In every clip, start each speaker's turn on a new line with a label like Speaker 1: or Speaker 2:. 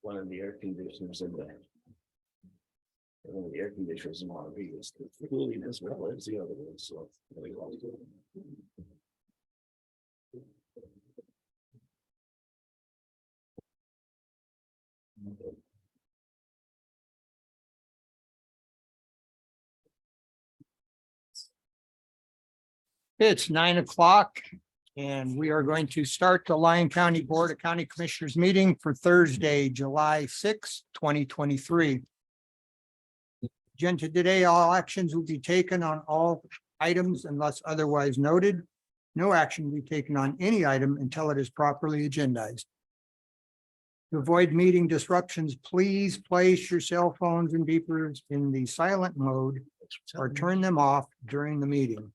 Speaker 1: One of the air conditioners in there. One of the air conditioners in one of these, it's cooling as well as the other one, so.
Speaker 2: It's 9 o'clock and we are going to start the Lyon County Board of County Commissioners meeting for Thursday, July 6, 2023. Agenda today, all actions will be taken on all items unless otherwise noted. No action will be taken on any item until it is properly agendized. To avoid meeting disruptions, please place your cell phones and beepers in the silent mode or turn them off during the meeting.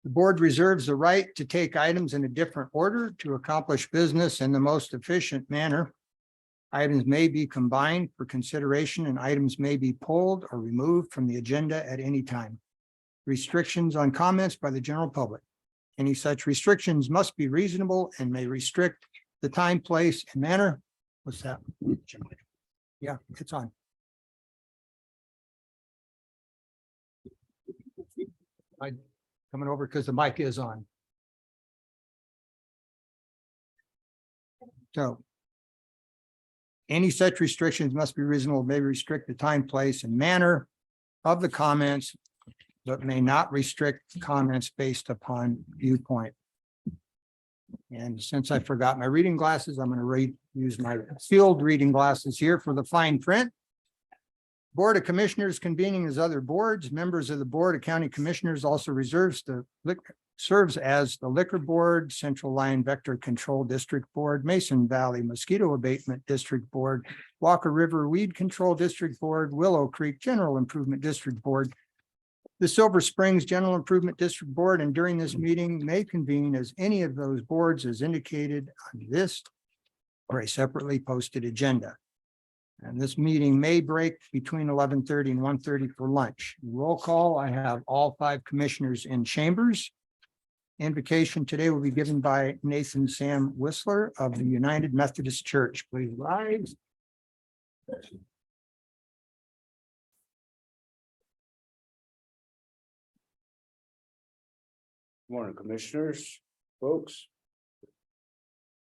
Speaker 2: The board reserves the right to take items in a different order to accomplish business in the most efficient manner. Items may be combined for consideration and items may be pulled or removed from the agenda at any time. Restrictions on comments by the general public. Any such restrictions must be reasonable and may restrict the time, place, and manner. What's that? Yeah, it's on. Coming over because the mic is on. So any such restrictions must be reasonable, may restrict the time, place, and manner of the comments, but may not restrict comments based upon viewpoint. And since I forgot my reading glasses, I'm going to use my field reading glasses here for the fine print. Board of Commissioners convening as other boards. Members of the Board of County Commissioners also serves as the Liquor Board, Central Lyon Vector Control District Board, Mason Valley Mosquito Abatement District Board, Walker River Weed Control District Board, Willow Creek General Improvement District Board, the Silver Springs General Improvement District Board, and during this meeting may convene as any of those boards as indicated on this or a separately posted agenda. And this meeting may break between 11:30 and 1:30 for lunch. Roll call, I have all 5 commissioners in chambers. Invocation today will be given by Nathan Sam Whistler of the United Methodist Church. Please rise.
Speaker 3: Morning, commissioners, folks.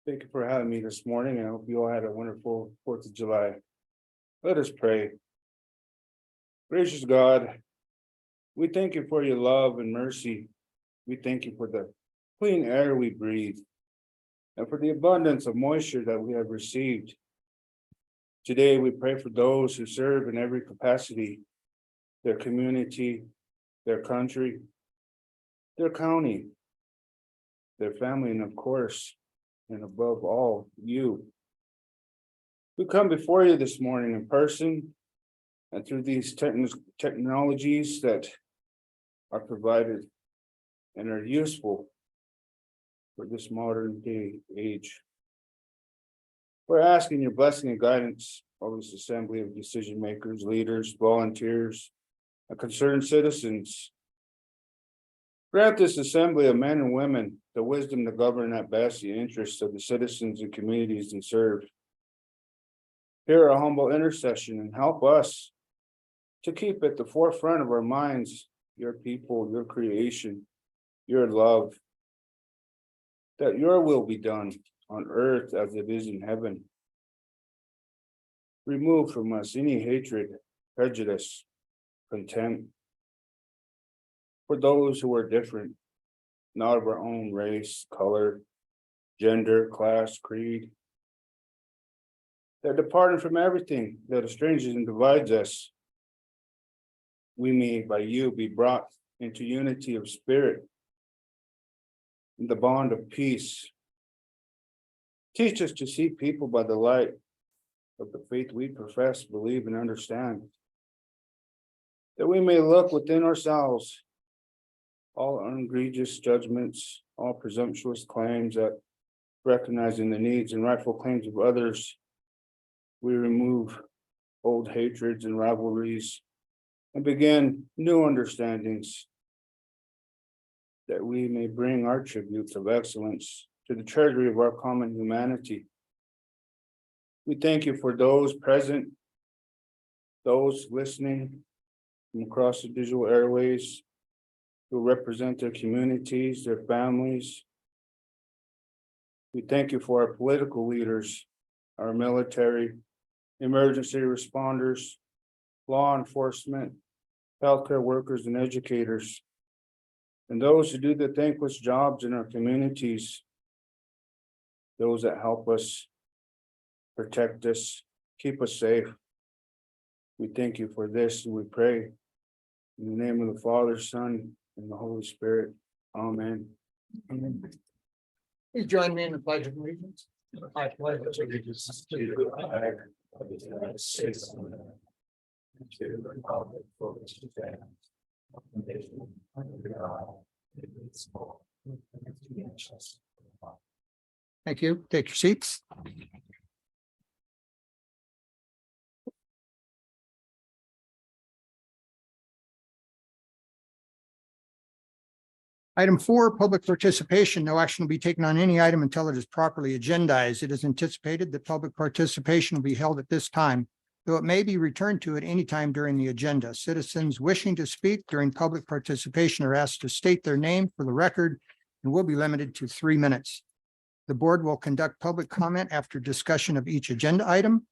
Speaker 3: Thank you for having me this morning, and I hope you all had a wonderful 4th of July. Let us pray. Gracious God, we thank you for your love and mercy. We thank you for the clean air we breathe and for the abundance of moisture that we have received. Today, we pray for those who serve in every capacity, their community, their country, their county, their family, and of course, and above all, you. We come before you this morning in person and through these technologies that are provided and are useful for this modern day age. We're asking your blessing and guidance over this assembly of decision makers, leaders, volunteers, and concerned citizens. Grant this assembly of men and women the wisdom to govern at best the interests of the citizens and communities they serve. Hear our humble intercession and help us to keep at the forefront of our minds your people, your creation, your love, that your will be done on earth as it is in heaven. Remove from us any hatred, prejudice, contempt for those who are different, not of our own race, color, gender, class, creed. That departing from everything that estranges and divides us, we may by you be brought into unity of spirit, in the bond of peace, Teach us to see people by the light of the faith we profess, believe, and understand. That we may look within ourselves all egregious judgments, all presumptuous claims that recognizing the needs and rightful claims of others, we remove old hatreds and rivalries and begin new understandings that we may bring our tributes of excellence to the treasury of our common humanity. We thank you for those present, those listening from across the digital airways who represent their communities, their families. We thank you for our political leaders, our military, emergency responders, law enforcement, healthcare workers and educators, and those who do the thankless jobs in our communities, those that help us, protect us, keep us safe. We thank you for this and we pray in the name of the Father, Son, and the Holy Spirit. Amen.
Speaker 2: Amen. Please join me in the pledge of allegiance. I pledge allegiance to the flag of the United States of America, and to the republic for which it stands, one nation under God, indivisible, with liberty and justice for all. Thank you. Take your seats. Item 4, public participation. No action will be taken on any item until it is properly agendized. It is anticipated that public participation will be held at this time, though it may be returned to at any time during the agenda. Citizens wishing to speak during public participation are asked to state their name for the record and will be limited to 3 minutes. The board will conduct public comment after discussion of each agenda item,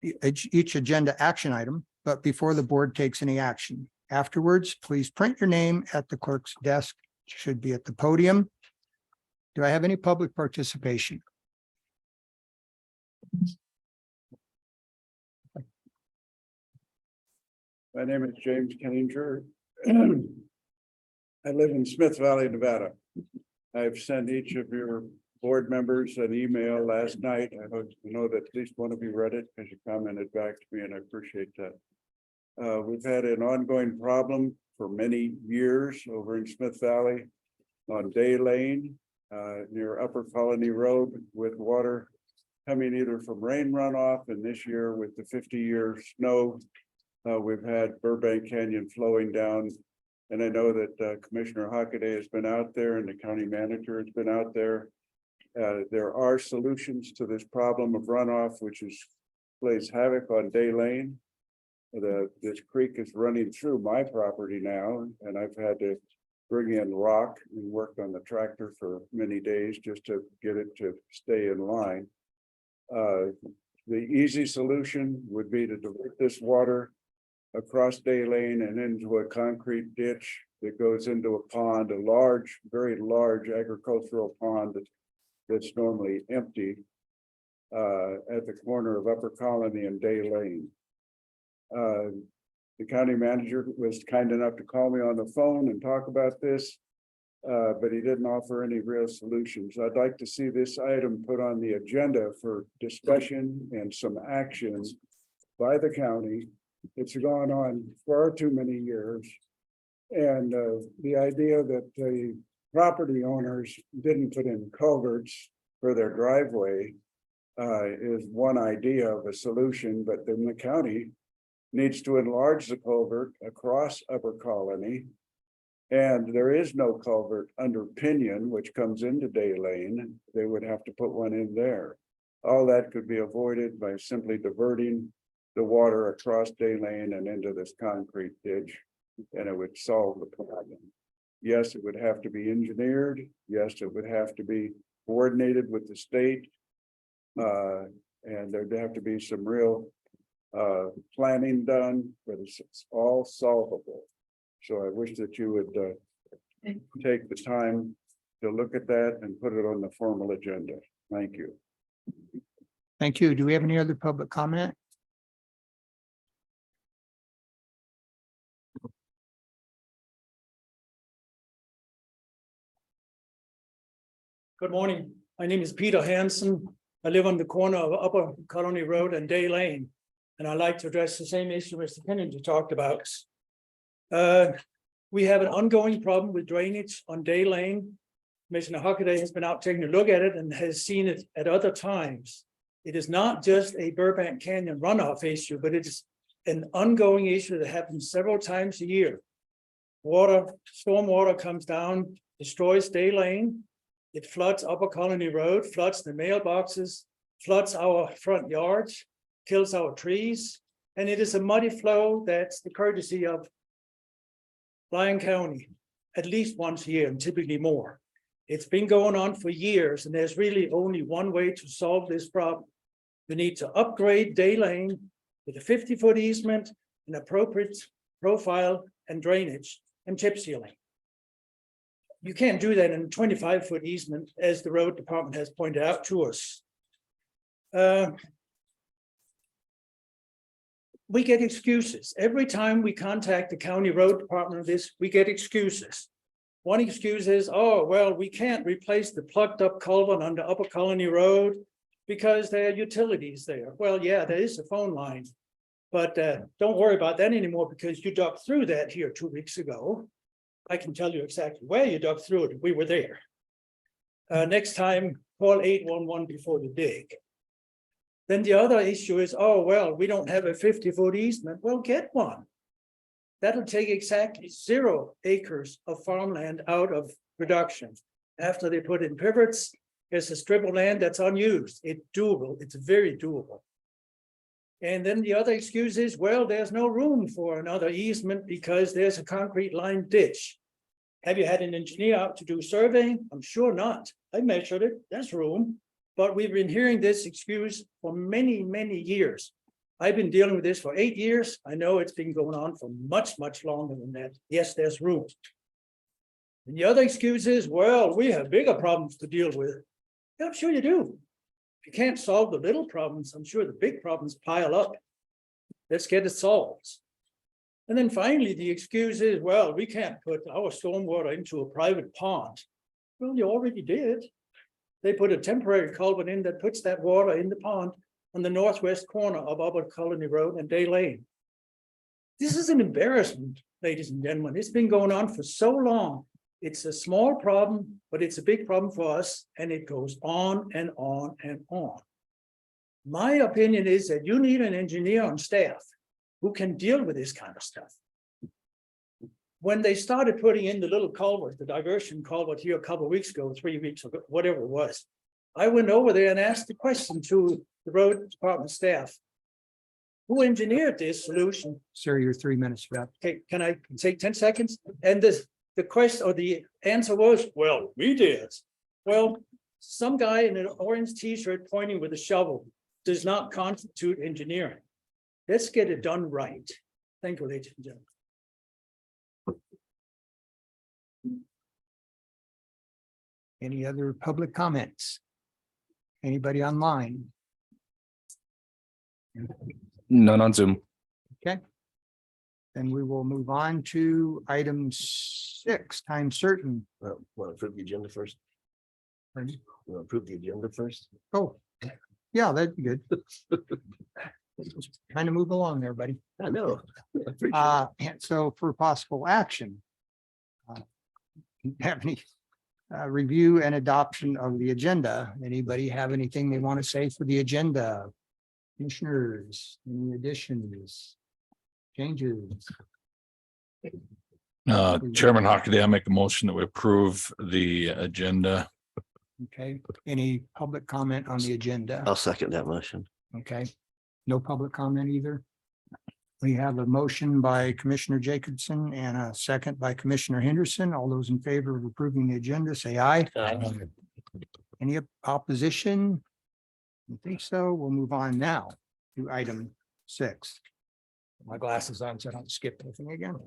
Speaker 2: each agenda action item, but before the board takes any action. Afterwards, please print your name at the clerk's desk. Should be at the podium. Do I have any public participation?
Speaker 4: My name is James Kenninger. I live in Smith Valley, Nevada. I've sent each of your board members an email last night. I know that at least one of you read it because you commented back to me and I appreciate that. We've had an ongoing problem for many years over in Smith Valley on Day Lane near Upper Colony Road with water coming either from rain runoff, and this year with the 50-year snow, we've had Burbank Canyon flowing down. And I know that Commissioner Hockaday has been out there and the county manager has been out there. There are solutions to this problem of runoff, which plays havoc on Day Lane. This creek is running through my property now, and I've had to bring in rock and work on the tractor for many days just to get it to stay in line. The easy solution would be to divert this water across Day Lane and into a concrete ditch that goes into a pond, a large, very large agricultural pond that's normally empty at the corner of Upper Colony and Day Lane. The county manager was kind enough to call me on the phone and talk about this, but he didn't offer any real solutions. I'd like to see this item put on the agenda for discussion and some actions by the county. It's gone on far too many years. And the idea that the property owners didn't put in culverts for their driveway is one idea of a solution, but then the county needs to enlarge the culvert across Upper Colony. And there is no culvert under Pinion, which comes into Day Lane. They would have to put one in there. All that could be avoided by simply diverting the water across Day Lane and into this concrete ditch, and it would solve the problem. Yes, it would have to be engineered. Yes, it would have to be coordinated with the state. And there'd have to be some real planning done, but it's all solvable. So I wish that you would take the time to look at that and put it on the formal agenda. Thank you.
Speaker 2: Thank you. Do we have any other public comment?
Speaker 5: Good morning. My name is Peter Hansen. I live on the corner of Upper Colony Road and Day Lane, and I'd like to address the same issue Mr. Kennedy talked about. We have an ongoing problem with drainage on Day Lane. Commissioner Huckabee has been out taking a look at it and has seen it at other times. It is not just a Burbank Canyon runoff issue, but it is an ongoing issue that happens several times a year. Storm water comes down, destroys Day Lane. It floods Upper Colony Road, floods the mailboxes, floods our front yards, kills our trees. And it is a muddy flow that's the courtesy of Lyon County, at least once a year and typically more. It's been going on for years, and there's really only one way to solve this problem. We need to upgrade Day Lane with a 50-foot easement, an appropriate profile and drainage and chip sealing. You can't do that in a 25-foot easement, as the road department has pointed out to us. We get excuses. Every time we contact the county road department of this, we get excuses. One excuse is, oh, well, we can't replace the plugged up culvert under Upper Colony Road because there are utilities there. Well, yeah, there is a phone line, but don't worry about that anymore because you dug through that here 2 weeks ago. I can tell you exactly where you dug through it. We were there. Next time, call 811 before you dig. Then the other issue is, oh, well, we don't have a 50-foot easement. Well, get one. That'll take exactly 0 acres of farmland out of production. After they put in pivots, there's a strip of land that's unused. It's doable. It's very doable. And then the other excuse is, well, there's no room for another easement because there's a concrete lined ditch. Have you had an engineer out to do surveying? I'm sure not. I measured it. There's room. But we've been hearing this excuse for many, many years. I've been dealing with this for 8 years. I know it's been going on for much, much longer than that. Yes, there's room. And the other excuse is, well, we have bigger problems to deal with. Yeah, I'm sure you do. If you can't solve the little problems, I'm sure the big problems pile up. Let's get it solved. And then finally, the excuse is, well, we can't put our stormwater into a private pond. Well, you already did. They put a temporary culvert in that puts that water in the pond on the northwest corner of Upper Colony Road and Day Lane. This is an embarrassment, ladies and gentlemen. It's been going on for so long. It's a small problem, but it's a big problem for us, and it goes on and on and on. My opinion is that you need an engineer on staff who can deal with this kind of stuff. When they started putting in the little culvert, the diversion culvert here a couple of weeks ago, 3 weeks ago, whatever it was, I went over there and asked the question to the road department staff. Who engineered this solution?
Speaker 2: Sir, you're 3 minutes left.
Speaker 5: Okay, can I take 10 seconds? And the question or the answer was, well, we did. Well, some guy in an orange t-shirt pointing with a shovel does not constitute engineering. Let's get it done right. Thank you, ladies and gentlemen.
Speaker 2: Any other public comments? Anybody online?
Speaker 6: None on Zoom.
Speaker 2: Okay. Then we will move on to item 6, time certain.
Speaker 1: Want to approve the agenda first?
Speaker 2: Pardon?
Speaker 1: You want to approve the agenda first?
Speaker 2: Oh, yeah, that'd be good. Trying to move along there, buddy.
Speaker 1: I know. I appreciate it.
Speaker 2: And so for possible action. Have any review and adoption of the agenda? Anybody have anything they want to say for the agenda? Commissioners, any additions, changes?
Speaker 6: Chairman Hockaday, I make a motion that we approve the agenda.
Speaker 2: Okay, any public comment on the agenda?
Speaker 1: I'll second that motion.
Speaker 2: Okay, no public comment either. We have a motion by Commissioner Jacobson and a second by Commissioner Henderson. All those in favor of approving the agenda, say aye. Any opposition? I think so. We'll move on now to item 6. My glasses on, so I don't skip anything again.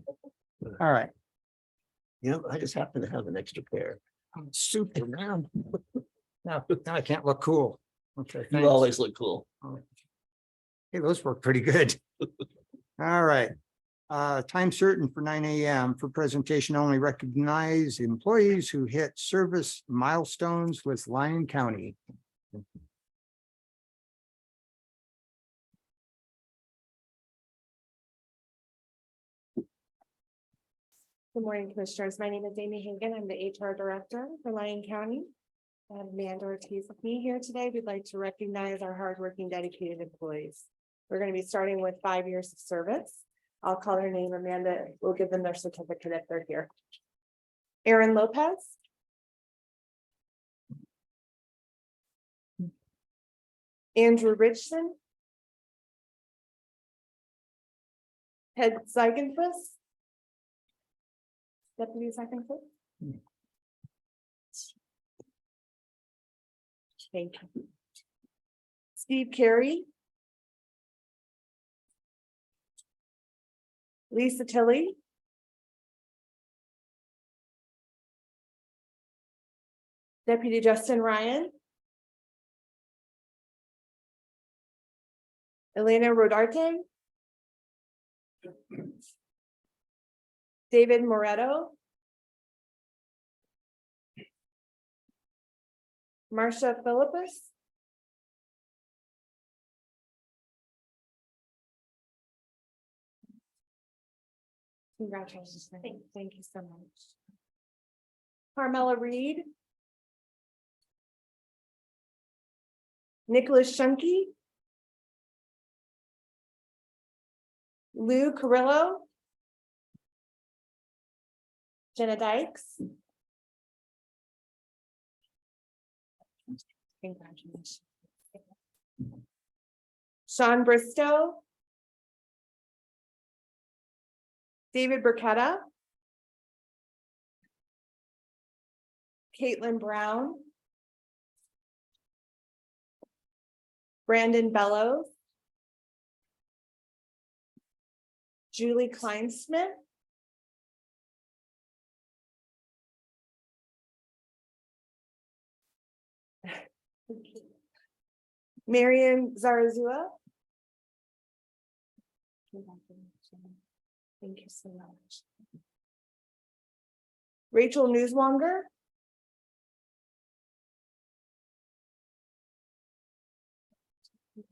Speaker 2: All right.
Speaker 1: You know, I just happen to have an extra pair.
Speaker 2: I'm super around. Now I can't look cool. Okay.
Speaker 1: You
Speaker 2: thanks.
Speaker 1: always look cool.
Speaker 2: Hey, those work pretty good. All right. Time certain for 9 a.m. for presentation only. Recognize employees who hit service milestones with Lyon County.
Speaker 7: Good morning, Commissioners. My name is Amy Hagan. I'm the HR Director for Lyon County. And Amanda Ortiz with me here today. We'd like to recognize our hardworking, dedicated employees. We're going to be starting with 5 years of service. I'll call their name. Amanda will give them their certificate if they're here. Aaron Lopez. Andrew Richson. Ted Zeigenfuss. Deputy Zeigenfuss. Thank you. Steve Carey. Lisa Tilley. Deputy Justin Ryan. Elena Rodarte. David Moretto. Marcia Philippus. Congratulations. Thank you so much. Carmela Reed. Nicholas Shunke. Lou Carrillo. Jenna Dykes. Congratulations. Sean Bristow. David Burketta. Caitlin Brown. Brandon Bellows. Julie Kleinsmith. Marion Zarazua. Thank you so much. Rachel Newswanger. Thank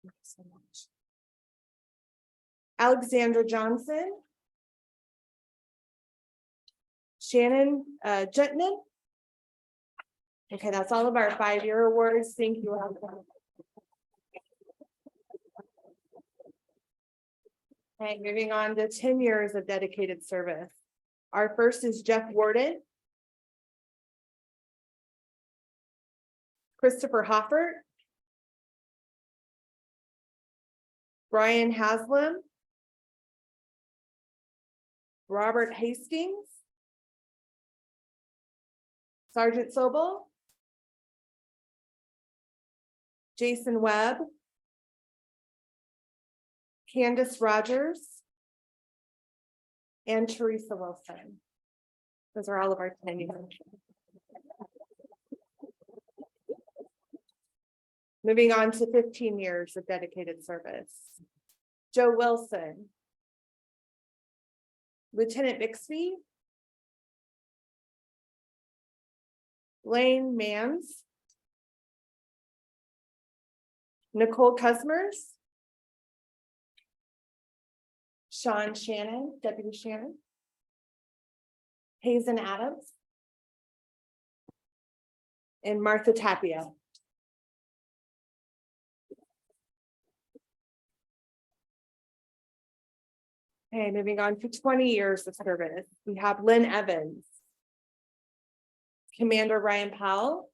Speaker 7: you so much. Alexandra Johnson. Shannon Jutman. Okay, that's all of our 5-year awards. Thank you. Okay, moving on to 10 years of dedicated service. Our first is Jeff Warden. Christopher Hoffert. Brian Haslam. Robert Hastings. Sergeant Sobel. Jason Webb. Candace Rogers. And Teresa Wilson. Those are all of our 10 years. Moving on to 15 years of dedicated service. Joe Wilson. Lieutenant Bixby. Lane Mans. Nicole Cusmers. Sean Shannon, Deputy Shannon. Hazen Adams. And Martha Tapia. Okay, moving on to 20 years of service. We have Lynn Evans. Commander Ryan Powell.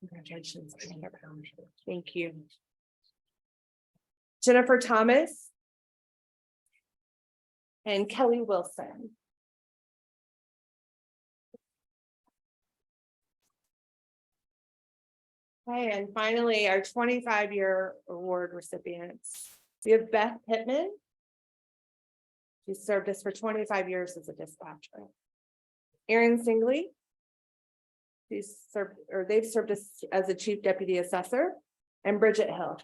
Speaker 7: Congratulations. Thank you. Jennifer Thomas. And Kelly Wilson. Okay, and finally, our 25-year award recipients. We have Beth Pittman. She served us for 25 years as a dispatcher. Erin Singley. She's served, or they've served us as a chief deputy assessor. And Bridget Hill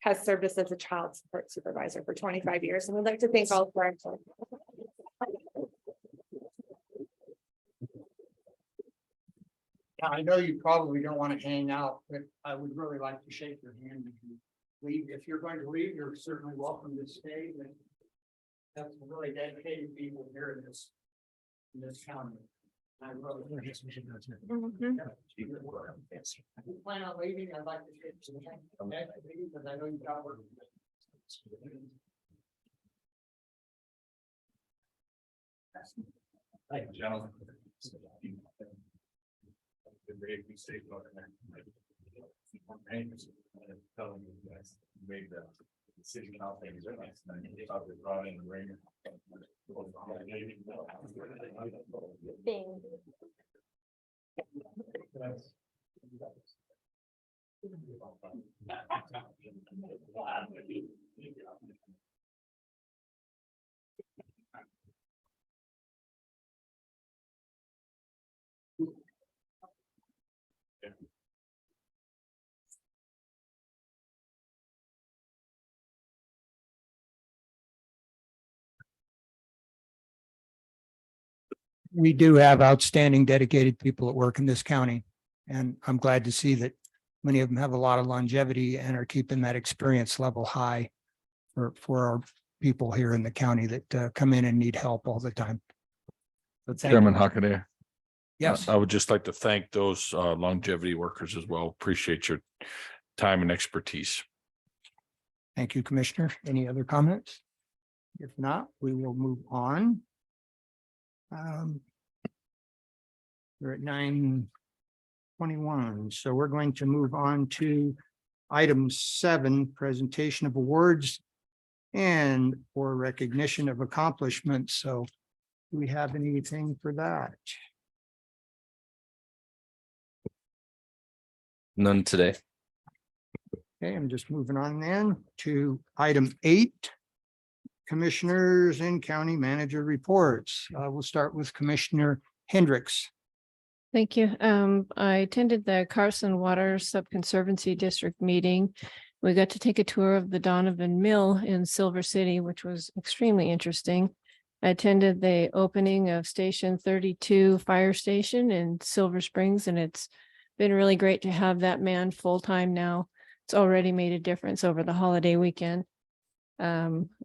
Speaker 7: has served us as a child support supervisor for 25 years. And we'd like to thank all of our.
Speaker 2: I know you probably don't want to hang out, but I would really like to shake your hand if you leave. If you're going to leave, you're certainly welcome to stay, but that's really dedicated people here in this county. I really.
Speaker 7: Mhm.
Speaker 2: If you plan on leaving, I'd like to shake your hand, okay? Because I know you've got work.
Speaker 6: Thank you, gentlemen. Telling you guys made the decision how things are next. Probably brought in the ringer.
Speaker 7: Bing.
Speaker 2: We do have outstanding dedicated people that work in this county. And I'm glad to see that many of them have a lot of longevity and are keeping that experience level high for our people here in the county that come in and need help all the time. So thank you.
Speaker 6: Chairman Hockaday.
Speaker 2: Yes,
Speaker 6: I would just like to thank those longevity workers as well. Appreciate your time and expertise.
Speaker 2: thank you, Commissioner. Any other comments? If not, we will move on. We're at 9:21, so we're going to move on to item 7, presentation of awards and for recognition of accomplishments. So do we have anything for that?
Speaker 8: None today.
Speaker 2: Okay, I'm just moving on then to item 8. Commissioners and county manager reports. We'll start with Commissioner Hendricks.
Speaker 9: Thank you. I attended the Carson Water Subconservancy District meeting. We got to take a tour of the Donovan Mill in Silver City, which was extremely interesting. I attended the opening of Station 32 Fire Station in Silver Springs, and it's been really great to have that man full-time now. It's already made a difference over the holiday weekend.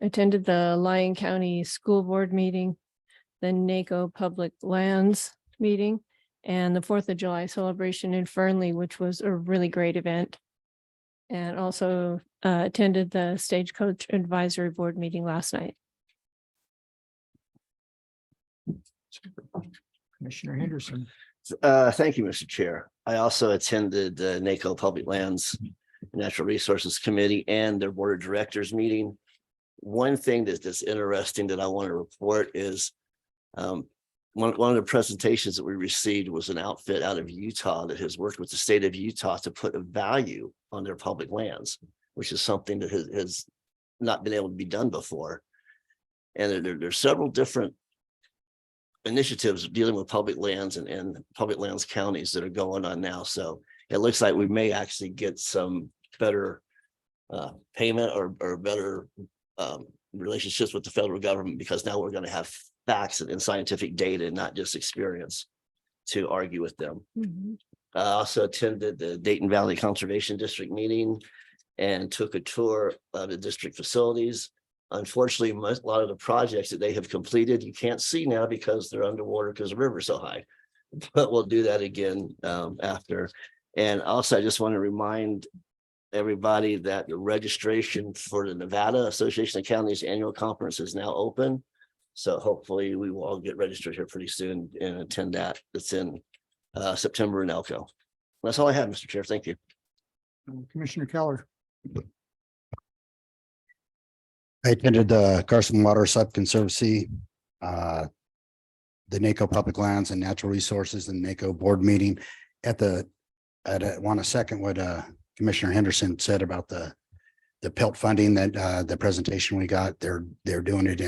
Speaker 9: Attended the Lyon County School Board meeting, the NACO Public Lands meeting, and the 4th of July celebration in Fernley, which was a really great event. And also attended the Stagecoach Advisory Board meeting last night.
Speaker 2: Commissioner Henderson.
Speaker 1: Thank you, Mr. Chair. I also attended the NACO Public Lands Natural Resources Committee and their Board of Directors meeting. One thing that's interesting that I want to report is one of the presentations that we received was an outfit out of Utah that has worked with the state of Utah to put a value on their public lands, which is something that has not been able to be done before. And there's several different initiatives dealing with public lands and public lands counties that are going on now. So it looks like we may actually get some better payment or better relationships with the federal government, because now we're going to have facts and scientific data and not just experience to argue with them. I also attended the Dayton Valley Conservation District meeting and took a tour of the district facilities. Unfortunately, a lot of the projects that they have completed, you can't see now because they're underwater because the river's so high. But we'll do that again after. And also, I just want to remind everybody that the registration for the Nevada Association of Counties Annual Conference is now open. So hopefully we will all get registered here pretty soon and attend that. It's in September in Elko. That's all I have, Mr. Chair. Thank you.
Speaker 2: Commissioner Keller.
Speaker 10: I attended the Carson Water Subconservancy, the NACO Public Lands and Natural Resources and NACO Board meeting. I want to second what Commissioner Henderson said about the PELT funding, that the presentation we got. They're doing it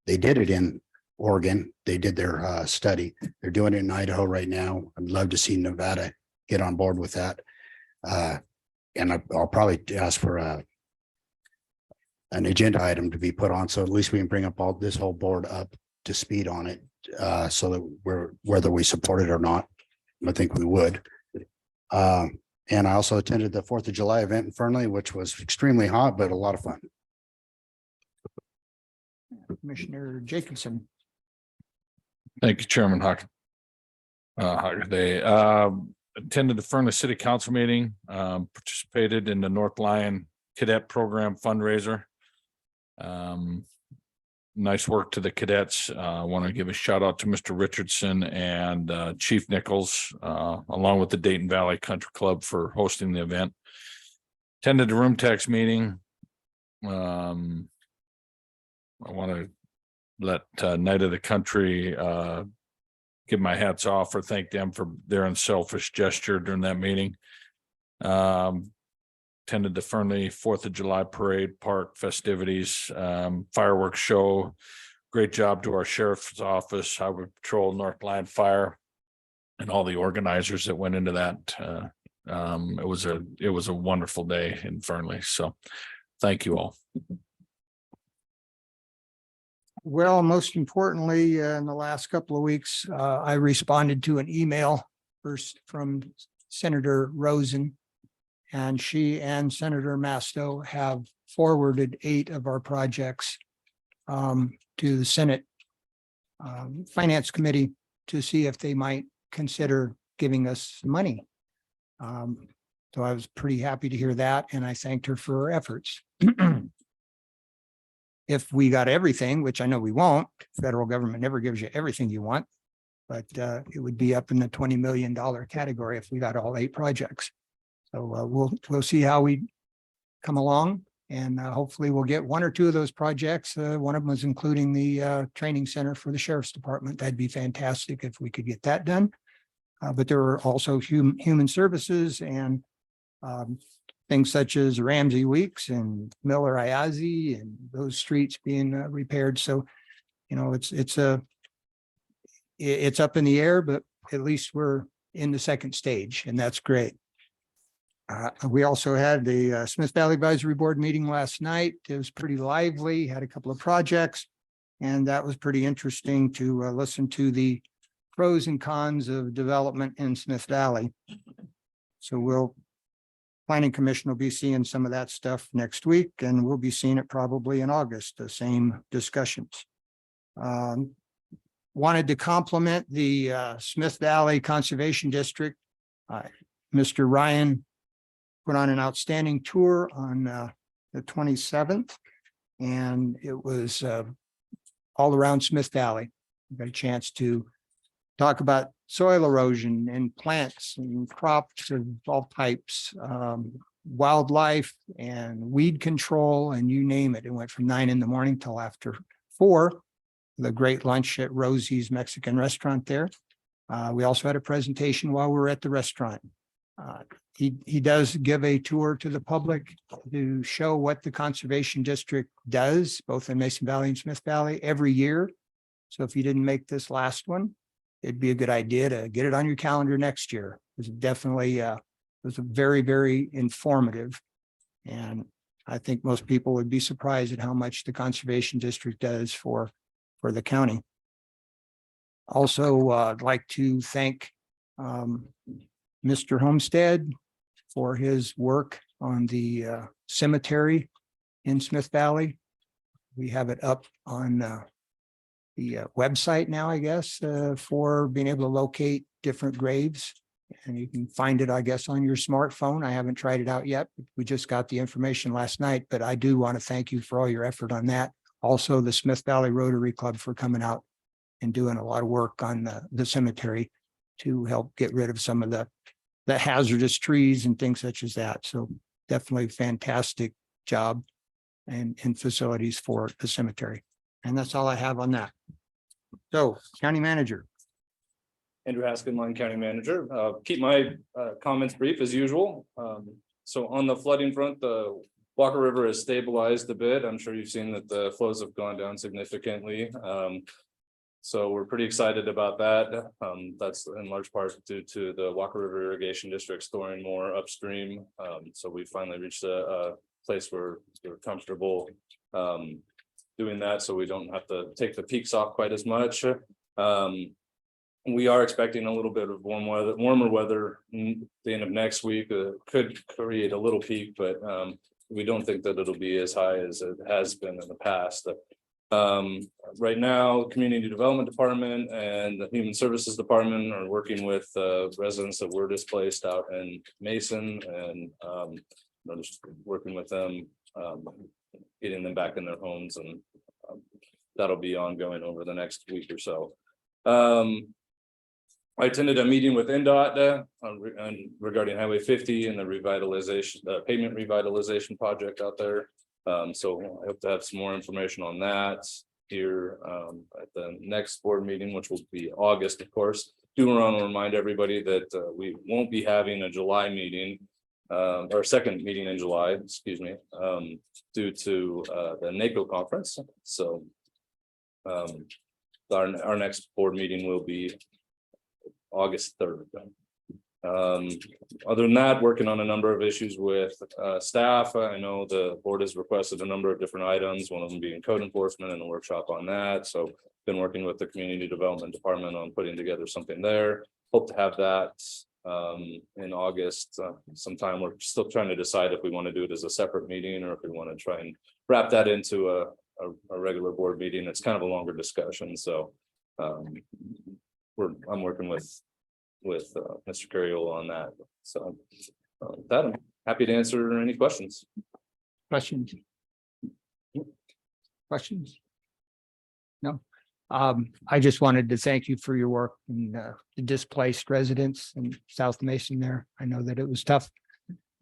Speaker 10: they did it in Oregon. They did their study. They're doing it in Idaho right now. I'd love to see Nevada get on board with that. And I'll probably ask for an agenda item to be put on, so at least we can bring up this whole board up to speed on it, so that whether we support it or not. I think we would. And I also attended the 4th of July event in Fernley, which was extremely hot, but a lot of fun.
Speaker 2: Commissioner Jacobson.
Speaker 6: Thank you, Chairman Huck. They attended the Furnace City Council meeting, participated in the North Lyon Cadet Program fundraiser. Nice work to the cadets. I want to give a shout out to Mr. Richardson and Chief Nichols, along with the Dayton Valley Country Club for hosting the event. Attended the room tax meeting. I want to let Night of the Country give my hats off or thank them for their unselfish gesture during that meeting. Attended the Fernley 4th of July parade, park festivities, fireworks show. Great job to our sheriff's office, Highway Patrol, North Lyon Fire, and all the organizers that went into that. It was a wonderful day in Fernley. So thank you all.
Speaker 2: Well, most importantly, in the last couple of weeks, I responded to an email first from Senator Rosen. And she and Senator Masto have forwarded 8 of our projects to the Senate Finance Committee to see if they might consider giving us some money. So I was pretty happy to hear that, and I thanked her for her efforts. If we got everything, which I know we won't, federal government never gives you everything you want, but it would be up in the $20 million category if we got all 8 projects. So we'll see how we come along, and hopefully we'll get 1 or 2 of those projects. One of them is including the training center for the sheriff's department. That'd be fantastic if we could get that done. But there are also human services and things such as Ramsey Weeks and Miller Ayazi and those streets being repaired. So, you know, it's up in the air, but at least we're in the second stage, and that's great. We also had the Smith Valley Advisory Board meeting last night. It was pretty lively, had a couple of projects, and that was pretty interesting to listen to the pros and cons of development in Smith Valley. So Planning Commission will be seeing some of that stuff next week, and we'll be seeing it probably in August, the same discussions. Wanted to compliment the Smith Valley Conservation District. Mr. Ryan put on an outstanding tour on the 27th, and it was all around Smith Valley. We got a chance to talk about soil erosion and plants and crops of all types, wildlife and weed control, and you name it. It went from 9 in the morning till after 4. The great lunch at Rosie's Mexican restaurant there. We also had a presentation while we were at the restaurant. He does give a tour to the public to show what the Conservation District does, both in Mason Valley and Smith Valley, every year. So if you didn't make this last one, it'd be a good idea to get it on your calendar next year. It was definitely was a very, very informative. And I think most people would be surprised at how much the Conservation District does for the county. Also, I'd like to thank Mr. Homestead for his work on the cemetery in Smith Valley. We have it up on the website now, I guess, for being able to locate different graves. And you can find it, I guess, on your smartphone. I haven't tried it out yet. We just got the information last night, but I do want to thank you for all your effort on that. Also, the Smith Valley Rotary Club for coming out and doing a lot of work on the cemetery to help get rid of some of the hazardous trees and things such as that. So definitely fantastic job and facilities for the cemetery. And that's all I have on that. So, County Manager.
Speaker 8: Andrew Haskin, Lyon County Manager. Keep my comments brief as usual. So on the flooding front, the Walker River has stabilized a bit. I'm sure you've seen that the flows have gone down significantly. So we're pretty excited about that. That's in large part due to the Walker River Irrigation District storing more upstream. So we finally reached a place where we're comfortable doing that, so we don't have to take the peaks off quite as much. We are expecting a little bit of warmer weather the end of next week. Could create a little peak, but we don't think that it'll be as high as it has been in the past. Right now, Community Development Department and the Human Services Department are working with residents that were displaced out in Mason, and just working with them, getting them back in their homes, and that'll be ongoing over the next week or so. I attended a meeting with NDOT regarding Highway 50 and the revitalization, the pavement revitalization project out there. So I hope to have some more information on that here at the next board meeting, which will be August, of course. Do want to remind everybody that we won't be having a July meeting, or second meeting in July, excuse me, due to the NACO conference. So our next board meeting will be August 3rd. Other than that, working on a number of issues with staff. I know the board has requested a number of different items, one of them being code enforcement and a workshop on that. So been working with the Community Development Department on putting together something there. Hope to have that in August sometime. We're still trying to decide if we want to do it as a separate meeting or if we want to try and wrap that into a regular board meeting. It's kind of a longer discussion. So I'm working with Mr. Carriol on that. So that I'm happy to answer any questions.
Speaker 2: Questions? Questions? No. I just wanted to thank you for your work and the displaced residents in South Mason there. I know that it was tough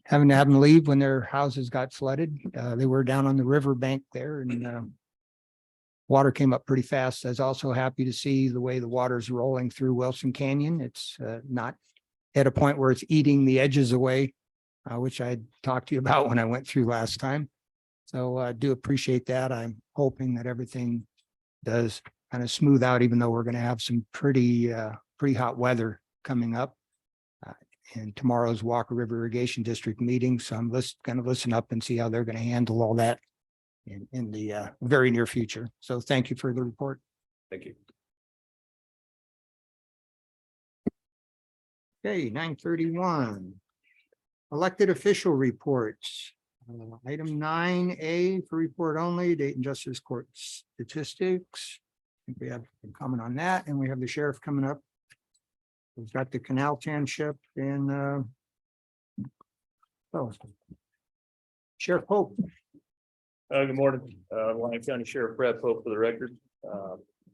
Speaker 2: having to have them leave when their houses got flooded. They were down on the riverbank there, and water came up pretty fast. I was also happy to see the way the water's rolling through Wilson Canyon. It's not at a point where it's eating the edges away, which I talked to you about when I went through last time. So I do appreciate that. I'm hoping that everything does kind of smooth out, even though we're going to have some pretty hot weather coming up. And tomorrow's Walker River Irrigation District meeting. So I'm going to listen up and see how they're going to handle all that in the very near future. So thank you for the report.
Speaker 8: Thank you.
Speaker 2: Okay, 9:31. Elected official reports. Item 9A for report only, Dayton Justice Court statistics. I think we have a comment on that, and we have the sheriff coming up. We've got the Canal Township and Sheriff Pope.
Speaker 11: Good morning, Lyon County Sheriff Brad Pope for the record.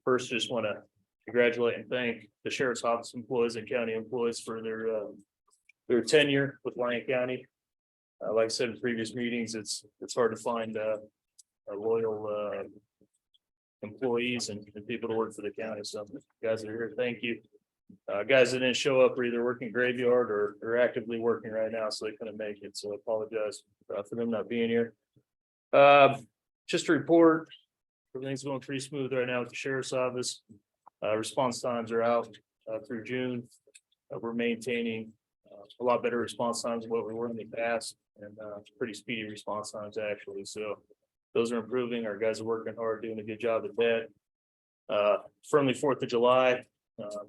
Speaker 11: First, just want to congratulate and thank the Sheriff's Office employees and county employees for their tenure with Lyon County. Like I said in previous meetings, it's hard to find loyal employees and people to work for the county. So guys that are here, thank you. Guys that didn't show up are either working graveyard or actively working right now, so they couldn't make it. So I apologize for them not being here. Just to report, everything's going pretty smooth right now with the sheriff's office. Response times are out through June. We're maintaining a lot better response times than what we were in the past, and pretty speedy response times actually. So those are improving. Our guys are working hard, doing a good job at that. Friendly 4th of July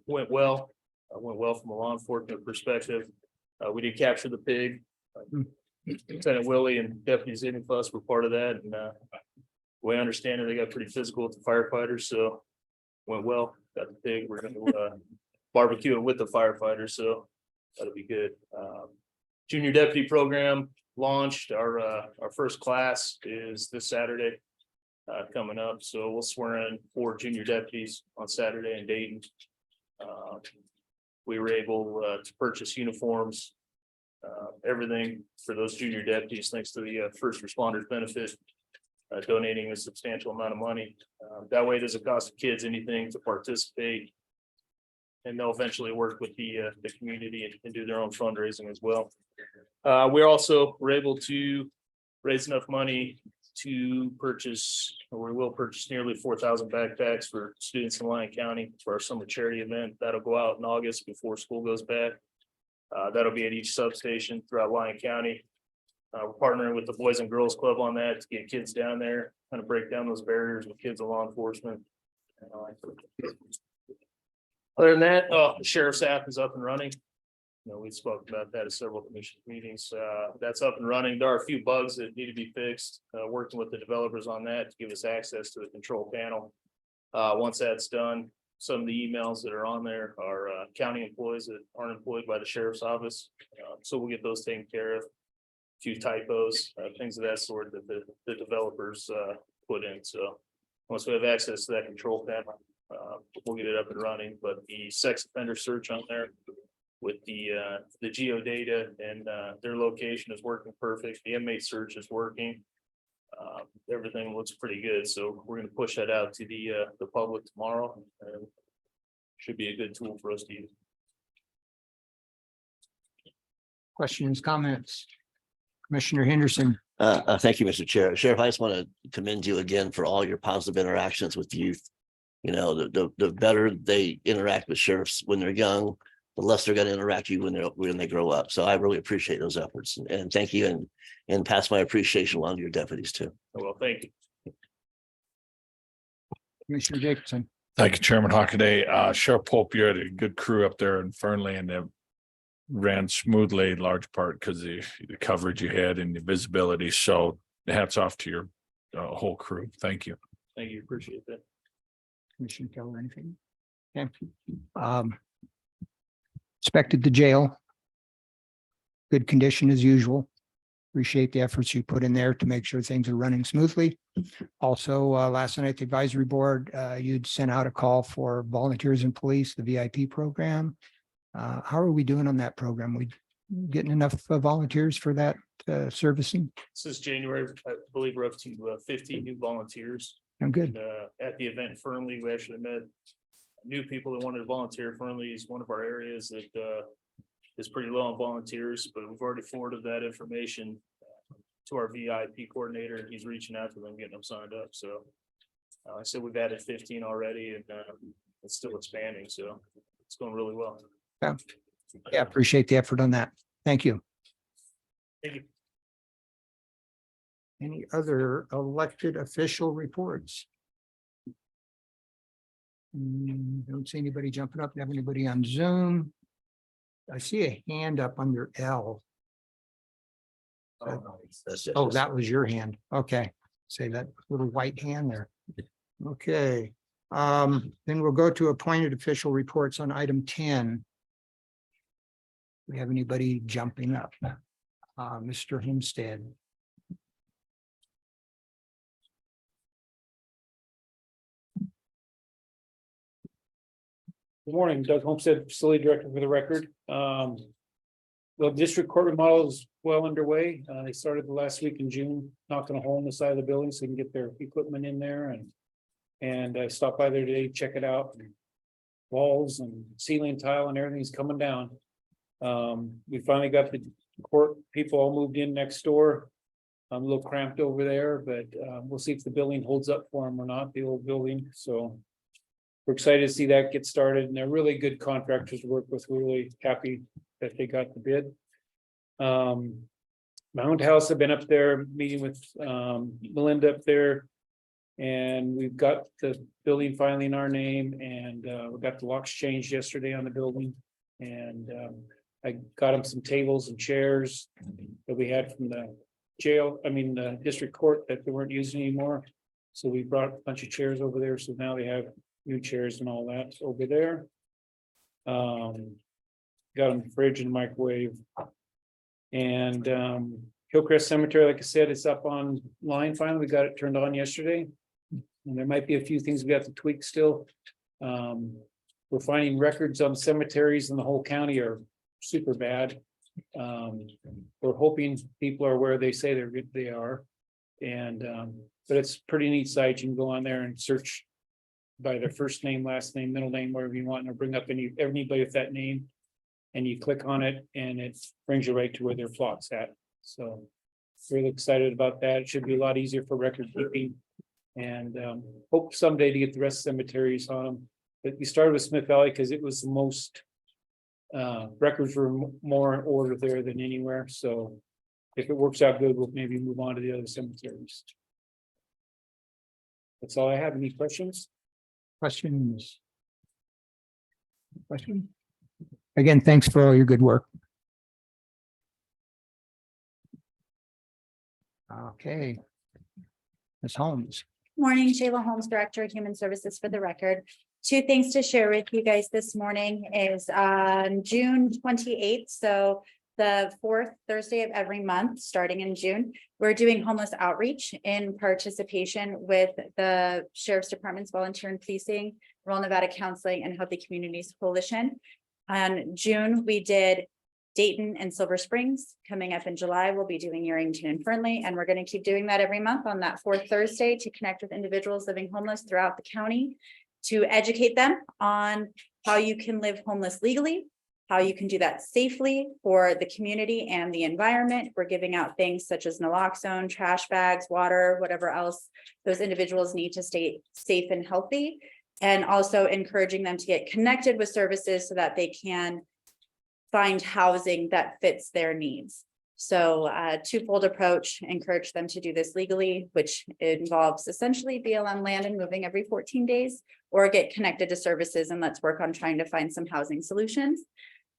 Speaker 11: went well. Went well from a law enforcement perspective. We did capture the pig. Lieutenant Willie and Deputy Ziding Fuss were part of that, and the way I understand it, they got pretty physical with the firefighters, so went well. Got the pig. We're going to barbecue it with the firefighters, so that'll be good. Junior deputy program launched. Our first class is this Saturday coming up, so we'll swear in 4 junior deputies on Saturday in Dayton. We were able to purchase uniforms, everything for those junior deputies, thanks to the first responders benefit, donating a substantial amount of money. That way it doesn't cost the kids anything to participate, and they'll eventually work with the community and do their own fundraising as well. We also were able to raise enough money to purchase, or we will purchase nearly 4,000 backpacks for students in Lyon County for our summer charity event. That'll go out in August before school goes back. That'll be at each substation throughout Lyon County. We're partnering with the Boys and Girls Club on that to get kids down there, kind of break down those barriers with kids and law enforcement. Other than that, the sheriff's app is up and running. You know, we spoke about that at several commission meetings. That's up and running. There are a few bugs that need to be fixed. Working with the developers on that to give us access to the control panel. Once that's done, some of the emails that are on there are county employees that aren't employed by the sheriff's office. So we'll get those taken care of. A few typos, things of that sort that the developers put in. So once we have access to that control panel, we'll get it up and running. But the sex offender search on there with the geodata and their location is working perfect. The inmate search is working. Everything looks pretty good. So we're going to push that out to the public tomorrow. And should be a good tool for us to use.
Speaker 2: Questions, comments? Commissioner Henderson.
Speaker 1: Thank you, Mr. Chair. Sheriff, I just want to commend you again for all your positive interactions with youth. You know, the better they interact with sheriffs when they're young, the less they're going to interact with you when they grow up. So I really appreciate those efforts and thank you and pass my appreciation along to your deputies too.
Speaker 11: Well, thank you.
Speaker 2: Commissioner Jacobson.
Speaker 6: Thank you, Chairman Hockaday. Sheriff Pope, you had a good crew up there in Fernley and they ran smoothly in large part because the coverage you had and the visibility. So hats off to your whole crew. Thank you.
Speaker 11: Thank you. Appreciate that.
Speaker 2: Commissioner Keller, anything? Okay. Inspected the jail. Good condition as usual. Appreciate the efforts you put in there to make sure things are running smoothly. Also, last night, the advisory board, you'd sent out a call for volunteers and police, the VIP program. How are we doing on that program? We getting enough volunteers for that servicing?
Speaker 11: Since January, I believe we're up to 50 new volunteers.
Speaker 2: I'm good.
Speaker 11: At the event firmly, we actually met new people that wanted to volunteer. Firmly is one of our areas that is pretty low on volunteers, but we've already forwarded that information to our VIP coordinator, and he's reaching out to them, getting them signed up. So I said we've added 15 already, and it's still expanding, so it's going really well.
Speaker 2: Yeah, appreciate the effort on that. Thank you.
Speaker 11: Thank you.
Speaker 2: Any other elected official reports? Don't see anybody jumping up. Have anybody on Zoom? I see a hand up under L. Oh, that was your hand. Okay. Say that little white hand there. Okay. Then we'll go to appointed official reports on item 10. Do we have anybody jumping up? Mr. Hempstead.
Speaker 12: Good morning, Doug Homestead, Facility Director for the record. The district court remodel is well underway. They started the last week in June, knocking a hole in the side of the building so they can get their equipment in there and I stopped by there today, check it out. Walls and ceiling tile and everything's coming down. We finally got the court people all moved in next door. I'm a little cramped over there, but we'll see if the building holds up for them or not, the old building. So we're excited to see that get started, and they're really good contractors to work with. We're really happy that they got the bid. Mount House, I've been up there meeting with Melinda up there. And we've got the building finally in our name, and we got the locks changed yesterday on the building. And I got them some tables and chairs that we had from the jail, the district court that they weren't using anymore. So we brought a bunch of chairs over there, so now they have new chairs and all that over there. Got them fridge and microwave. And Hillcrest Cemetery, like I said, it's up online finally. We got it turned on yesterday. And there might be a few things we have to tweak still. We're finding records on cemeteries in the whole county are super bad. We're hoping people are where they say they are. And but it's a pretty neat site. You can go on there and search by their first name, last name, middle name, whatever you want, and it'll bring up anybody with that name. And you click on it and it brings you right to where their plot's at. So really excited about that. It should be a lot easier for record keeping. And hope someday to get the rest of cemeteries on them. But we started with Smith Valley because it was the most records were more in order there than anywhere. So if it works out good, we'll maybe move on to the other cemeteries. That's all I have. Any questions?
Speaker 2: Questions? Question? Again, thanks for all your good work. Okay. Ms. Holmes.
Speaker 13: Morning, Shayla Holmes, Director of Human Services for the record. Two things to share with you guys this morning is on June 28th. So the fourth Thursday of every month, starting in June, we're doing homeless outreach in participation with the Sheriff's Department's Volunteer and Policing, Rural Nevada Counseling and Healthy Communities Coalition. On June, we did Dayton and Silver Springs. Coming up in July, we'll be doing Yerington and Fernley, and we're going to keep doing that every month on that fourth Thursday to connect with individuals living homeless throughout the county, to educate them on how you can live homeless legally, how you can do that safely for the community and the environment. We're giving out things such as naloxone, trash bags, water, whatever else those individuals need to stay safe and healthy, and also encouraging them to get connected with services so that they can find housing that fits their needs. So twofold approach, encourage them to do this legally, which involves essentially BLM land and moving every 14 days, or get connected to services and let's work on trying to find some housing solutions.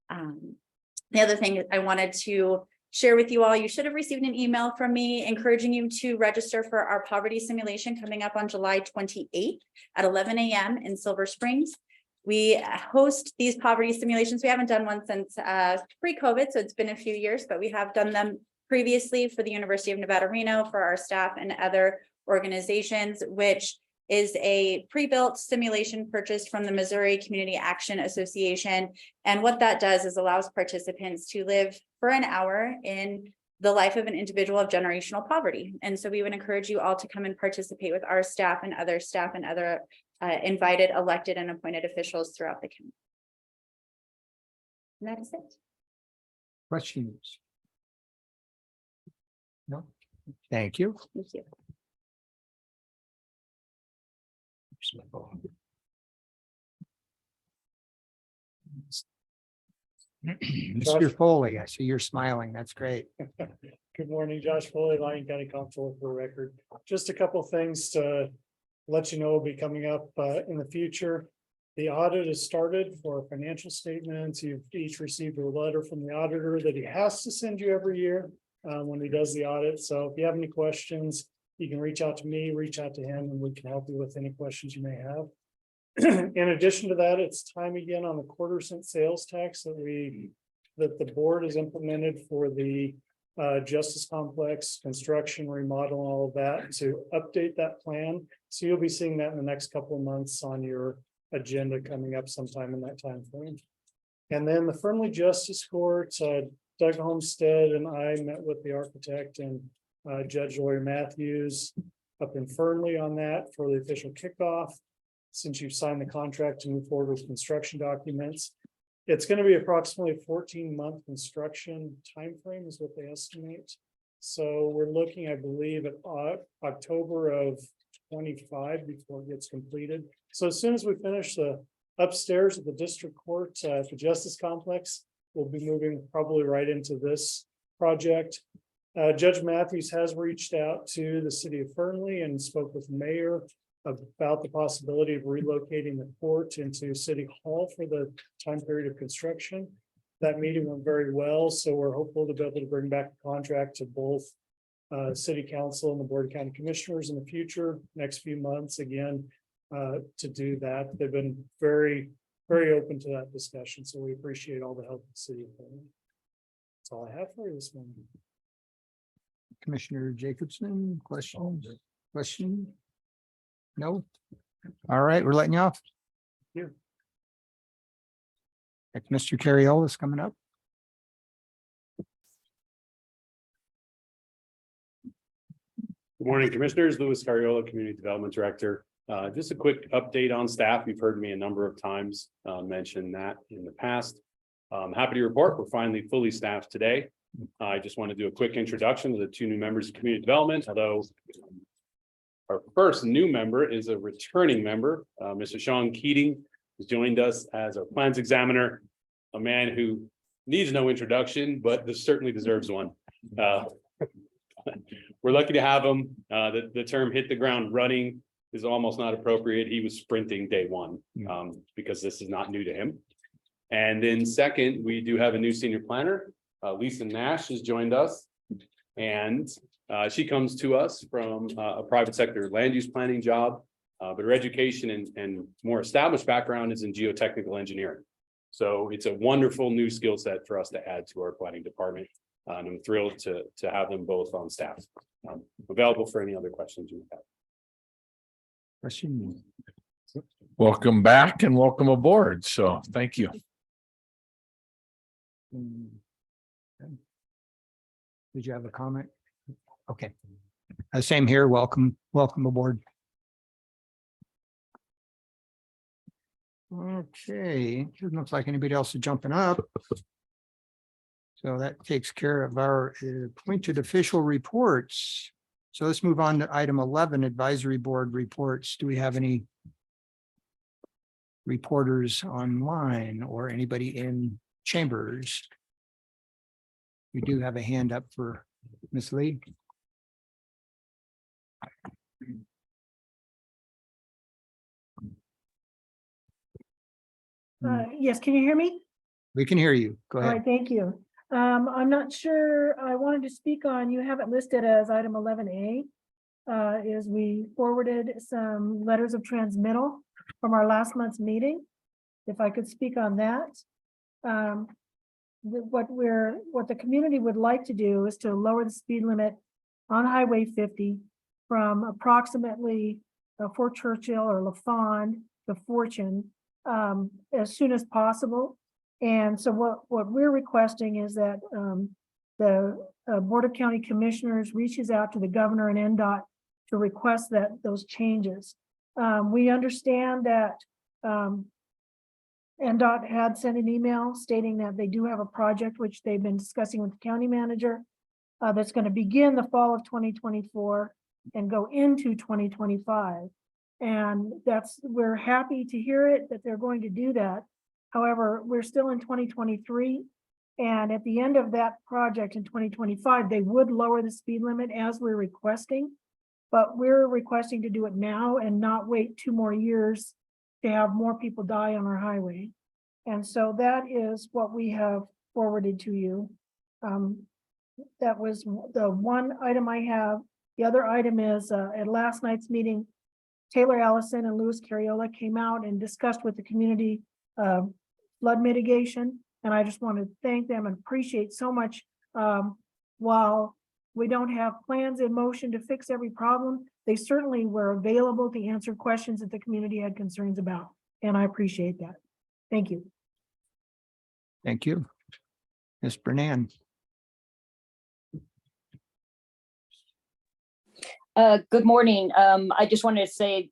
Speaker 13: The other thing I wanted to share with you all, you should have received an email from me encouraging you to register for our poverty simulation coming up on July 28th at 11 a.m. in Silver Springs. We host these poverty simulations. We haven't done one since pre-COVID, so it's been a few years, but we have done them previously for the University of Nevada, Reno, for our staff and other organizations, which is a pre-built simulation purchased from the Missouri Community Action Association. And what that does is allows participants to live for an hour in the life of an individual of generational poverty. And so we would encourage you all to come and participate with our staff and other invited, elected, and appointed officials throughout the county. And that is it.
Speaker 2: Questions? No? Thank you.
Speaker 13: Thank you.
Speaker 2: Mr. Foley, I see you're smiling. That's great.
Speaker 11: Good morning, Josh Foley, Lyon County Comptroller for the record. Just a couple things to let you know will be coming up in the future. The audit has started for financial statements. You've each received a letter from the auditor that he has to send you every year when he does the audit. So if you have any questions, you can reach out to me, reach out to him, and we can help you with any questions you may have. In addition to that, it's time again on the quarter-cent sales tax that the board has implemented for the Justice Complex construction, remodel, all of that to update that plan. So you'll be seeing that in the next couple of months on your agenda coming up sometime in that time frame. And then the Fernley Justice Court, Doug Homestead and I met with the architect and Judge Lawyer Matthews up in Fernley on that for the official kickoff. Since you've signed the contract to move forward with construction documents, it's going to be approximately a 14-month construction timeframe is what they estimate. So we're looking, I believe, at October of 25 before it gets completed. So as soon as we finish the upstairs at the district court at the Justice Complex, we'll be moving probably right into this project. Judge Matthews has reached out to the city of Fernley and spoke with the mayor about the possibility of relocating the court into City Hall for the time period of construction. That meeting went very well, so we're hopeful to be able to bring back the contract to both City Council and the Board of County Commissioners in the future, next few months again, to do that. They've been very, very open to that discussion, so we appreciate all the help of the city of Fernley. That's all I have for you this morning.
Speaker 2: Commissioner Jacobson, questions? Question? No? All right, we're letting you off.
Speaker 11: Here.
Speaker 2: Mr. Carriola is coming up.
Speaker 14: Good morning, Commissioners. Louis Carriola, Community Development Director. Just a quick update on staff. You've heard me a number of times mention that in the past. I'm happy to report we're finally fully staffed today. I just want to do a quick introduction to the two new members of Community Development, although our first new member is a returning member. Mr. Sean Keating has joined us as our plans examiner, a man who needs no introduction, but this certainly deserves one. We're lucky to have him. The term hit the ground running is almost not appropriate. He was sprinting day one because this is not new to him. And then second, we do have a new senior planner. Lisa Nash has joined us. And she comes to us from a private sector land use planning job. But her education and more established background is in geotechnical engineering. So it's a wonderful new skill set for us to add to our planning department. And I'm thrilled to have them both on staff. Available for any other questions you have.
Speaker 2: Question.
Speaker 6: Welcome back and welcome aboard. So thank you.
Speaker 2: Did you have a comment? Okay. Same here. Welcome aboard. Okay, it looks like anybody else is jumping up. So that takes care of our appointed official reports. So let's move on to item 11, advisory board reports. Do we have any reporters online or anybody in chambers? We do have a hand up for Ms. Lee.
Speaker 15: Yes, can you hear me?
Speaker 2: We can hear you. Go
Speaker 15: All
Speaker 2: ahead.
Speaker 15: right, thank you. I'm not sure, I wanted to speak on, you have it listed as item 11A. Is we forwarded some letters of transmittal from our last month's meeting. If I could speak on that. What the community would like to do is to lower the speed limit on Highway 50 from approximately Fort Churchill or LaFond to Fortune as soon as possible. And so what we're requesting is that the Board of County Commissioners reaches out to the governor and NDOT to request those changes. We understand that NDOT had sent an email stating that they do have a project which they've been discussing with the county manager that's going to begin the fall of 2024 and go into 2025. And we're happy to hear it that they're going to do that. However, we're still in 2023. And at the end of that project in 2025, they would lower the speed limit as we're requesting. But we're requesting to do it now and not wait 2 more years to have more people die on our highway. And so that is what we have forwarded to you. That was the one item I have. The other item is at last night's meeting, Taylor Allison and Louis Carriola came out and discussed with the community flood mitigation. And I just want to thank them and appreciate so much. While we don't have plans in motion to fix every problem, they certainly were available to answer questions that the community had concerns about. And I appreciate that. Thank you.
Speaker 2: Thank you. Ms. Bernan.
Speaker 16: Good morning. I just wanted to say,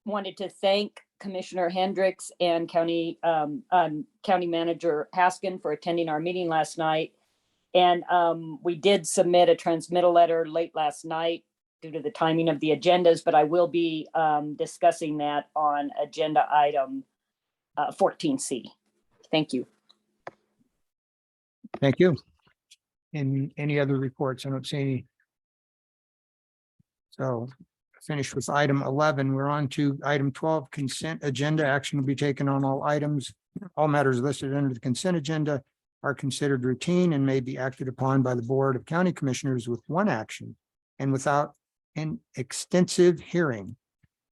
Speaker 16: wanted to thank Commissioner Hendricks and County Manager Haskin for attending our meeting last night. And we did submit a transmittal letter late last night due to the timing of the agendas, but I will be discussing that on agenda item 14C. Thank you.
Speaker 2: Thank you. And any other reports? I don't see any. So finished with item 11. We're on to item 12, consent agenda. Action will be taken on all items. All matters listed under the consent agenda are considered routine and may be acted upon by the Board of County Commissioners with one action and without an extensive hearing.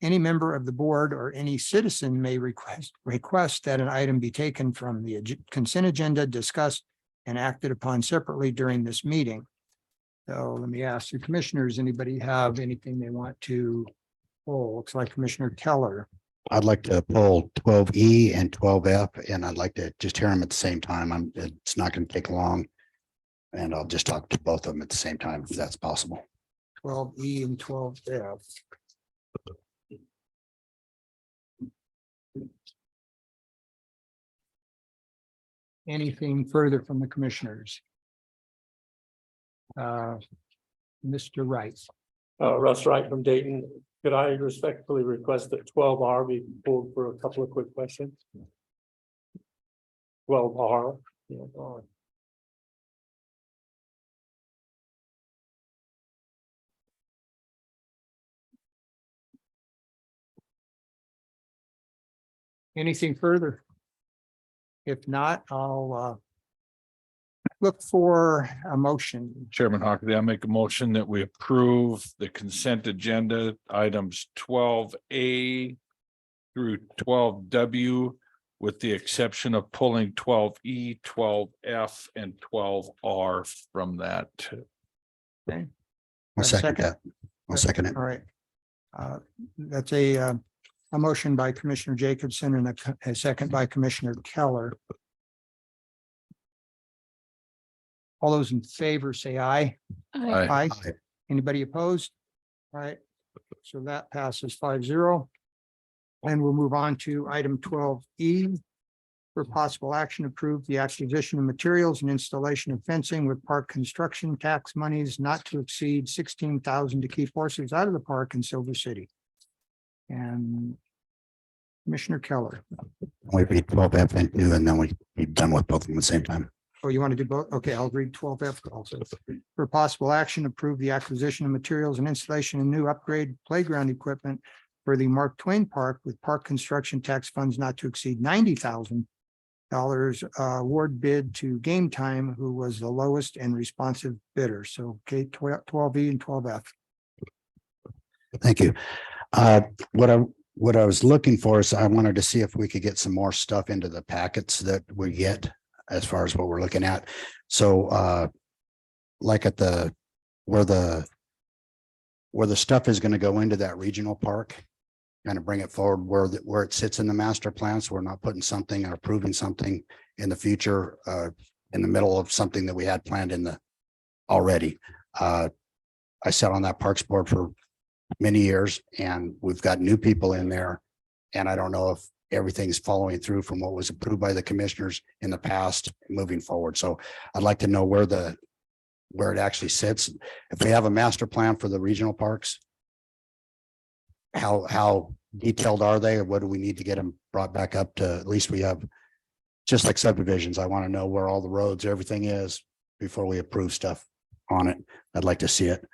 Speaker 2: Any member of the board or any citizen may request that an item be taken from the consent agenda, discussed and acted upon separately during this meeting. So let me ask the commissioners, anybody have anything they want to pull? Looks like Commissioner Keller.
Speaker 10: I'd like to pull 12E and 12F, and I'd like to just hear them at the same time. It's not going to take long. And I'll just talk to both of them at the same time, if that's possible.
Speaker 2: 12E and 12F. Anything further from the commissioners? Mr. Wright.
Speaker 11: Russ Wright from Dayton. Could I respectfully request that 12R be pulled for a couple of quick questions? 12R. Yeah,
Speaker 2: Anything further? If not, I'll look for a motion.
Speaker 6: Chairman Hockley, I make a motion that we approve the consent agenda items 12A through 12W, with the exception of pulling 12E, 12F, and 12R from that.
Speaker 2: Okay.
Speaker 10: I'll
Speaker 2: A
Speaker 10: second
Speaker 2: second?
Speaker 10: that. I'll second it.
Speaker 2: All right. That's a motion by Commissioner Jacobson and a second by Commissioner Keller. All those in favor say aye.
Speaker 6: Aye.
Speaker 2: Aye.
Speaker 10: Aye.
Speaker 2: Anybody opposed? All right, so that passes 5-0. And we'll move on to item 12E. For possible action, approve the acquisition of materials and installation of fencing with park construction tax monies not to exceed 16,000 to keep horses out of the park in Silver City. And Commissioner Keller.
Speaker 10: We read 12F and 2, and then we be done with both of them at the same time.
Speaker 2: Oh, you want to do both? Okay, I'll read 12F also. For possible action, approve the acquisition of materials and installation of new upgrade playground equipment for the Mark Twain Park with park construction tax funds not to exceed $90,000. Award bid to Game Time, who was the lowest and responsive bidder. So, okay, 12E and 12F.
Speaker 10: Thank you. What I was looking for is I wanted to see if we could get some more stuff into the packets that we get as far as what we're looking at. So like at where the stuff is going to go into that regional park, kind of bring it forward where it sits in the master plan. So we're not putting something or approving something in the future in the middle of something that we had planned already. I sat on that parks board for many years, and we've got new people in there. And I don't know if everything's following through from what was approved by the commissioners in the past moving forward. So I'd like to know where it actually sits. If we have a master plan for the regional parks, how detailed are they, or what do we need to get them brought back up to? At least we have, just like subdivisions, I want to know where all the roads, everything is before we approve stuff on it. I'd like to see it.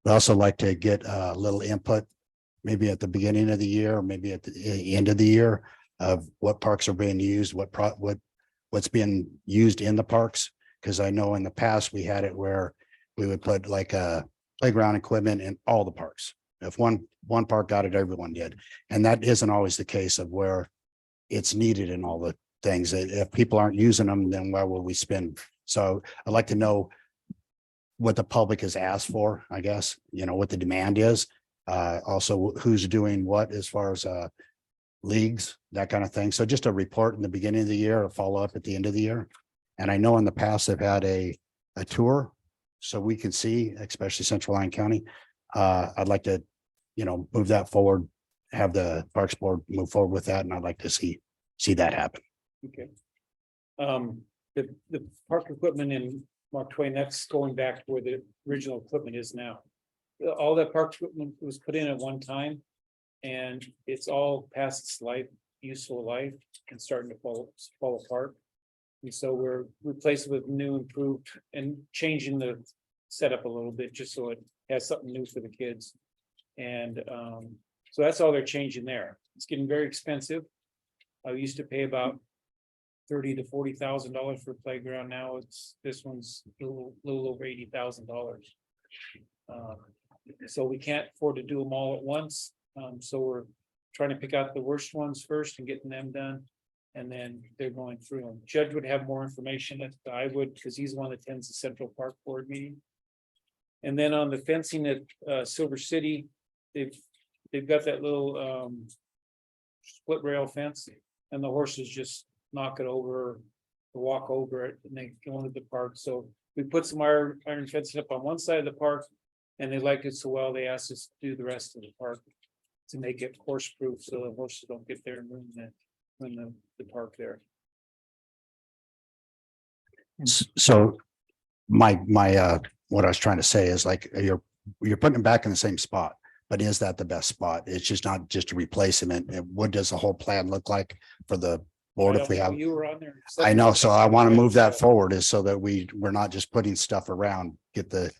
Speaker 10: I'd also like to get a little input, maybe at the beginning of the year, or maybe at the end of the year, of what parks are being used, what's being used in the parks. Because I know in the past we had it where we would put like a playground equipment in all the parks. If one park got it, everyone did. And that isn't always the case of where it's needed in all the things. If people aren't using them, then where will we spend? So I'd like to know what the public has asked for, I guess, what the demand is. Also who's doing what as far as leagues, that kind of thing. So just a report in the beginning of the year, a follow up at the end of the year. And I know in the past they've had a tour so we can see, especially Central Lyon County. I'd like to, move that forward, have the Parks Board move forward with that. And I'd like to see that happen.
Speaker 12: Okay. The park equipment in Mark Twain, that's going back to where the original equipment is now. All that park equipment was put in at one time, and it's all past its useful life, and starting to fall apart. And so we're replacing with new, improved, and changing the setup a little bit, just so it has something new for the kids. And so that's all they're changing there. It's getting very expensive. I used to pay about $30,000 to $40,000 for a playground. Now this one's a little over $80,000. So we can't afford to do them all at once. So we're trying to pick out the worst ones first and getting them done. And then they're going through them. Judge would have more information than I would, because he's the one that attends the Central Park Board meeting. And then on the fencing at Silver City, they've got that little split rail fence, and the horses just knock it over, or walk over it, and they go into the park. So we put some iron fencing up on one side of the park, and they liked it so well, they asked us to do the rest of the park to make it horse proof, so the horses don't get there and ruin the park there.
Speaker 10: So my what I was trying to say is, like, you're putting them back in the same spot, but is that the best spot? It's just not just a replacement. And what does the whole plan look like for the board if we have?
Speaker 12: You were on there.
Speaker 10: I know, so I want to move that forward, is so that we're not just putting stuff around, get the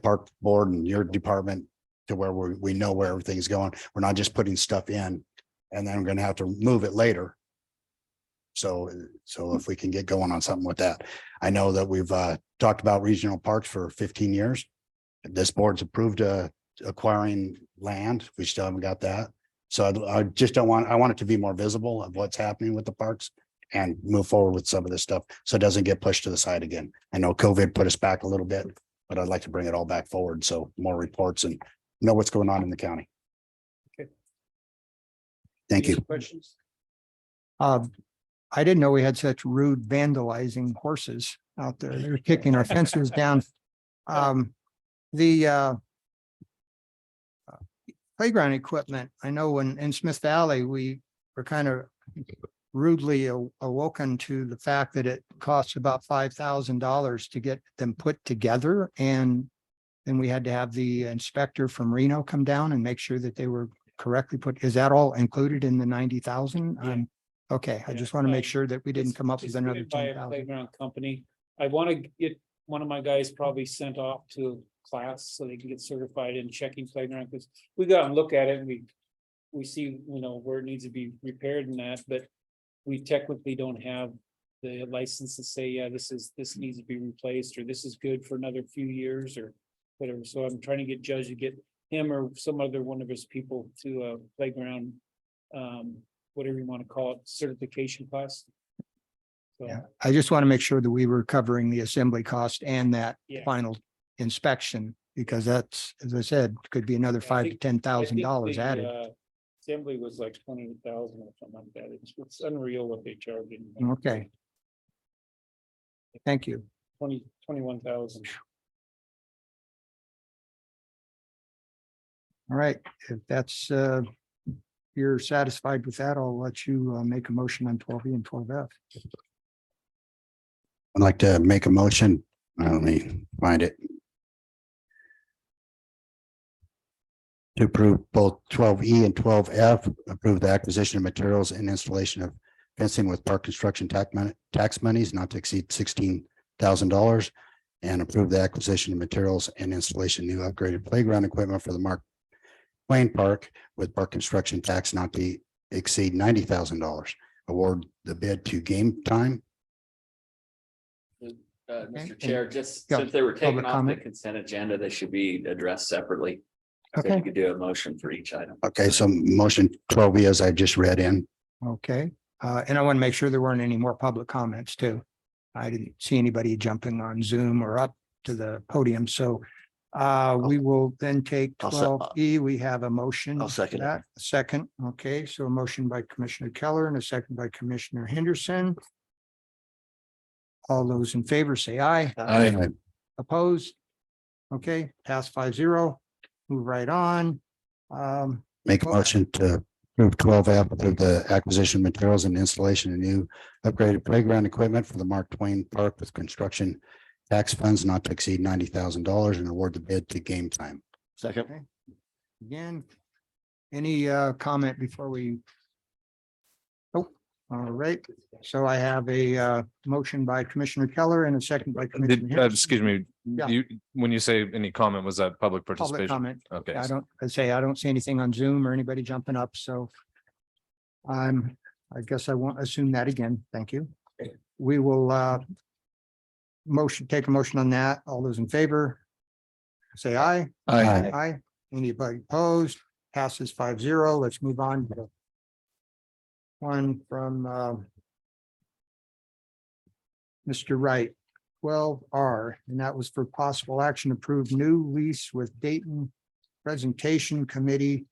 Speaker 10: park board and your department to where we know where everything's going. We're not just putting stuff in and then we're going to have to move it later. So if we can get going on something with that. I know that we've talked about regional parks for 15 years. This board's approved acquiring land. We still haven't got that. So I just don't want, I want it to be more visible of what's happening with the parks and move forward with some of this stuff. So it doesn't get pushed to the side again. I know COVID put us back a little bit, but I'd like to bring it all back forward. So more reports and know what's going on in the county.
Speaker 12: Okay.
Speaker 10: Thank you.
Speaker 12: Questions?
Speaker 2: I didn't know we had such rude vandalizing horses out there. They were kicking our fences down. The playground equipment, I know when in Smith Valley, we were kind of rudely awoken to the fact that it costs about $5,000 to get them put together. And then we had to have the inspector from Reno come down and make sure that they were correctly put. Is that all included in the 90,000?
Speaker 12: Yeah.
Speaker 2: Okay, I
Speaker 12: Yeah,
Speaker 2: just want to make sure that we didn't come up with
Speaker 12: It's
Speaker 2: another
Speaker 12: put by a
Speaker 2: 10,000.
Speaker 12: Playground company. I want to get one of my guys probably sent off to class so they can get certified in checking playground, because we go out and look at it and we see, where it needs to be repaired and that, but we technically don't have the license to say, yeah, this needs to be replaced, or this is good for another few years or whatever. So I'm trying to get Judge to get him or some other one of his people to a playground, whatever you want to call it, certification class. So,
Speaker 2: Yeah, I just want to make sure that we were covering the assembly cost and that
Speaker 12: Yeah.
Speaker 2: final inspection, because that's, as I said, could be another
Speaker 12: Yeah, I
Speaker 2: $5,000 to
Speaker 12: think-
Speaker 2: $10,000
Speaker 12: the,
Speaker 2: added.
Speaker 12: Assembly was like 20,000 or something like that. It's unreal what they charge.
Speaker 2: Okay. Thank you.
Speaker 12: 21,000.
Speaker 2: All right, if that's, you're satisfied with that, I'll let you make a motion on 12E and 12F.
Speaker 10: I'd like to make a motion. Let me find it. To approve both 12E and 12F, approve the acquisition of materials and installation of fencing with park construction tax monies not to exceed $16,000. And approve the acquisition of materials and installation of new upgraded playground equipment for the Mark Twain Park with park construction tax not to exceed $90,000. Award the bid to Game Time.
Speaker 2: Okay.
Speaker 17: Mr. Chair, just
Speaker 2: Yeah,
Speaker 17: since they were taken
Speaker 2: public
Speaker 17: off the
Speaker 2: comment.
Speaker 17: consent agenda, they should be addressed separately. So
Speaker 2: Okay.
Speaker 17: you could do a motion for each item.
Speaker 10: Okay, so motion 12E as I just read in.
Speaker 2: Okay, and I want to make sure there weren't any more public comments too. I didn't see anybody jumping on Zoom or up to the podium, so we will then take
Speaker 1: I'll se-
Speaker 2: 12E. We have a motion.
Speaker 1: I'll second it.
Speaker 2: that. Second, okay, so a motion by Commissioner Keller and a second by Commissioner Henderson. All those in favor say aye.
Speaker 6: Aye.
Speaker 2: Opposed? Okay, pass 5-0. Move right on.
Speaker 10: Make a motion to approve 12F, approve the acquisition of materials and installation of new upgraded playground equipment for the Mark Twain Park with construction tax funds not to exceed $90,000 and award the bid to Game Time.
Speaker 1: Second.
Speaker 2: Okay. Again, any comment before we? Oh, all right. So I have a motion by Commissioner Keller and a second by Commissioner. Henderson.
Speaker 6: Excuse me,
Speaker 2: Yeah.
Speaker 6: when you say any comment, was that public
Speaker 2: Public
Speaker 6: participation?
Speaker 2: comment.
Speaker 6: Okay.
Speaker 2: I don't see anything on Zoom or anybody jumping up, so. I guess I won't assume that again. Thank you. We will take a motion on that. All those in favor? Say aye.
Speaker 6: Aye.
Speaker 2: Aye. Anybody opposed? Passes 5-0. Let's move on to one from Mr. Wright, 12R, and that was for possible action approved new lease with Dayton Presentation Committee.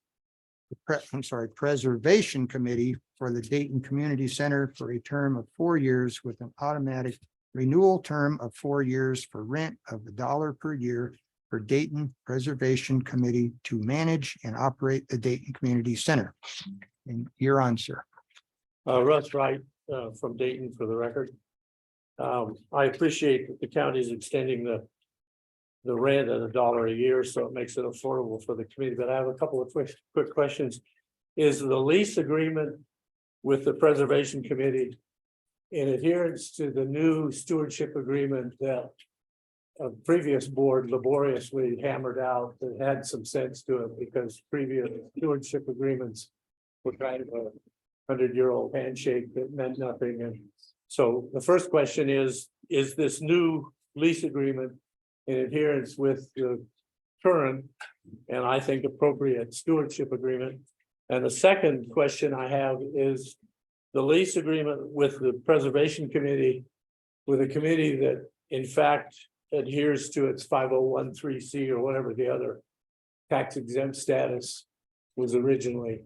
Speaker 2: Preservation Committee for the Dayton Community Center for a term of 4 years with an automatic renewal term of 4 years for rent of $1 per year for Dayton Preservation Committee to manage and operate the Dayton Community Center. And you're on, sir.
Speaker 11: Russ Wright, from Dayton for the record. I appreciate that the county is extending the rent at $1 a year, so it makes it affordable for the community. But I have a couple of quick questions. Is the lease agreement with the Preservation Committee in adherence to the new stewardship agreement that a previous board laboriously hammered out that had some sense to it, because previous stewardship agreements were kind of
Speaker 12: 100-year-old handshake that meant nothing. And so the first question is this new lease agreement in adherence with the current and I think appropriate stewardship agreement? And the second question I have is the lease agreement with the Preservation Committee, with a committee that in fact adheres to its 5013C or whatever the other tax exempt status was originally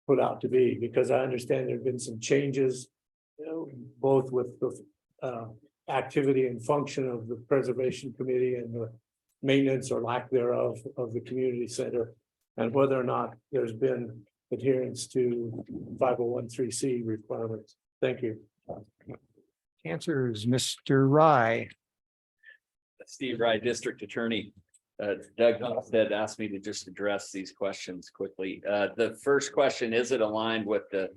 Speaker 12: put out to be, because I understand there've been some changes, both with the activity and function of the Preservation Committee and the maintenance or lack thereof of the community center, and whether or not there's been adherence to 5013C requirements. Thank you.
Speaker 2: Answers, Mr. Rye.
Speaker 17: Steve Wright, District Attorney. Doug Hofstad asked me to just address these questions quickly. The first question, is it aligned with the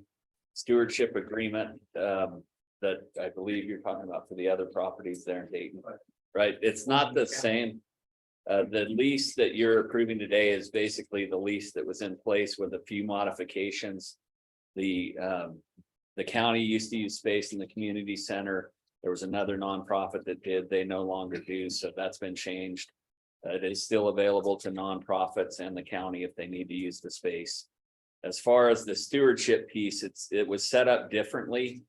Speaker 17: stewardship agreement that I believe you're talking about for the other properties there in Dayton? Right, it's not the same. The lease that you're approving today is basically the lease that was in place with a few modifications. The county used to use space in the community center. There was another nonprofit that did, they no longer do, so that's been changed. It is still available to nonprofits and the county if they need to use the space. As far as the stewardship piece, it was set up differently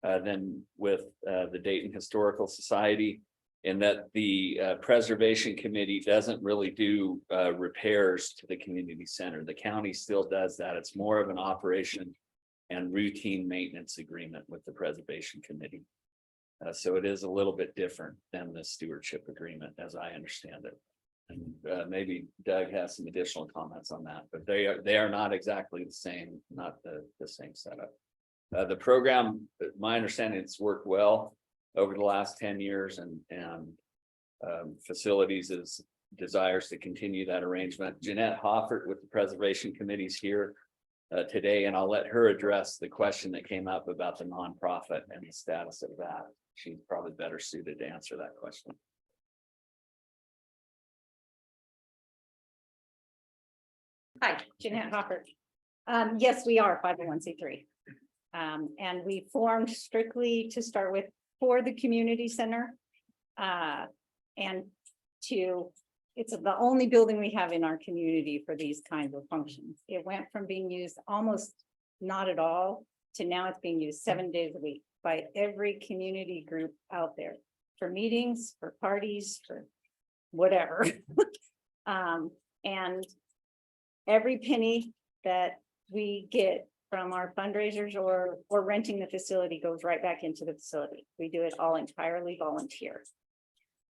Speaker 17: than with the Dayton Historical Society, in that the Preservation Committee doesn't really do repairs to the community center. The county still does that. It's more of an operation and routine maintenance agreement with the Preservation Committee. So it is a little bit different than the stewardship agreement, as I understand it. And maybe Doug has some additional comments on that, but they are not exactly the same, not the same setup. The program, my understanding, it's worked well over the last 10 years, and facilities desires to continue that arrangement. Jeanette Hoffert with the Preservation Committees here today, and I'll let her address the question that came up about the nonprofit and the status of that. She's probably better suited to answer that question.
Speaker 13: Hi, Jeanette Hopper. Yes, we are 501c3. And we formed strictly to start with for the community center. And it's the only building we have in our community for these kinds of functions. It went from being used almost not at all to now it's being used 7 days a week by every community group out there for meetings, for parties, for whatever. And every penny that we get from our fundraisers or renting the facility goes right back into the facility. We do it all entirely volunteer.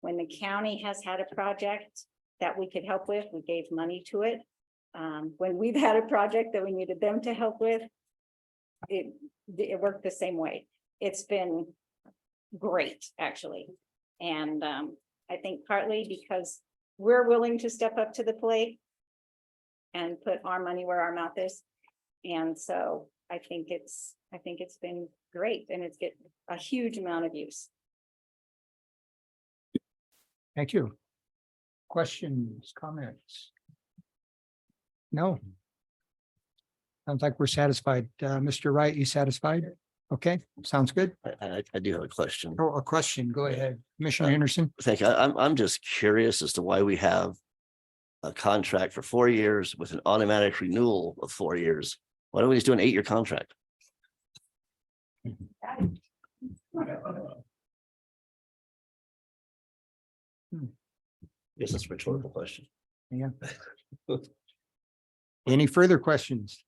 Speaker 13: When the county has had a project that we could help with, we gave money to it. When we've had a project that we needed them to help with, it worked the same way. It's been great, actually. And I think partly because we're willing to step up to the plate and put our money where our mouth is. And so I think it's been great, and it's getting a huge amount of use.
Speaker 2: Thank you. Questions, comments? No. Sounds like we're satisfied. Mr. Wright, you satisfied? Okay, sounds good.
Speaker 1: I do have a question.
Speaker 2: Oh, a question, go ahead. Commissioner Henderson.
Speaker 1: Thank you. I'm just curious as to why we have a contract for 4 years with an automatic renewal of 4 years. Why don't we just do an 8-year contract? Guess that's a rhetorical question.
Speaker 2: Yeah. Any further questions?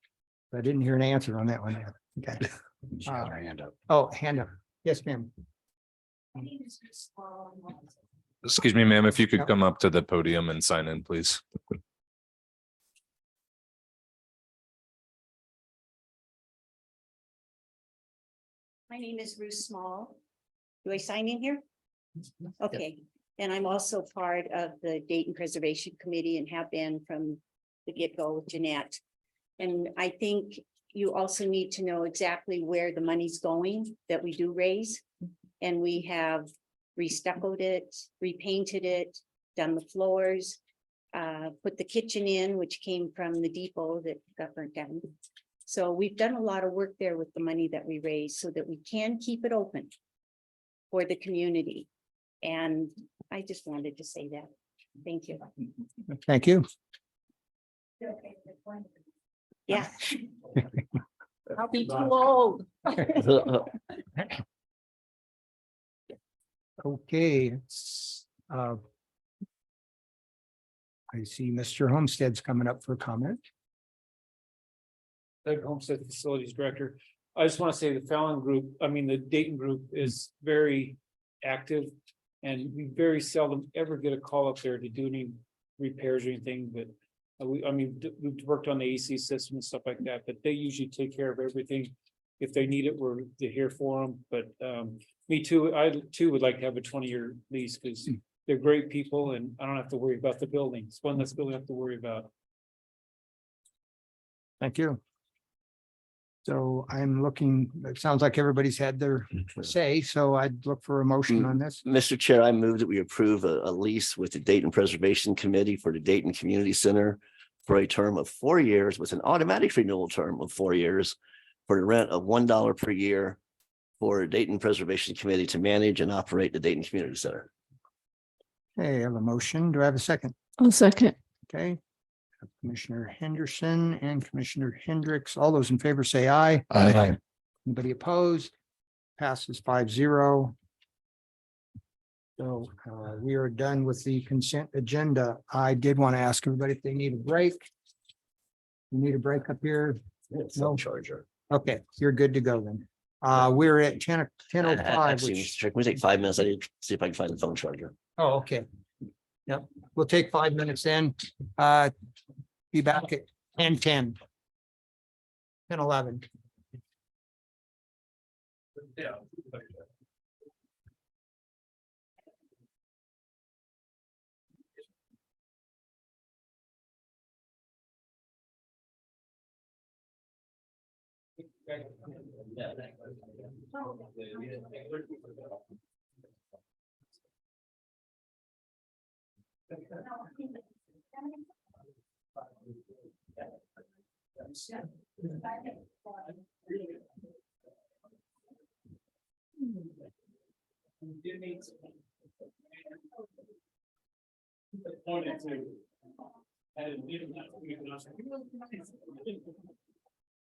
Speaker 2: I didn't hear an answer on that one. Okay.
Speaker 10: She has her hand up.
Speaker 2: Oh, hand up. Yes, ma'am.
Speaker 8: Excuse me, ma'am, if you could come up to the podium and sign in, please.
Speaker 18: My name is Ruth Small. Do I sign in here? Okay, and I'm also part of the Dayton Preservation Committee and have been from the get-go with Jeanette. And I think you also need to know exactly where the money's going that we do raise. And we have restuccoed it, repainted it, done the floors, put the kitchen in, which came from the depot that got burnt down. So we've done a lot of work there with the money that we raise so that we can keep it open for the community. And I just wanted to say that. Thank you.
Speaker 2: Thank you.
Speaker 18: Yeah.
Speaker 16: I'll be too old.
Speaker 2: Okay, it's, I see Mr. Homestead's coming up for comment.
Speaker 12: Doug Homestead, Facilities Director. I just want to say the Fallon Group, the Dayton Group is very active. And we very seldom ever get a call up there to do any repairs or anything, but we've worked on the AC system and stuff like that, but they usually take care of everything. If they need it, we're here for them, but me too, I too would like to have a 20-year lease because they're great people and I don't have to worry about the building. It's one less building I have to worry about.
Speaker 2: Thank you. So I'm looking, it sounds like everybody's had their say, so I'd look for a motion on this.
Speaker 1: Mr. Chair, I move that we approve a lease with the Dayton Preservation Committee for the Dayton Community Center for a term of 4 years with an automatic renewal term of 4 years for the rent of $1 per year for Dayton Preservation Committee to manage and operate the Dayton Community Center.
Speaker 2: Okay, I have a motion. Do I have a second?
Speaker 9: I'll second.
Speaker 2: Okay. Commissioner Henderson and Commissioner Hendricks. All those in favor say aye.
Speaker 6: Aye.
Speaker 2: Anybody opposed? Passes 5-0. So we are done with the consent agenda. I did want to ask everybody if they need a break. You need a break up here?
Speaker 1: No charger.
Speaker 2: Okay, you're good to go then. We're at 10:05.
Speaker 1: Actually,
Speaker 2: which-
Speaker 1: Mr. Chair, can we take 5 minutes? I need to see if I can find the phone charger.
Speaker 2: Oh, okay. Yep, we'll take 5 minutes then. Be back at 10:10. 10:11.
Speaker 12: Yeah.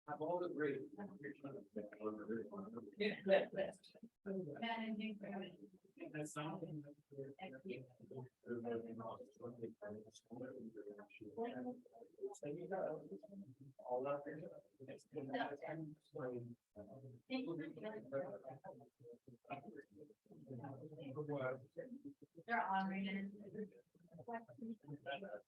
Speaker 12: Have all the great.
Speaker 13: They're on rated. And there's a contract that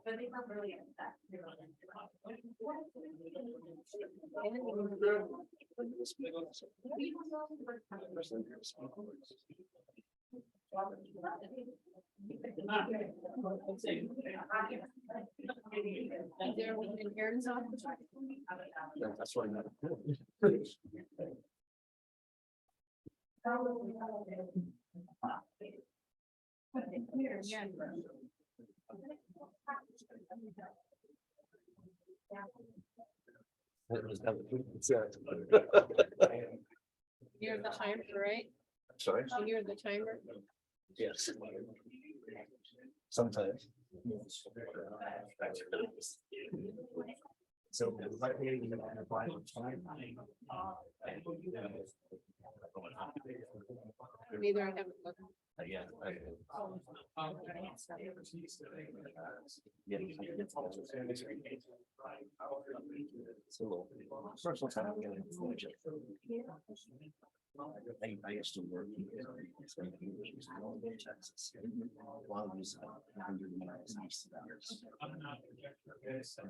Speaker 13: but they were really upset.
Speaker 1: That's why.
Speaker 9: You're the timer, right?
Speaker 1: Sorry?
Speaker 9: You're the timer.
Speaker 1: Yes. Sometimes. So.
Speaker 9: Neither I haven't looked.
Speaker 1: Yeah. So, personal time, I'm getting I used to work in Texas. While I was under the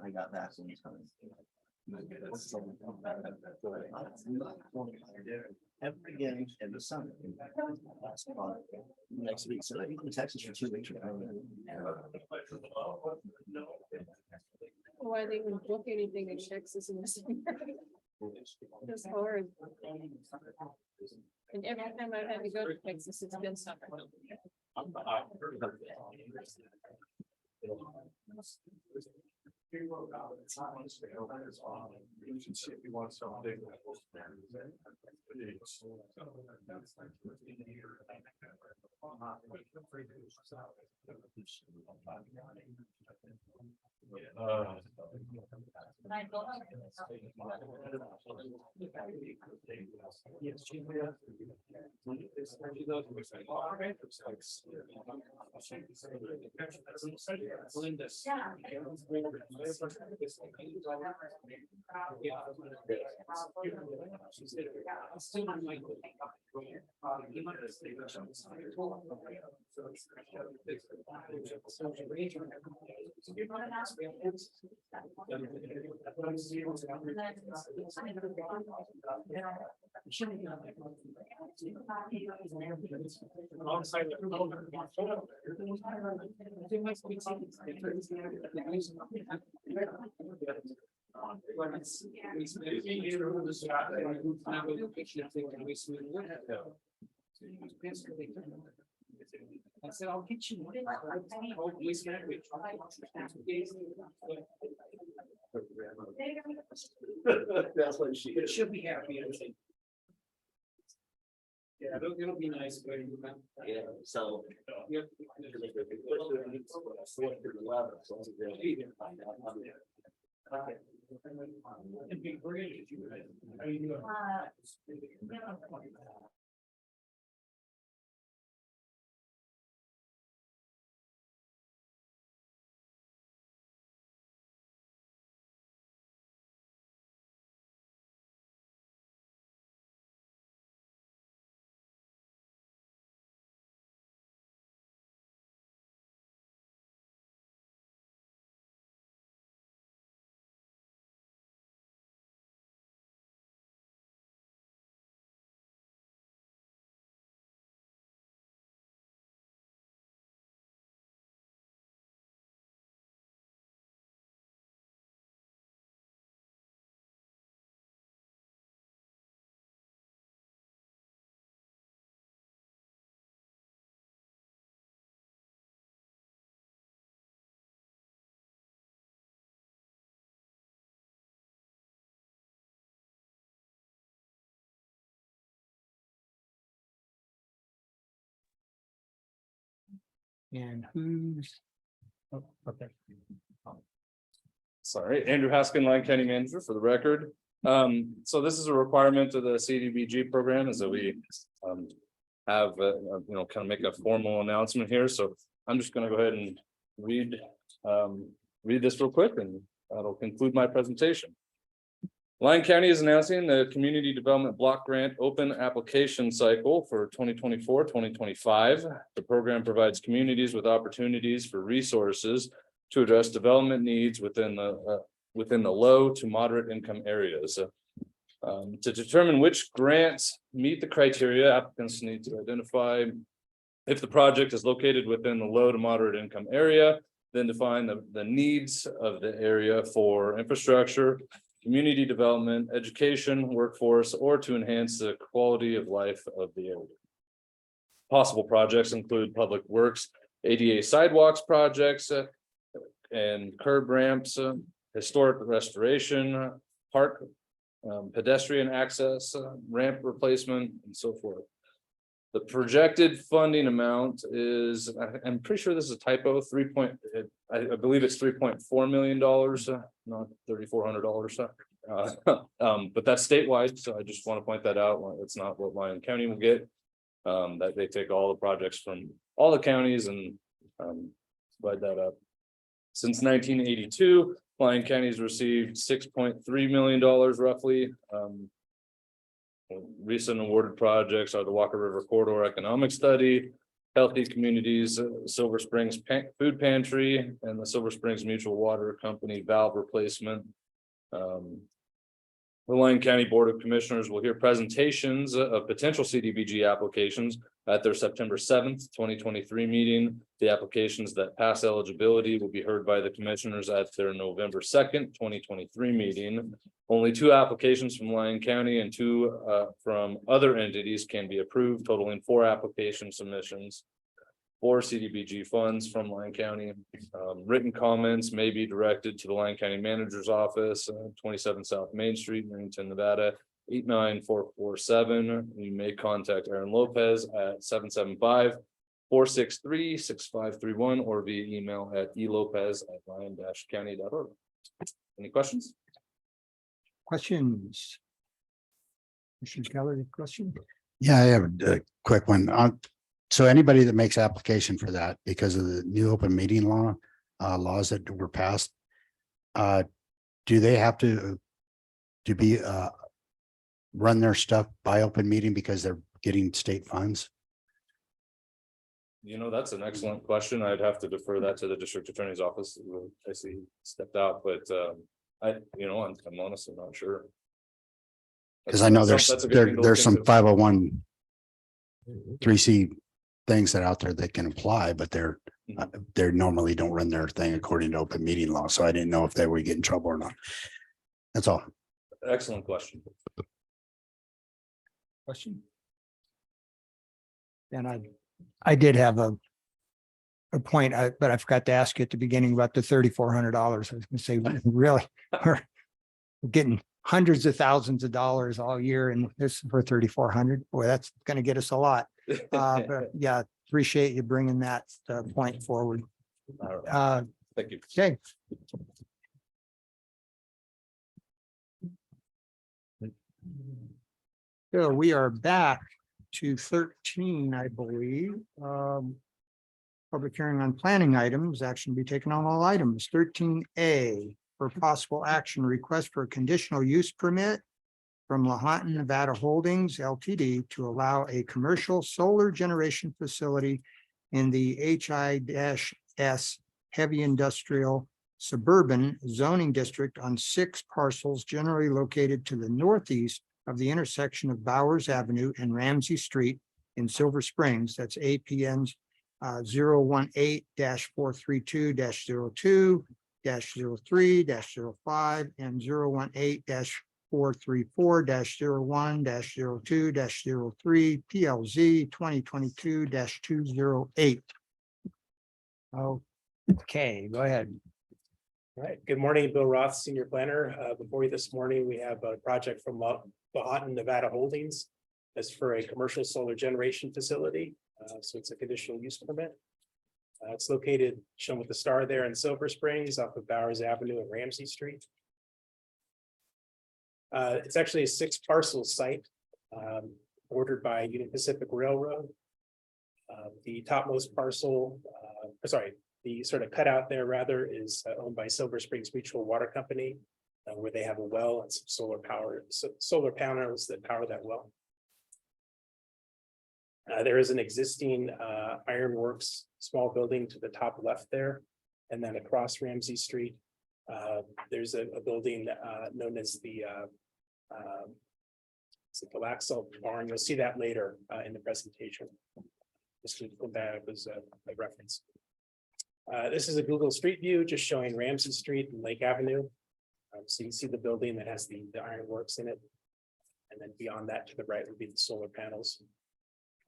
Speaker 1: I got back one time. Again in the summer. Next week, so I'll be in Texas for 2 weeks.
Speaker 9: Why they would book anything in Texas in the summer? It's hard. And every time I've had to go to Texas, it's been summer.
Speaker 12: I said, I'll get you.
Speaker 1: That's what she is.
Speaker 12: She'll be happy. Yeah, it'll be nice.
Speaker 1: Yeah, so.
Speaker 12: It'd be great if you. How you doing?
Speaker 2: And who's? Oh, okay.
Speaker 8: Sorry, Andrew Haskin, Lyon County Manager for the record. So this is a requirement of the CDBG program is that we have, kind of make a formal announcement here. So I'm just going to go ahead and read this real quick and that'll conclude my presentation. Lyon County is announcing the Community Development Block Grant Open Application Cycle for 2024-2025. The program provides communities with opportunities for resources to address development needs within the low to moderate income areas. To determine which grants meet the criteria, applicants need to identify if the project is located within the low to moderate income area, then define the needs of the area for infrastructure, community development, education, workforce, or to enhance the quality of life of the area. Possible projects include public works, ADA sidewalks projects, and curb ramps, historic restoration, park, pedestrian access, ramp replacement, and so forth. The projected funding amount is, I'm pretty sure this is a typo, I believe it's $3.4 million, not $3,400. But that's statewide, so I just want to point that out. It's not what Lyon County will get. That they take all the projects from all the counties and divide that up. Since 1982, Lyon County has received $6.3 million roughly. Recent awarded projects are the Walker River Corridor Economic Study, Healthy Communities, Silver Springs Food Pantry, and the Silver Springs Mutual Water Company valve replacement. The Lyon County Board of Commissioners will hear presentations of potential CDBG applications at their September 7th, 2023 meeting. The applications that pass eligibility will be heard by the commissioners at their November 2nd, 2023 meeting. Only 2 applications from Lyon County and 2 from other entities can be approved, totaling 4 application submissions for CDBG funds from Lyon County. Written comments may be directed to the Lyon County Manager's Office, 27 South Main Street, Newington, Nevada, 89447. You may contact Aaron Lopez at 775-463-6531 or via email at elopez@lyon-county.org. Any questions?
Speaker 2: Questions? Commissioner Keller, any question?
Speaker 10: Yeah, I have a quick one. So anybody that makes application for that because of the new open meeting laws that were passed, do they have to be run their stuff by open meeting because they're getting state funds?
Speaker 8: You know, that's an excellent question. I'd have to defer that to the district attorney's office. I see he stepped out, but I'm honestly not sure.
Speaker 10: Because I know
Speaker 8: That's a good thing to
Speaker 10: there's
Speaker 8: look
Speaker 10: some
Speaker 8: into.
Speaker 10: 501(c) things that are out there that can apply, but they normally don't run their thing according to open meeting law. So I didn't know if they would get in trouble or not. That's all.
Speaker 8: Excellent question.
Speaker 2: Question? And I did have a point, but I forgot to ask you at the beginning about the $3,400. I was gonna say, really, we're getting hundreds of thousands of dollars all year and this for 3,400. Boy, that's gonna get us a lot. But yeah, appreciate you bringing that point forward.
Speaker 8: All right. Thank you.
Speaker 2: Okay. So we are back to 13, I believe. Public hearing on planning items, action to be taken on all items. 13A for possible action, request for a conditional use permit from Lyon, Nevada Holdings LTD to allow a commercial solar generation facility in the HI-S heavy industrial suburban zoning district on 6 parcels generally located to the northeast of the intersection of Bowers Avenue and Ramsey Street in Silver Springs. That's APNs 018-432-02, -03-05 and 018-434-01-02-03 PLZ 2022-208. Okay, go ahead.
Speaker 19: All right, good morning, Bill Roth, Senior Planner. Before you this morning, we have a project from Lyon, Nevada Holdings. That's for a commercial solar generation facility. So it's a conditional use permit. It's located, shown with the star there in Silver Springs off of Bowers Avenue and Ramsey Street. It's actually a 6 parcel site bordered by Union Pacific Railroad. The topmost parcel, the sort of cutout there rather is owned by Silver Springs Mutual Water Company, where they have a well and some solar panels that power that well. There is an existing ironworks small building to the top left there. And then across Ramsey Street, there's a building known as the Laxalt Barn. You'll see that later in the presentation. Just to put that up as a reference. This is a Google Street View just showing Ramsey Street and Lake Avenue. So you can see the building that has the ironworks in it. And then beyond that to the right would be the solar panels.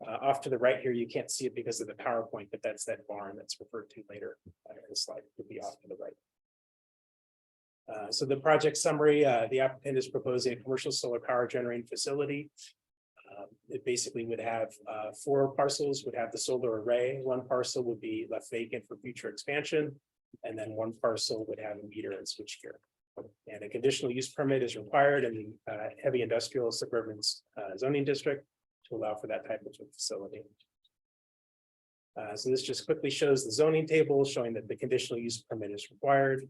Speaker 19: Off to the right here, you can't see it because of the PowerPoint, but that's that barn that's referred to later in the slide. It would be off to the right. So the project summary, the applicant is proposing a commercial solar power generating facility. It basically would have 4 parcels, would have the solar array. 1 parcel would be left vacant for future expansion. And then 1 parcel would have a meter and switchgear. And a conditional use permit is required in the heavy industrial suburban zoning district to allow for that type of facility. So this just quickly shows the zoning table showing that the conditional use permit is required.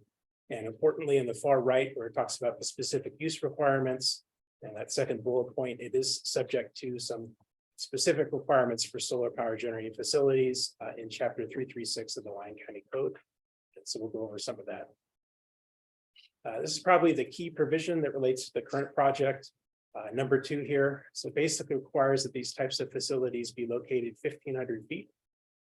Speaker 19: And importantly, in the far right, where it talks about the specific use requirements, and that second bullet point, it is subject to some specific requirements for solar power generating facilities in chapter 336 of the Lyon County Code. And so we'll go over some of that. This is probably the key provision that relates to the current project. Number 2 here. So basically requires that these types of facilities be located 1,500 feet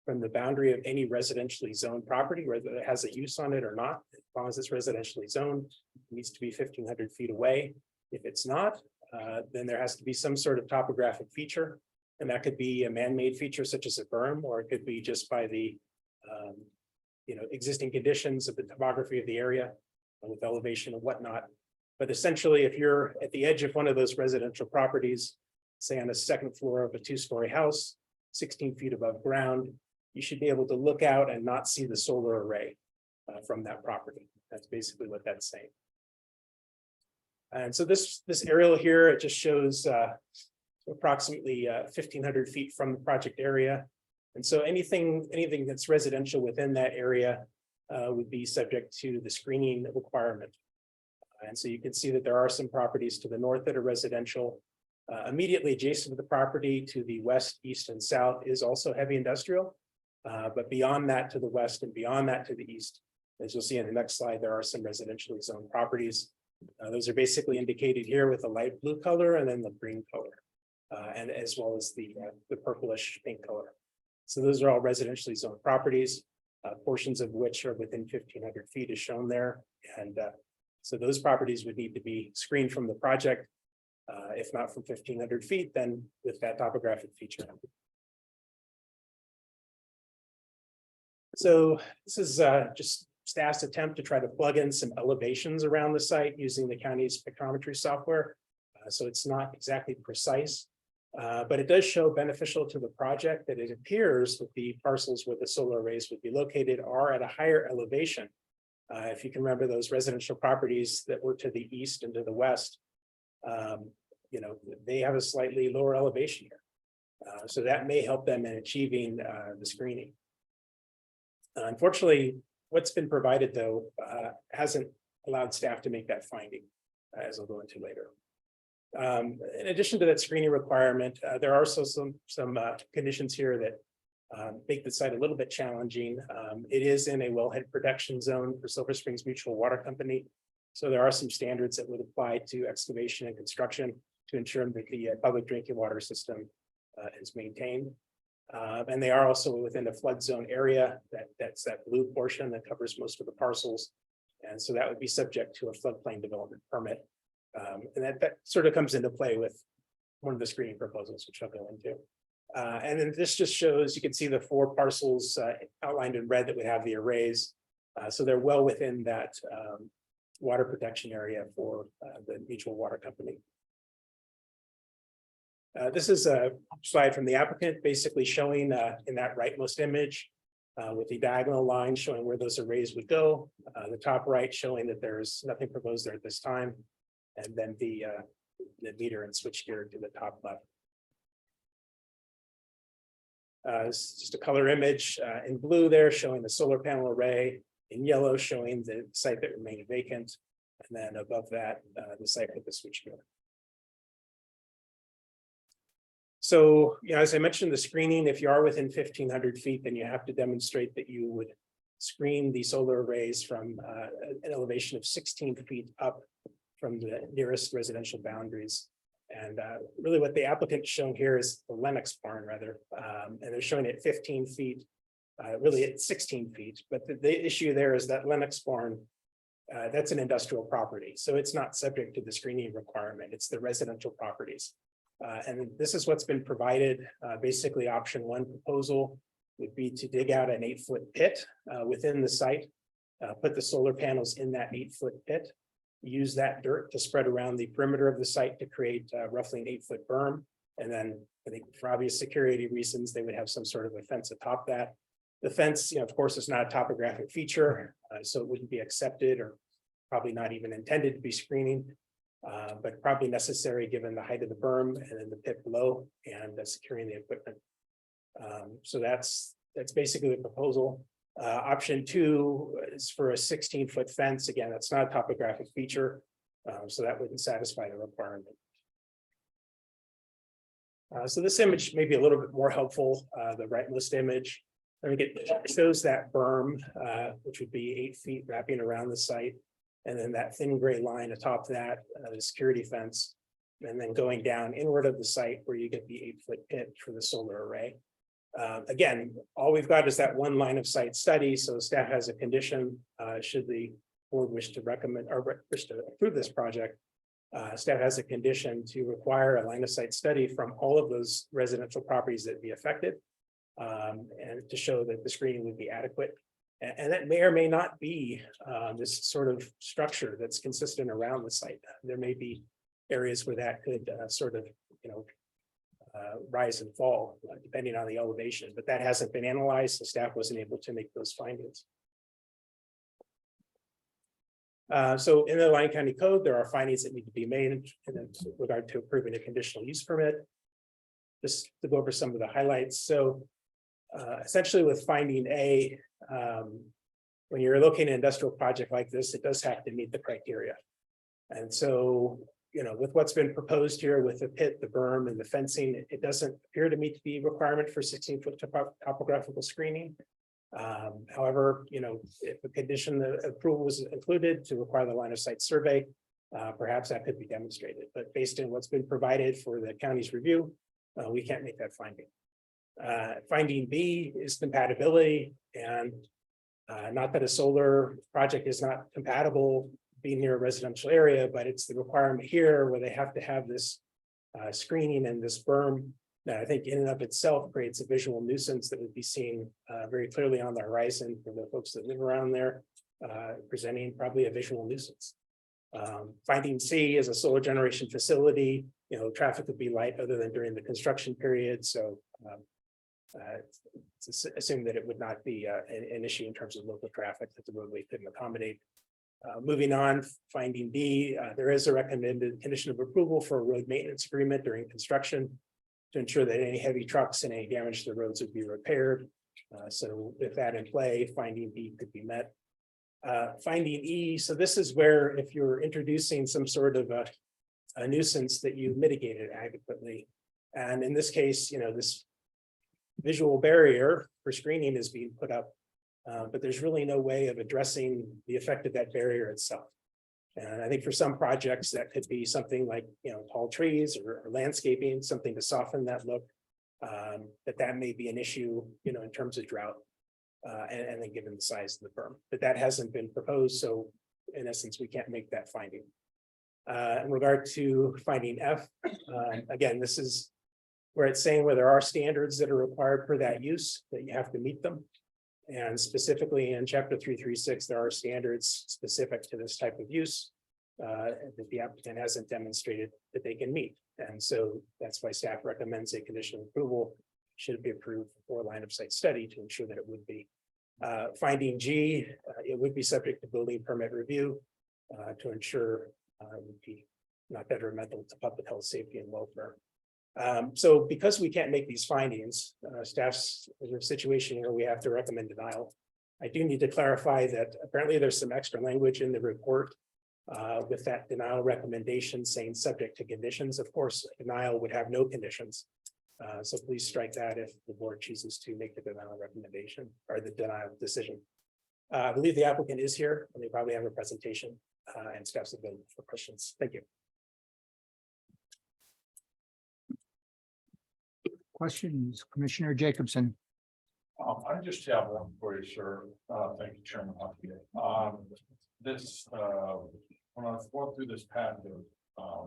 Speaker 19: from the boundary of any residentially zoned property, whether it has a use on it or not. As long as it's residentially zoned, it needs to be 1,500 feet away. If it's not, then there has to be some sort of topographic feature. And that could be a man-made feature such as a berm, or it could be just by the existing conditions of the topography of the area with elevation and whatnot. But essentially, if you're at the edge of one of those residential properties, say on a second floor of a 2-story house, 16 feet above ground, you should be able to look out and not see the solar array from that property. That's basically what that's saying. And so this aerial here, it just shows approximately 1,500 feet from the project area. And so anything that's residential within that area would be subject to the screening requirement. And so you can see that there are some properties to the north that are residential. Immediately adjacent to the property to the west, east, and south is also heavy industrial. But beyond that to the west and beyond that to the east, as you'll see in the next slide, there are some residentially zoned properties. Those are basically indicated here with a light blue color and then the green color, and as well as the purplish pink color. So those are all residentially zoned properties, portions of which are within 1,500 feet is shown there. And so those properties would need to be screened from the project. If not from 1,500 feet, then with that topographic feature. So this is just staff's attempt to try to plug in some elevations around the site using the county's spectrometry software. So it's not exactly precise, but it does show beneficial to the project that it appears that the parcels where the solar arrays would be located are at a higher elevation. If you can remember those residential properties that were to the east and to the west, they have a slightly lower elevation here. So that may help them in achieving the screening. Unfortunately, what's been provided though hasn't allowed staff to make that finding, as I'll go into later. In addition to that screening requirement, there are also some conditions here that make the site a little bit challenging. It is in a wellhead protection zone for Silver Springs Mutual Water Company. So there are some standards that would apply to excavation and construction to ensure that the public drinking water system is maintained. And they are also within a flood zone area that's that blue portion that covers most of the parcels. And so that would be subject to a floodplain development permit. And that sort of comes into play with one of the screening proposals, which I'll go into. And then this just shows, you can see the 4 parcels outlined in red that would have the arrays. So they're well within that water protection area for the Mutual Water Company. This is a slide from the applicant, basically showing in that rightmost image with the diagonal line showing where those arrays would go. The top right showing that there's nothing proposed there at this time. And then the meter and switchgear to the top left. This is just a color image in blue there showing the solar panel array, in yellow showing the site that remained vacant, and then above that, the site with the switchgear. So, as I mentioned, the screening, if you are within 1,500 feet, then you have to demonstrate that you would screen the solar arrays from an elevation of 16 feet up from the nearest residential boundaries. And really what the applicant's shown here is the Lennox barn rather, and they're showing it 15 feet, really at 16 feet. But the issue there is that Lennox barn, that's an industrial property. So it's not subject to the screening requirement. It's the residential properties. And this is what's been provided. Basically, option 1 proposal would be to dig out an 8-foot pit within the site, put the solar panels in that 8-foot pit, use that dirt to spread around the perimeter of the site to create roughly an 8-foot berm. And then I think for obvious security reasons, they would have some sort of a fence atop that. The fence, of course, is not a topographic feature, so it wouldn't be accepted or probably not even intended to be screening. But probably necessary given the height of the berm and then the pit below and securing the equipment. So that's basically the proposal. Option 2 is for a 16-foot fence. Again, that's not a topographic feature, so that wouldn't satisfy the requirement. So this image may be a little bit more helpful. The rightmost image, I think it shows that berm, which would be 8 feet wrapping around the site. And then that thin gray line atop that, the security fence. And then going down inward of the site where you get the 8-foot pit for the solar array. Again, all we've got is that one line of sight study, so staff has a condition, should the board wish to recommend or wish to approve this project. Staff has a condition to require a line of sight study from all of those residential properties that be affected. And to show that the screening would be adequate. And that may or may not be this sort of structure that's consistent around the site. There may be areas where that could sort of, rise and fall depending on the elevation, but that hasn't been analyzed. The staff wasn't able to make those findings. So in the Lyon County Code, there are findings that need to be made in regard to approving a conditional use permit. Just to go over some of the highlights. So essentially with finding A, when you're looking at an industrial project like this, it does have to meet the criteria. And so, with what's been proposed here with the pit, the berm and the fencing, it doesn't appear to meet the requirement for 16-foot topographical screening. However, if a condition of approval was included to require the line of sight survey, perhaps that could be demonstrated. But based on what's been provided for the county's review, we can't make that finding. Finding B is compatibility, and not that a solar project is not compatible being near a residential area, but it's the requirement here where they have to have this screening and this berm that I think in and of itself creates a visual nuisance that would be seen very clearly on the horizon for the folks that live around there, presenting probably a visual nuisance. Finding C is a solar generation facility, traffic would be light other than during the construction period. So assume that it would not be an issue in terms of local traffic that the roadway couldn't accommodate. Moving on, finding D, there is a recommended condition of approval for a road maintenance agreement during construction to ensure that any heavy trucks and any damage to the roads would be repaired. So with that in play, finding D could be met. Finding E, so this is where if you're introducing some sort of a nuisance that you mitigated adequately. And in this case, this visual barrier for screening is being put up, but there's really no way of addressing the effect of that barrier itself. And I think for some projects that could be something like, tall trees or landscaping, something to soften that look. That may be an issue, in terms of drought. And then given the size of the berm, but that hasn't been proposed. So in essence, we can't make that finding. In regard to finding F, again, this is where it's saying where there are standards that are required for that use, that you have to meet them. And specifically in chapter 336, there are standards specific to this type of use that the applicant hasn't demonstrated that they can meet. And so that's why staff recommends a condition of approval should be approved for line of sight study to ensure that it would be. Finding G, it would be subject to building permit review to ensure it would be not detrimental to public health, safety, and welfare. So because we can't make these findings, staff's in a situation where we have to recommend denial. I do need to clarify that apparently there's some extra language in the report with that denial recommendation saying subject to conditions. Of course, denial would have no conditions. So please strike that if the board chooses to make the denial recommendation or the denial decision. I believe the applicant is here and they probably have a presentation and staff's available for questions. Thank you.
Speaker 2: Questions, Commissioner Jacobson?
Speaker 6: I just have one for you, sir. Thank you, Chairman. This, when I was going through this packet, I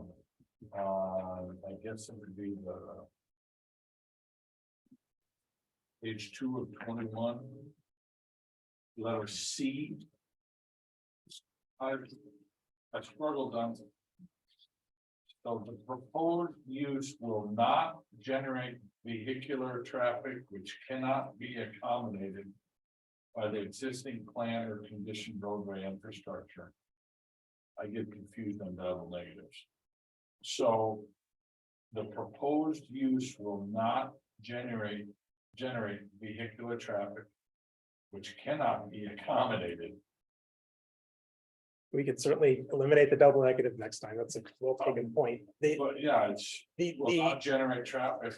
Speaker 6: guess it would be the page 2 of 21, letter C. I struggled on. So the proposed use will not generate vehicular traffic which cannot be accommodated by the existing plan or conditioned roadway infrastructure. I get confused on double negatives. So the proposed use will not generate vehicular traffic which cannot be accommodated.
Speaker 19: We could certainly eliminate the double negative next time. That's a well-taken point.
Speaker 6: But yeah, will not generate traffic.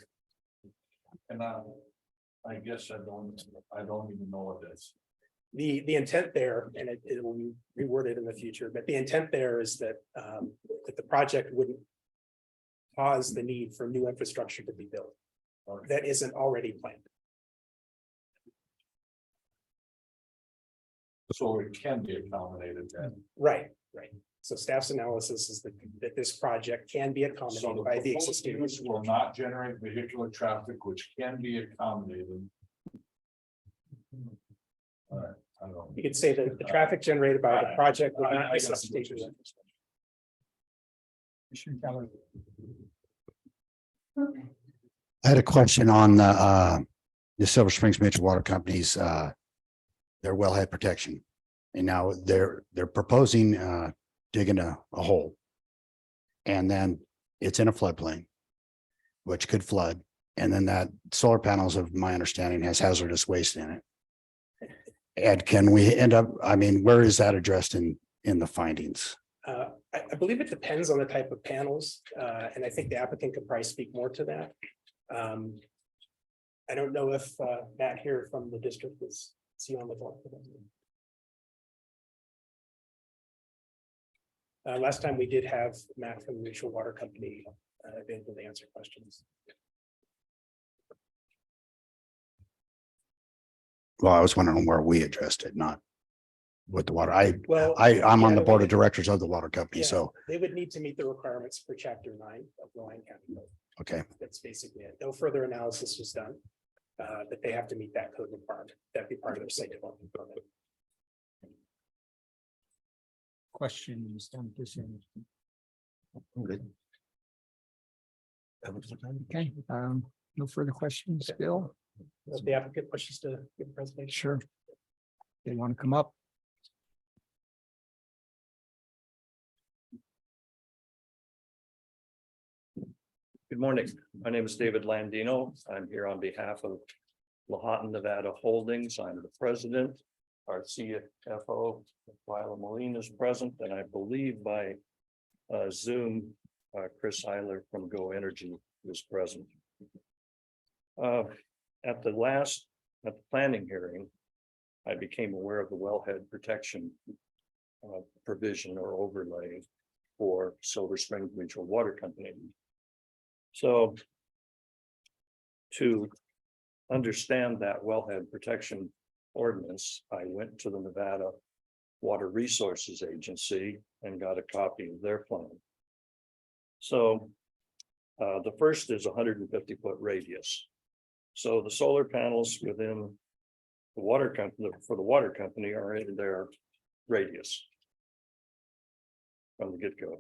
Speaker 6: And I guess I don't even know what this.
Speaker 19: The intent there, and it will be reworded in the future, but the intent there is that the project wouldn't cause the need for new infrastructure to be built that isn't already planned.
Speaker 6: So it can be accommodated then.
Speaker 19: Right. So staff's analysis is that this project can be
Speaker 6: So
Speaker 19: accommodated by the
Speaker 6: proposed
Speaker 19: existing.
Speaker 6: use will not generate vehicular traffic which can be accommodated. All right, I don't know.
Speaker 19: You could say that the traffic generated by the project would not
Speaker 6: I got
Speaker 19: necessitate.
Speaker 6: you.
Speaker 2: Commissioner Keller.
Speaker 10: I had a question on the Silver Springs Mutual Water Company's their wellhead protection. And now they're proposing digging a hole. And then it's in a floodplain, which could flood. And then that solar panels, of my understanding, has hazardous waste in it. And can we end up, I mean, where is that addressed in the findings?
Speaker 19: I believe it depends on the type of panels, and I think the applicant could probably speak more to that. I don't know if Matt here from the district is on the phone. Last time we did have Matt from the Mutual Water Company available to answer questions.
Speaker 10: Well, I was wondering where we addressed it, not with the water. I'm
Speaker 19: Yeah,
Speaker 10: on the
Speaker 19: they
Speaker 10: board
Speaker 19: would-
Speaker 10: of directors of the water company,
Speaker 19: Yeah,
Speaker 10: so,
Speaker 19: they would need to meet the requirements for chapter 9 of the Lyon County Code.
Speaker 10: okay.
Speaker 19: That's basically it. No further analysis was done. But they have to meet that code requirement. That'd be part of their site development permit.
Speaker 2: Questions on this end?
Speaker 1: I'm good.
Speaker 2: Okay, no further questions, Bill?
Speaker 19: If the applicant wishes to give a presentation.
Speaker 2: Sure. They want to come up?
Speaker 11: Good morning. My name is David Landino. I'm here on behalf of Lawton Nevada Holdings. I'm the president. Our CFO, Viola Molina, is present, and I believe by Zoom, Chris Eiler from Go Energy is present. At the planning hearing, I became aware of the wellhead protection provision or overlay for Silver Springs Mutual Water Company. So to understand that wellhead protection ordinance, I went to the Nevada Water Resources Agency and got a copy of their plan. So the first is 150-foot radius. So the solar panels within the water company, for the water company, are in their radius from the get-go.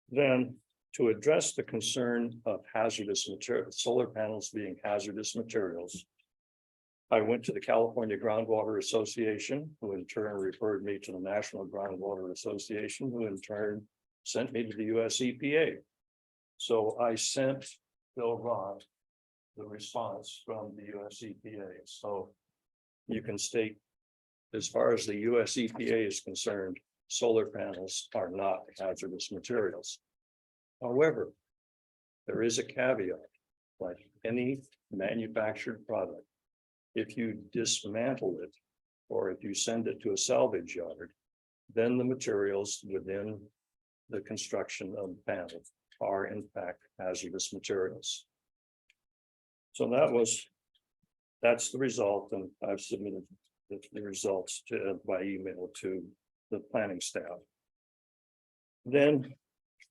Speaker 11: Then, to address the concern of hazardous material, solar panels being hazardous materials, I went to the California Groundwater Association, who in turn referred me to the National Groundwater Association, who in turn sent me to the US EPA. So I sent Bill Ron the response from the US EPA. So you can state, as far as the US EPA is concerned, solar panels are not hazardous materials. However, there is a caveat, like any manufactured product. If you dismantle it, or if you send it to a salvage yard, then the materials within the construction of the panel are in fact hazardous materials. So that's the result, and I've submitted the results by email to the planning staff. Then,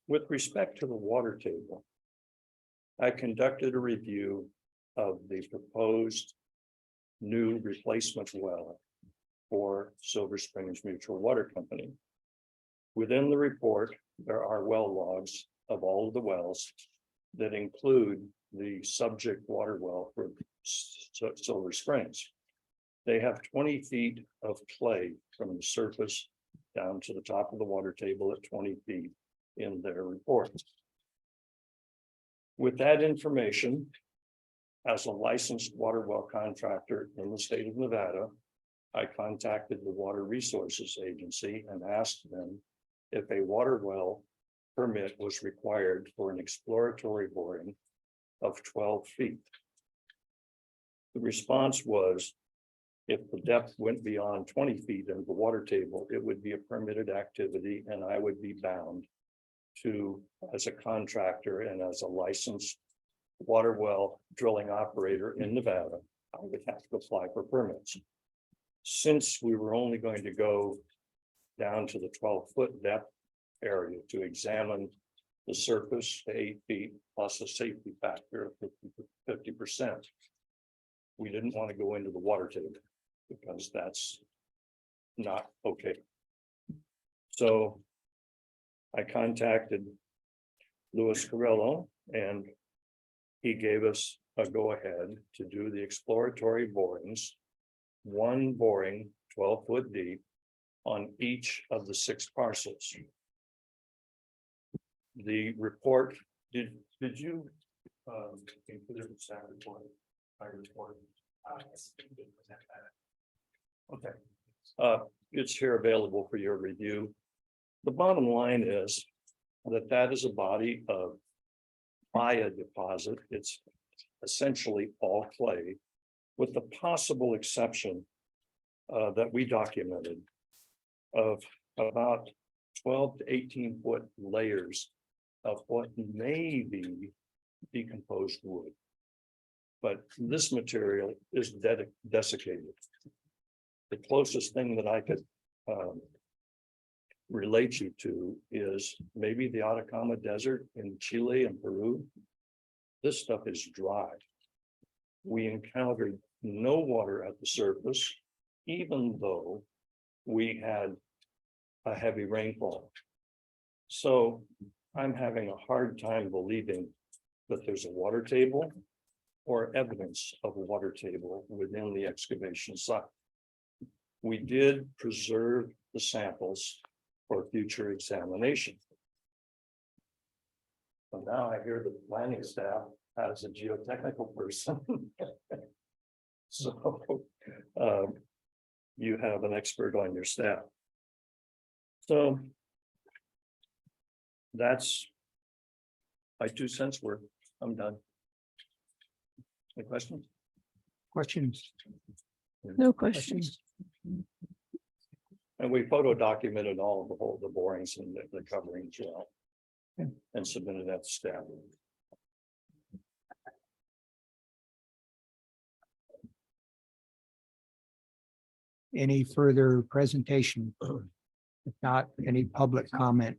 Speaker 11: with respect to the water table, I conducted a review of the proposed new replacement well for Silver Springs Mutual Water Company. Within the report, there are well logs of all of the wells that include the subject water well for Silver Springs. They have 20 feet of clay from the surface down to the top of the water table at 20 feet in their report. With that information, as a licensed water well contractor in the state of Nevada, I contacted the Water Resources Agency and asked them if a water well permit was required for an exploratory boring of 12 feet. The response was If the depth went beyond 20 feet into the water table, it would be a permitted activity and I would be bound to, as a contractor and as a licensed water well drilling operator in Nevada, I would have to apply for permits. Since we were only going to go down to the 12-foot depth area to examine the surface to 8 feet plus a safety factor of 50%. We didn't want to go into the water table because that's not okay. So I contacted Louis Carrillo and he gave us a go-ahead to do the exploratory borings, one boring 12-foot deep on each of the 6 parcels. The report, did you include the staff report? I reported. Okay. It's here available for your review. The bottom line is that is a body of Maya deposit. It's essentially all clay, with the possible exception that we documented of about 12 to 18 foot layers of what may be decomposed wood. But this material is desiccated. The closest thing that I could relate you to is maybe the Atacama Desert in Chile and Peru. This stuff is dry. We encountered no water at the surface, even though we had a heavy rainfall. So I'm having a hard time believing that there's a water table or evidence of a water table within the excavation site. We did preserve the samples for future examination. But now I hear the planning staff has a geotechnical person. So you have an expert on your staff. So that's my 2 cents worth. I'm done. Any questions?
Speaker 2: Questions?
Speaker 9: No questions.
Speaker 11: And we photo documented all of the borings and the covering as well. And submitted that to staff.
Speaker 2: Any further presentation? If not, any public comment?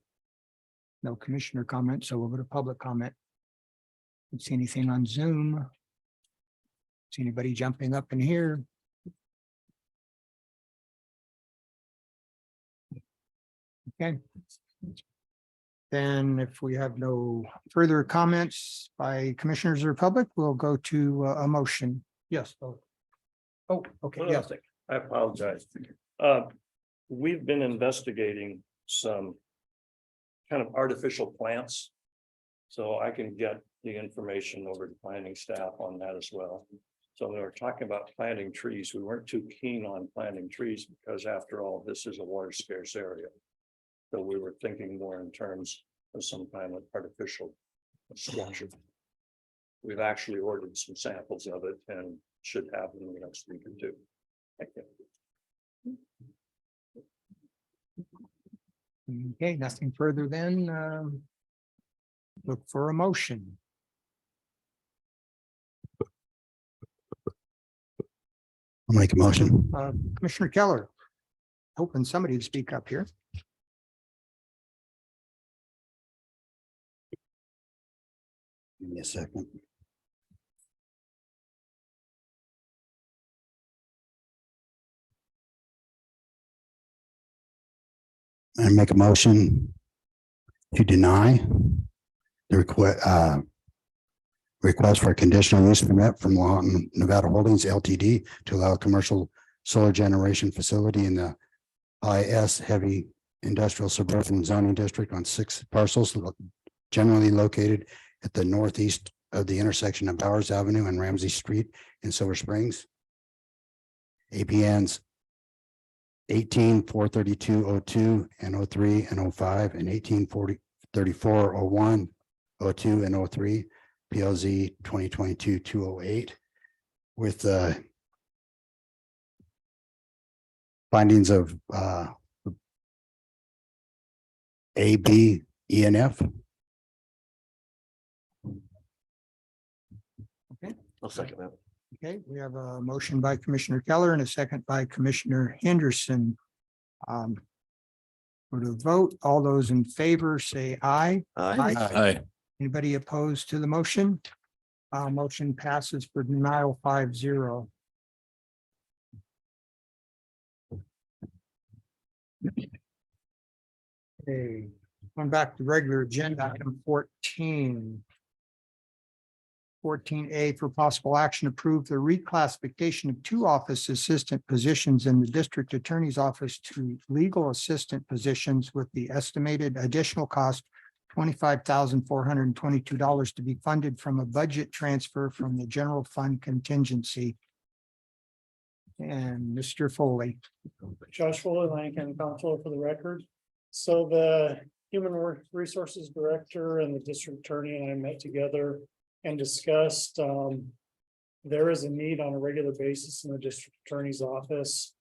Speaker 2: No commissioner comment, so we'll go to public comment. Don't see anything on Zoom. See anybody jumping up in here? Okay. Then if we have no further comments by commissioners or public, we'll go to a motion. Yes. Oh, okay, yes.
Speaker 11: I apologize. We've been investigating some kind of artificial plants. So I can get the information over to planning staff on that as well. So they were talking about planting trees. We weren't too keen on planting trees because after all, this is a water scarce area. So we were thinking more in terms of some kind of artificial structure. We've actually ordered some samples of it and should have them in the next week or 2. Thank you.
Speaker 2: Okay, nothing further then. Look for a motion.
Speaker 10: I'll make a motion.
Speaker 2: Commissioner Keller. Hoping somebody to speak up here.
Speaker 10: Give me a second. I make a motion to deny the request for a conditional use permit from Lyon, Nevada Holdings LTD to allow a commercial solar generation facility in the IS heavy industrial suburban zoning district on 6 parcels generally located at the northeast of the intersection of Bowers Avenue and Ramsey Street in Silver Springs. APNs 18-432-02 and 03 and 05 and 18-34-01, 02 and 03, PLZ 2022-208 with findings of A, B, E, and F.
Speaker 1: I'll second that.
Speaker 2: Okay, we have a motion by Commissioner Keller and a second by Commissioner Henderson. For the vote, all those in favor say aye.
Speaker 6: Aye.
Speaker 2: Anybody opposed to the motion? Motion passes for denial 5-0. Okay, going back to regular agenda item 14. 14A for possible action, approve the reclassification of 2 office assistant positions in the district attorney's office to legal assistant positions with the estimated additional cost $25,422 to be funded from a budget transfer from the general fund contingency. And Mr. Foley.
Speaker 5: Josh Fuller, Lyon County Comptroller for the record. So the Human Resources Director and the District Attorney and I met together and discussed, there is a need on a regular basis in the District Attorney's office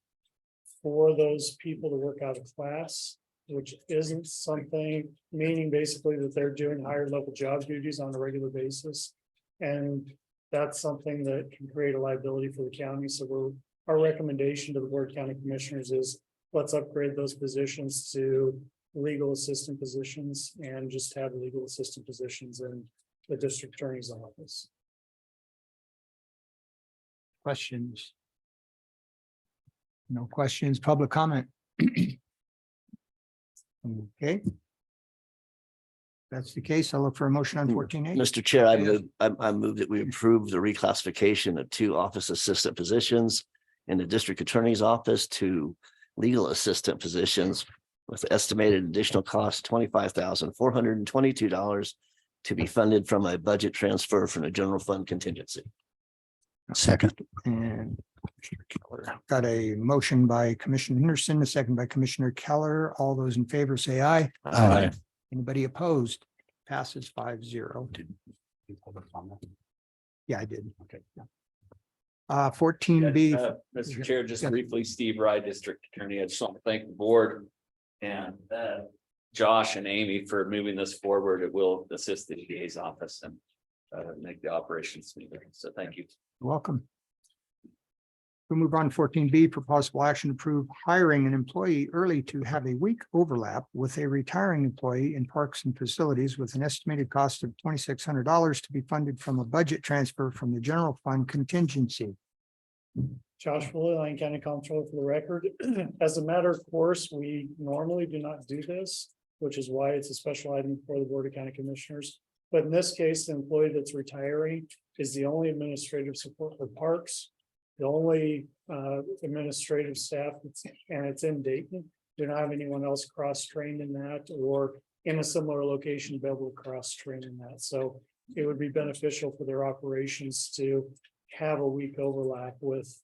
Speaker 5: for those people to work out of class, which isn't something, meaning basically that they're doing higher level job duties on a regular basis. And that's something that can create a liability for the county. So our recommendation to the Board of County Commissioners is let's upgrade those positions to legal assistant positions and just have legal assistant positions in the District Attorney's office.
Speaker 2: Questions? No questions, public comment. Okay. That's the case. I'll look for a motion on 14A.
Speaker 1: Mr. Chair, I move that we approve the reclassification of 2 office assistant positions in the district attorney's office to legal assistant positions with estimated additional cost $25,422 to be funded from a budget transfer from the general fund contingency.
Speaker 10: Second.
Speaker 2: And got a motion by Commissioner Henderson, a second by Commissioner Keller. All those in favor say aye.
Speaker 6: Aye.
Speaker 2: Anybody opposed? Passes 5-0. Yeah, I did.
Speaker 10: Okay.
Speaker 2: 14B.
Speaker 17: Mr. Chair, just
Speaker 2: Yeah.
Speaker 17: briefly, Steve Rye, District Attorney. I just want to thank the board and Josh and Amy for moving this forward. It will assist the DA's office and make the operation smoother. So thank you.
Speaker 2: Welcome. We'll move on to 14B for possible action to approve hiring an employee early to have a week overlap with a retiring employee in parks and facilities with an estimated cost of $2,600 to be funded from a budget transfer from the general fund contingency.
Speaker 5: Josh Fuller, Lyon County Comptroller for the record. As a matter of course, we normally do not do this, which is why it's a special item for the Board of County Commissioners. But in this case, the employee that's retiring is the only administrative support for parks. The only administrative staff, and it's in Dayton. Do not have anyone else cross-trained in that or in a similar location to be able to cross-train in that. So it would be beneficial for their operations to have a week overlap with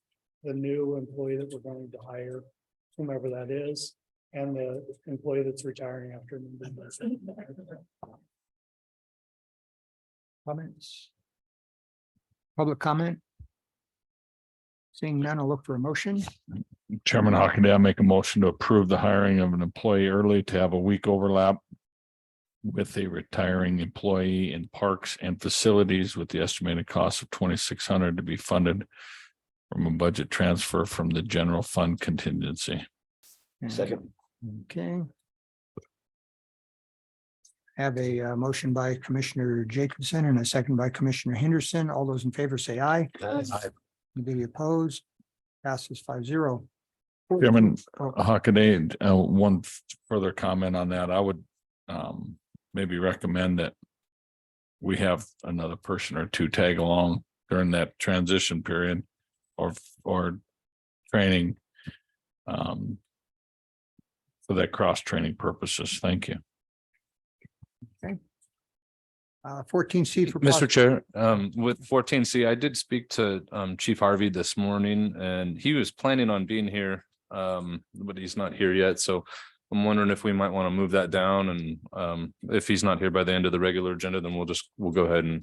Speaker 5: the new employee that we're going to hire, whomever that is, and the employee that's retiring after.
Speaker 2: Comments? Public comment? Seeing none, I'll look for a motion.
Speaker 6: Chairman Hockaday, I make a motion to approve the hiring of an employee early to have a week overlap with a retiring employee in parks and facilities with the estimated cost of $2,600 to be funded from a budget transfer from the general fund contingency.
Speaker 1: Second.
Speaker 2: Okay. Have a motion by Commissioner Jacobson and a second by Commissioner Henderson. All those in favor say aye. Anybody opposed? Passes 5-0.
Speaker 6: Chairman
Speaker 2: Oh,
Speaker 6: Hockaday, one further comment on that. I would maybe recommend that we have another person or two tag along during that transition period or training for that cross-training purposes. Thank you.
Speaker 2: 14C for.
Speaker 8: Mr. Chair, with 14C, I did speak to Chief Harvey this morning and he was planning on being here, but he's not here yet. So I'm wondering if we might want to move that down and if he's not here by the end of the regular agenda, then we'll go ahead and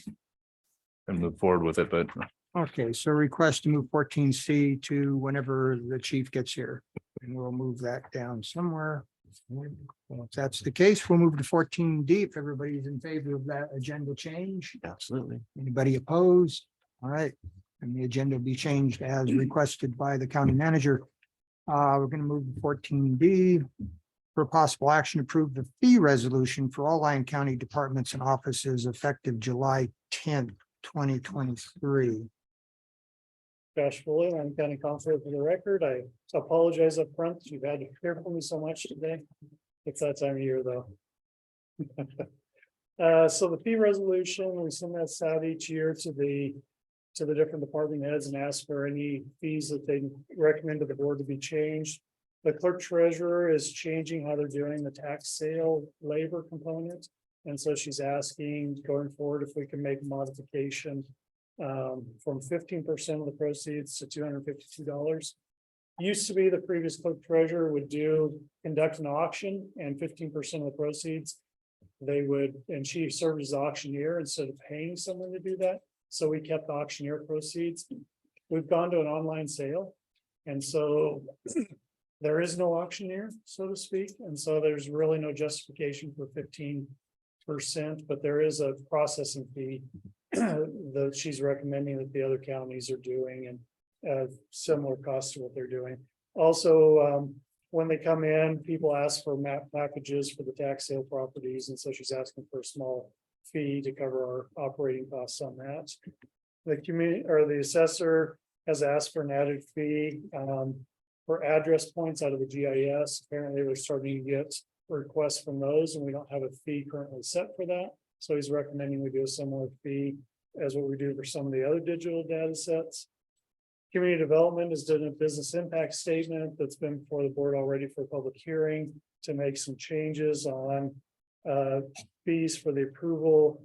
Speaker 8: move forward with it. But
Speaker 2: Okay, so request to move 14C to whenever the chief gets here. And we'll move that down somewhere. Well, if that's the case, we'll move to 14D if everybody's in favor of that agenda change.
Speaker 1: Absolutely.
Speaker 2: Anybody opposed? All right, and the agenda will be changed as requested by the county manager. We're gonna move to 14D. For possible action, approve the fee resolution for all Lyon County departments and offices effective July 10th, 2023.
Speaker 5: Josh Foley, I'm county councilor for the record. I apologize up front. You've had to hear from me so much today. It's that time of year, though. So the fee resolution, we send that out each year to the different department heads and ask for any fees that they recommend to the board to be changed. The clerk treasurer is changing how they're doing the tax sale labor component. And so she's asking going forward if we can make a modification from 15% of the proceeds to $252. Used to be the previous clerk treasurer would conduct an auction and 15% of the proceeds and she served as auctioneer instead of paying someone to do that. So we kept the auctioneer proceeds. We've gone to an online sale. And so there is no auctioneer, so to speak. And so there's really no justification for 15%, but there is a processing fee that she's recommending that the other counties are doing and similar costs to what they're doing. Also, when they come in, people ask for map packages for the tax sale properties. And so she's asking for a small fee to cover our operating costs on that. The community or the assessor has asked for an added fee for address points out of the GIS. Apparently they're starting to get requests from those and we don't have a fee currently set for that. So he's recommending we do a similar fee as what we do for some of the other digital data sets. Community development has done a business impact statement that's been before the board already for public hearing to make some changes on fees for the approval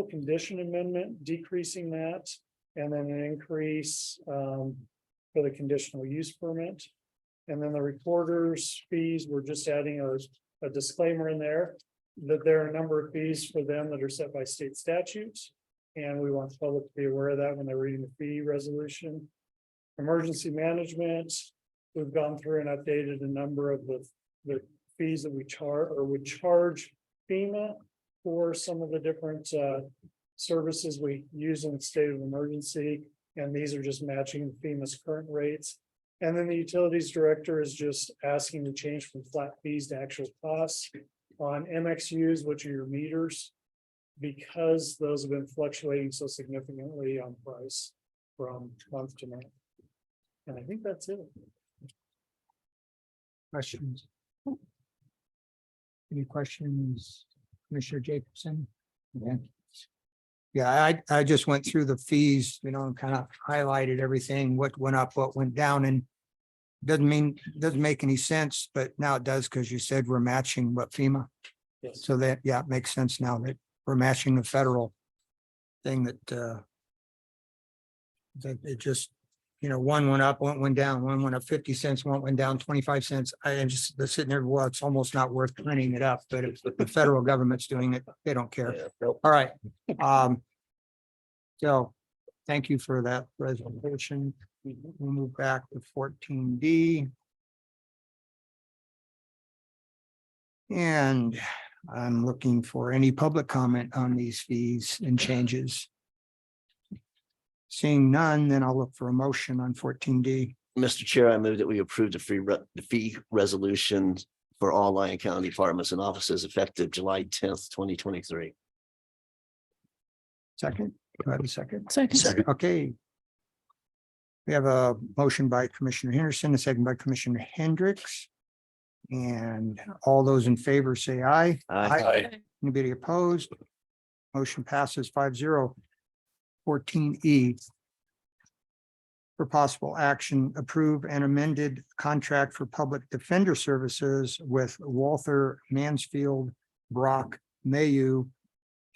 Speaker 5: condition amendment, decreasing that, and then an increase for the conditional use permit. And then the recorder's fees, we're just adding a disclaimer in there that there are a number of fees for them that are set by state statutes. And we want the public to be aware of that when they're reading the fee resolution. Emergency management, we've gone through and updated a number of the fees that we charge or would charge FEMA for some of the different services we use in the state of emergency. And these are just matching FEMA's current rates. And then the utilities director is just asking to change from flat fees to actual costs on MXUs, which are your meters, because those have been fluctuating so significantly on price from month to month. And I think that's it.
Speaker 2: Questions? Any questions, Commissioner Jacobson? Yeah, I just went through the fees, and kind of highlighted everything, what went up, what went down, and doesn't make any sense, but now it does because you said we're matching what FEMA.
Speaker 5: Yes.
Speaker 2: So that, yeah, it makes sense now that we're matching the federal thing that it just, one went up, one went down, one went up 50 cents, one went down 25 cents. I am just sitting there, well, it's almost not worth printing it up, but if the federal government's doing it, they don't care. All right. So thank you for that presentation. We'll move back to 14D. And I'm looking for any public comment on these fees and changes. Seeing none, then I'll look for a motion on 14D.
Speaker 1: Mr. Chair, I move that we approve the fee resolution for all Lyon County departments and offices effective July 10th, 2023.
Speaker 2: Second, do I have a second?
Speaker 9: Second.
Speaker 2: Okay. We have a motion by Commissioner Henderson, a second by Commissioner Hendricks. And all those in favor say aye.
Speaker 1: Aye.
Speaker 2: Anybody opposed? Motion passes 5-0. 14E. For possible action, approve an amended contract for public defender services with Walther Mansfield Brock Mayu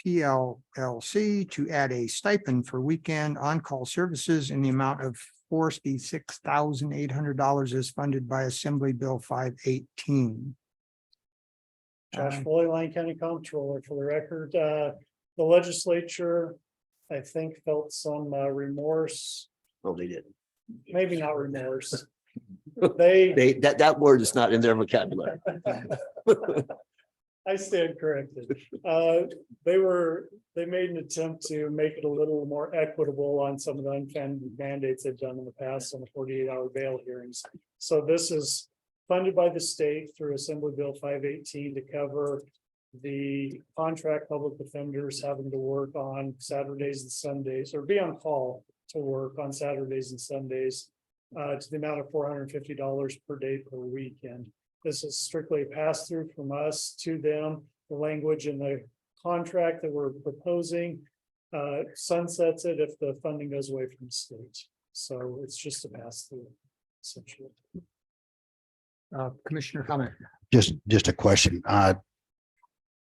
Speaker 2: PLLC to add a stipend for weekend on-call services in the amount of $46,800 as funded by Assembly Bill 518.
Speaker 5: Josh Foley, Lyon County Comptroller, for the record. The legislature, I think, felt some remorse.
Speaker 1: Oh, they did.
Speaker 5: Maybe not remorse.
Speaker 1: That word is not in their vocabulary.
Speaker 5: I stand corrected. They made an attempt to make it a little more equitable on some of the unfunded mandates they've done in the past on the 48-hour bail hearings. So this is funded by the state through Assembly Bill 518 to cover the contract public defenders having to work on Saturdays and Sundays, or be on call to work on Saturdays and Sundays to the amount of $450 per day per weekend. This is strictly a pass through from us to them. The language in the contract that we're proposing sunsets it if the funding goes away from the state. So it's just a pass through essentially.
Speaker 2: Commissioner comment.
Speaker 10: Just a question.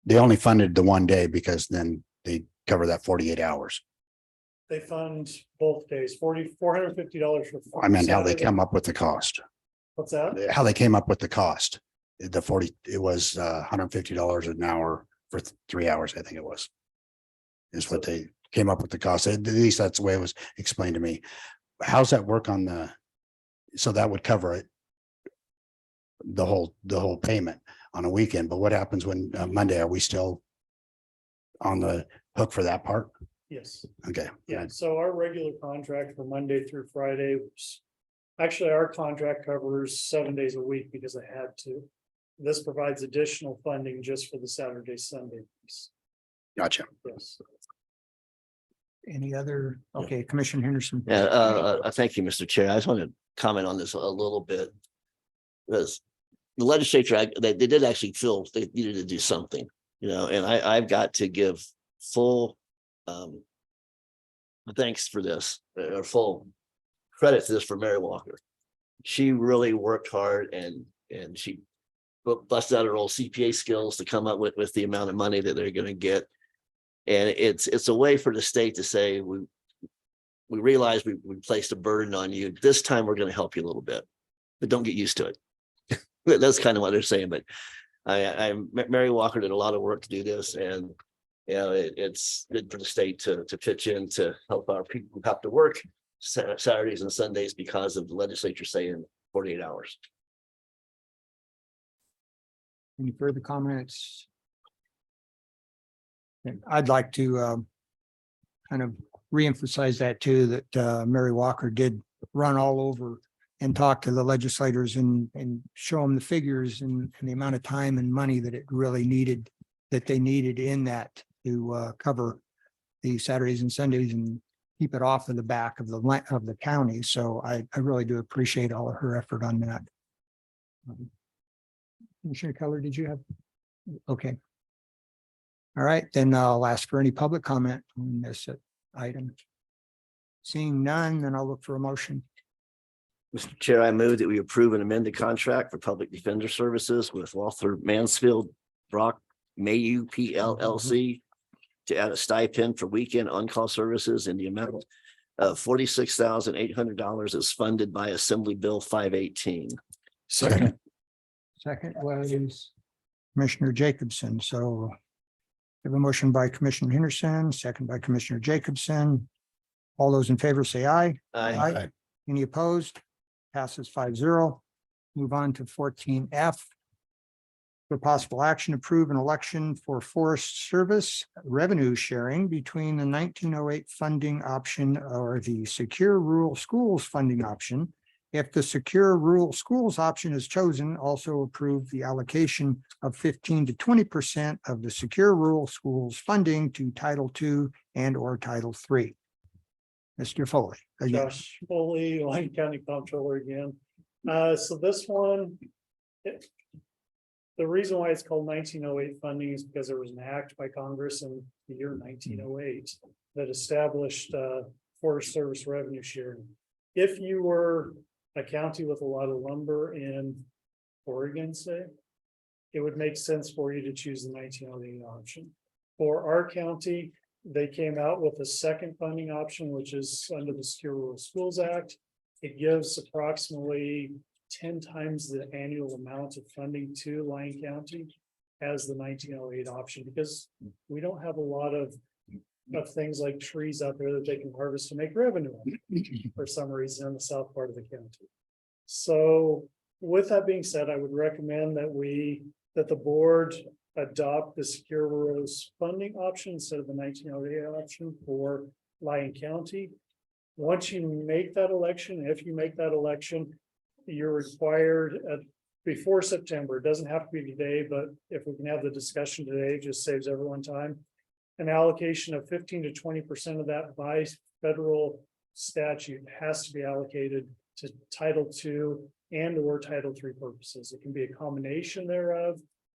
Speaker 10: They only funded the one day because then they cover that 48 hours.
Speaker 5: They fund both days, $450 for.
Speaker 10: I meant how they
Speaker 5: Saturday.
Speaker 10: come up with the cost,
Speaker 5: What's that?
Speaker 10: how they came up with the cost. It was $150 an hour for 3 hours, I think it was. Is what they came up with the cost. At least that's the way it was explained to me. How's that work on so that would cover it? The whole payment on a weekend, but what happens when Monday, are we still on the hook for that part?
Speaker 5: Yes.
Speaker 10: Okay.
Speaker 5: Yeah, so our regular contract for Monday through Friday, actually, our contract covers 7 days a week because I had to. This provides additional funding just for the Saturday, Sunday piece.
Speaker 10: Gotcha.
Speaker 5: Yes.
Speaker 2: Any other? Okay, Commissioner Henderson.
Speaker 1: Yeah, thank you, Mr. Chair. I just want to comment on this a little bit. Because the legislature, they did actually feel they needed to do something, and I've got to give full thanks for this, or full credit to this for Mary Walker. She really worked hard and she busted out her old CPA skills to come up with the amount of money that they're going to get. And it's a way for the state to say, we realize we placed a burden on you. This time we're going to help you a little bit, but don't get used to it. That's kind of what they're saying. But Mary Walker did a lot of work to do this, and it's good for the state to pitch in to help our people who have to work Saturdays and Sundays because of the legislature saying 48 hours.
Speaker 2: Any further comments? And I'd like to kind of reemphasize that too, that Mary Walker did run all over and talk to the legislators and show them the figures and the amount of time and money that it really needed, that they needed in that to cover the Saturdays and Sundays and keep it off of the back of the county. So I really do appreciate all of her effort on that. Commissioner Keller, did you have? Okay. All right, then I'll ask for any public comment on this item. Seeing none, then I'll look for a motion.
Speaker 1: Mr. Chair, I move that we approve an amended contract for public defender services with Walther Mansfield Brock Mayu PLLC to add a stipend for weekend on-call services in the amount of $46,800 as funded by Assembly Bill 518.
Speaker 10: Second.
Speaker 2: Second was Commissioner Jacobson. So we have a motion by Commissioner Henderson, second by Commissioner Jacobson. All those in favor say aye.
Speaker 1: Aye.
Speaker 2: Any opposed? Passes 5-0. Move on to 14F. For possible action, approve an election for Forest Service revenue sharing between the 1908 funding option or the Secure Rural Schools funding option. If the Secure Rural Schools option is chosen, also approve the allocation of 15 to 20% of the Secure Rural Schools funding to Title II and or Title III. Mr. Foley. Yes.
Speaker 5: Josh Foley, Lyon County Comptroller again. So this one, the reason why it's called 1908 funding is because there was an act by Congress in the year 1908 that established Forest Service revenue sharing. If you were a county with a lot of lumber in Oregon, say, it would make sense for you to choose the 1908 option. For our county, they came out with a second funding option, which is under the Secure Rural Schools Act. It gives approximately 10 times the annual amount of funding to Lyon County as the 1908 option, because we don't have a lot of things like trees out there that they can harvest to make revenue on for some reason in the south part of the county. So with that being said, I would recommend that the board adopt the secure roads funding option instead of the 1908 option for Lyon County. Once you make that election, if you make that election, you're required before September. It doesn't have to be today, but if we can have the discussion today, it just saves everyone time. An allocation of 15 to 20% of that by federal statute has to be allocated to Title II and or Title III purposes. It can be a combination thereof.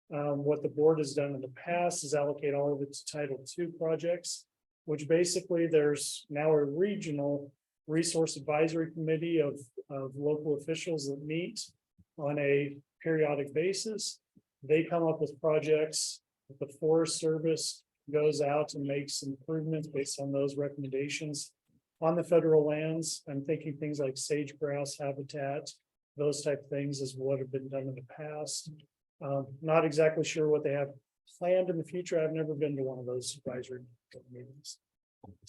Speaker 5: What the board has done in the past is allocate all of its Title II projects, which basically there's now a regional resource advisory committee of local officials that meet on a periodic basis. They come up with projects. The Forest Service goes out and makes improvements based on those recommendations on the federal lands. I'm thinking things like sage-grouse habitat, those type of things is what have been done in the past. Not exactly sure what they have planned in the future. I've never been to one of those advisory meetings.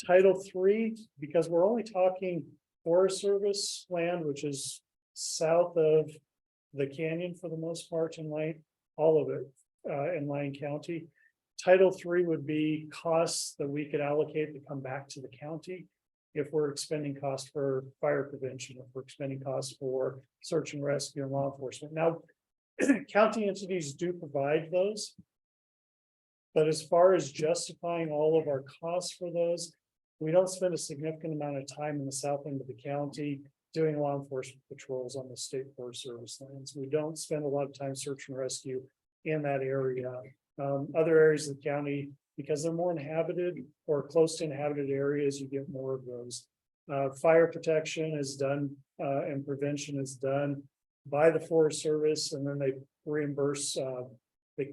Speaker 5: Title III, because we're only talking Forest Service land, which is south of the canyon for the most part in Lyon, all of it in Lyon County. Title III would be costs that we could allocate to come back to the county if we're expending costs for fire prevention, if we're expending costs for search and rescue and law enforcement. Now, county entities do provide those. But as far as justifying all of our costs for those, we don't spend a significant amount of time in the south end of the county doing law enforcement patrols on the state Forest Service lands. We don't spend a lot of time search and rescue in that area. Other areas of the county, because they're more inhabited or close to inhabited areas, you get more of those. Fire protection is done and prevention is done by the Forest Service, and then they reimburse the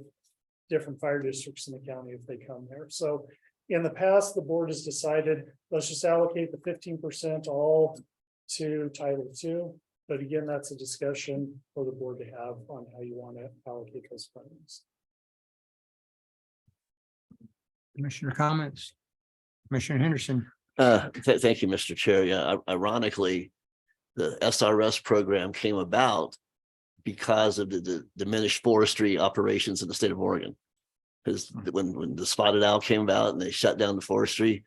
Speaker 5: different fire districts in the county if they come there. So in the past, the board has decided, let's just allocate the 15% all to Title II. But again, that's a discussion for the board to have on how you want to allocate those funds.
Speaker 2: Commissioner comments? Commissioner Henderson.
Speaker 1: Thank you, Mr. Chair. Yeah, ironically, the SRS program came about because of the diminished forestry operations in the state of Oregon. Because when the spotted owl came about and they shut down the forestry,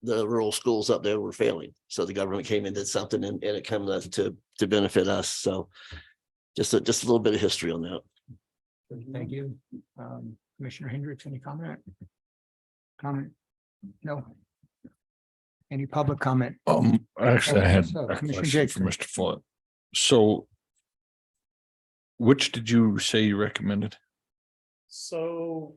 Speaker 1: the rural schools up there were failing. So the government came and did something, and it came to benefit us. So just a little bit of history on that.
Speaker 2: Thank you. Commissioner Hendricks, any comment? No. Any public comment?
Speaker 6: Actually, I had
Speaker 2: So,
Speaker 6: a
Speaker 2: Commissioner
Speaker 6: question for
Speaker 2: Jacobson.
Speaker 6: Mr. Follett. So which did you say you recommended?
Speaker 5: So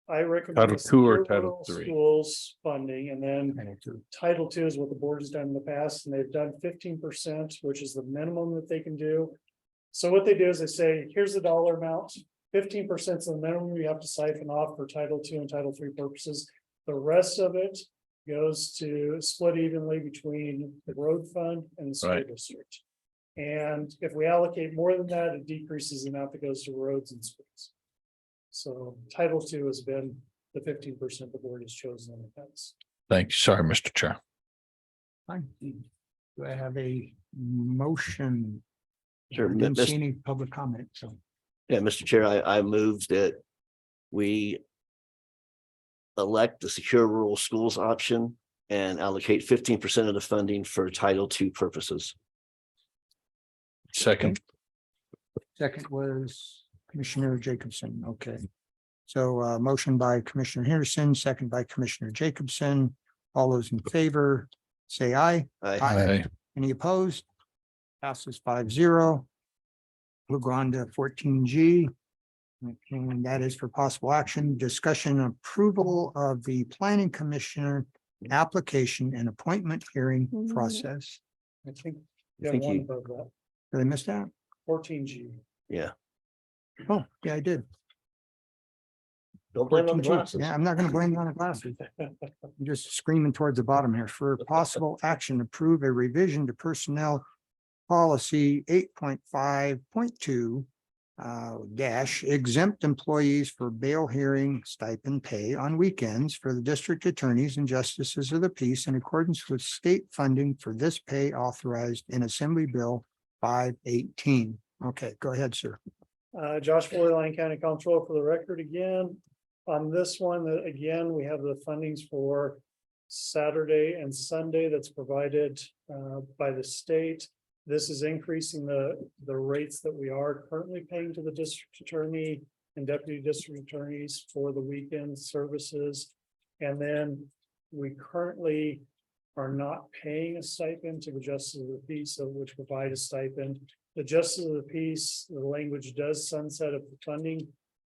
Speaker 5: I recommend
Speaker 6: Title
Speaker 5: the
Speaker 6: II or
Speaker 5: secure
Speaker 6: Title
Speaker 5: rural
Speaker 6: III?
Speaker 5: Schools funding, and then Title II is what the board has done in the past, and they've done 15%, which is the minimum that they can do. So what they do is they say, here's the dollar amount, 15% is the minimum you have to siphon off for Title II and Title III purposes. The rest of it goes to split evenly between the road fund and the school
Speaker 6: Right.
Speaker 5: district. And if we allocate more than that, it decreases the amount that goes to roads and schools. So Title II has been the 15% the board has chosen in the past.
Speaker 6: Thank you. Sorry, Mr. Chair.
Speaker 2: Fine. Do I have a motion?
Speaker 1: Sure,
Speaker 2: I didn't
Speaker 1: Mr.
Speaker 2: see any public comment, so.
Speaker 1: Yeah, Mr. Chair, I moved that we elect the secure rural schools option and allocate 15% of the funding for Title II purposes.
Speaker 6: Second.
Speaker 2: Second was Commissioner Jacobson. Okay. So motion by Commissioner Henderson, second by Commissioner Jacobson. All those in favor, say aye.
Speaker 6: Aye.
Speaker 2: Any opposed? Passes 5-0. We'll go on to 14G. And that is for possible action, discussion, and approval of the planning commissioner application and appointment hearing process.
Speaker 5: I think
Speaker 1: I
Speaker 5: you have
Speaker 1: think
Speaker 5: one
Speaker 1: you-
Speaker 5: above that,
Speaker 2: Did I miss that?
Speaker 5: 14G.
Speaker 1: Yeah.
Speaker 2: Oh, yeah, I did.
Speaker 1: Don't blame it on the
Speaker 2: 14G.
Speaker 1: glasses.
Speaker 2: Yeah, I'm not gonna blame it on the glasses. I'm just screaming towards the bottom here. For possible action, approve a revision to personnel policy 8.5.2 dash exempt employees for bail hearing stipend pay on weekends for the district attorneys and justices of the peace in accordance with state funding for this pay authorized in Assembly Bill 518. Okay, go ahead, sir.
Speaker 12: Josh Foley, Lyon County Comptroller for the record again. On this one, again, we have the fundings for Saturday and Sunday that's provided by the state. This is increasing the rates that we are currently paying to the district attorney and deputy district attorneys for the weekend services. And then we currently are not paying a stipend to the justice of the peace, which provide a stipend. The justice of the peace, the language does sunset if the funding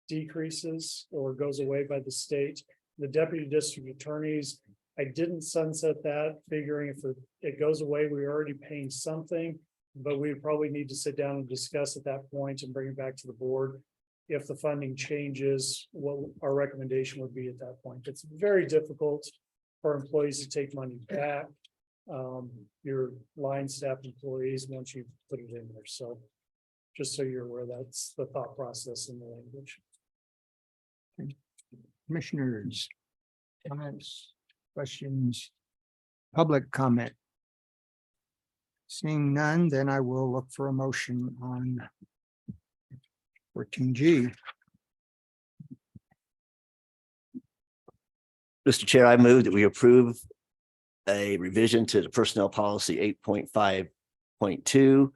Speaker 12: decreases or goes away by the state. The deputy district attorneys, I didn't sunset that, figuring if it goes away, we're already paying something, but we probably need to sit down and discuss at that point and bring it back to the board. If the funding changes, what our recommendation would be at that point. It's very difficult for employees to take money back. Your line staff employees, once you put it in there. So just so you're aware, that's the thought process in the language.
Speaker 2: Commissioners, comments, questions, public comment. Seeing none, then I will look for a motion on 14G.
Speaker 1: Mr. Chair, I move that we approve a revision to the personnel policy 8.5.2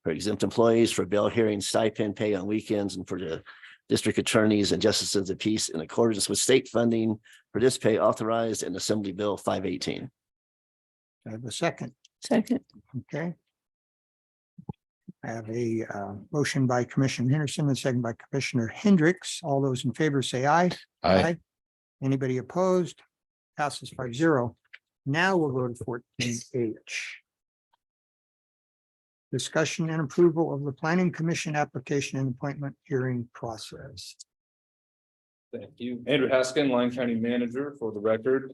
Speaker 1: for exempt employees for bail hearing stipend pay on weekends and for the district attorneys and justices of the peace in accordance with state funding for this pay authorized in Assembly Bill 518.
Speaker 2: I have a second.
Speaker 9: Second.
Speaker 2: Okay. I have a motion by Commissioner Henderson and second by Commissioner Hendricks. All those in favor say aye.
Speaker 6: Aye.
Speaker 2: Anybody opposed? Passes 5-0. Now we'll go to 14H. Discussion and approval of the Planning Commission application and appointment hearing process.
Speaker 8: Thank you. Andrew Haskin, Lyon County Manager for the record.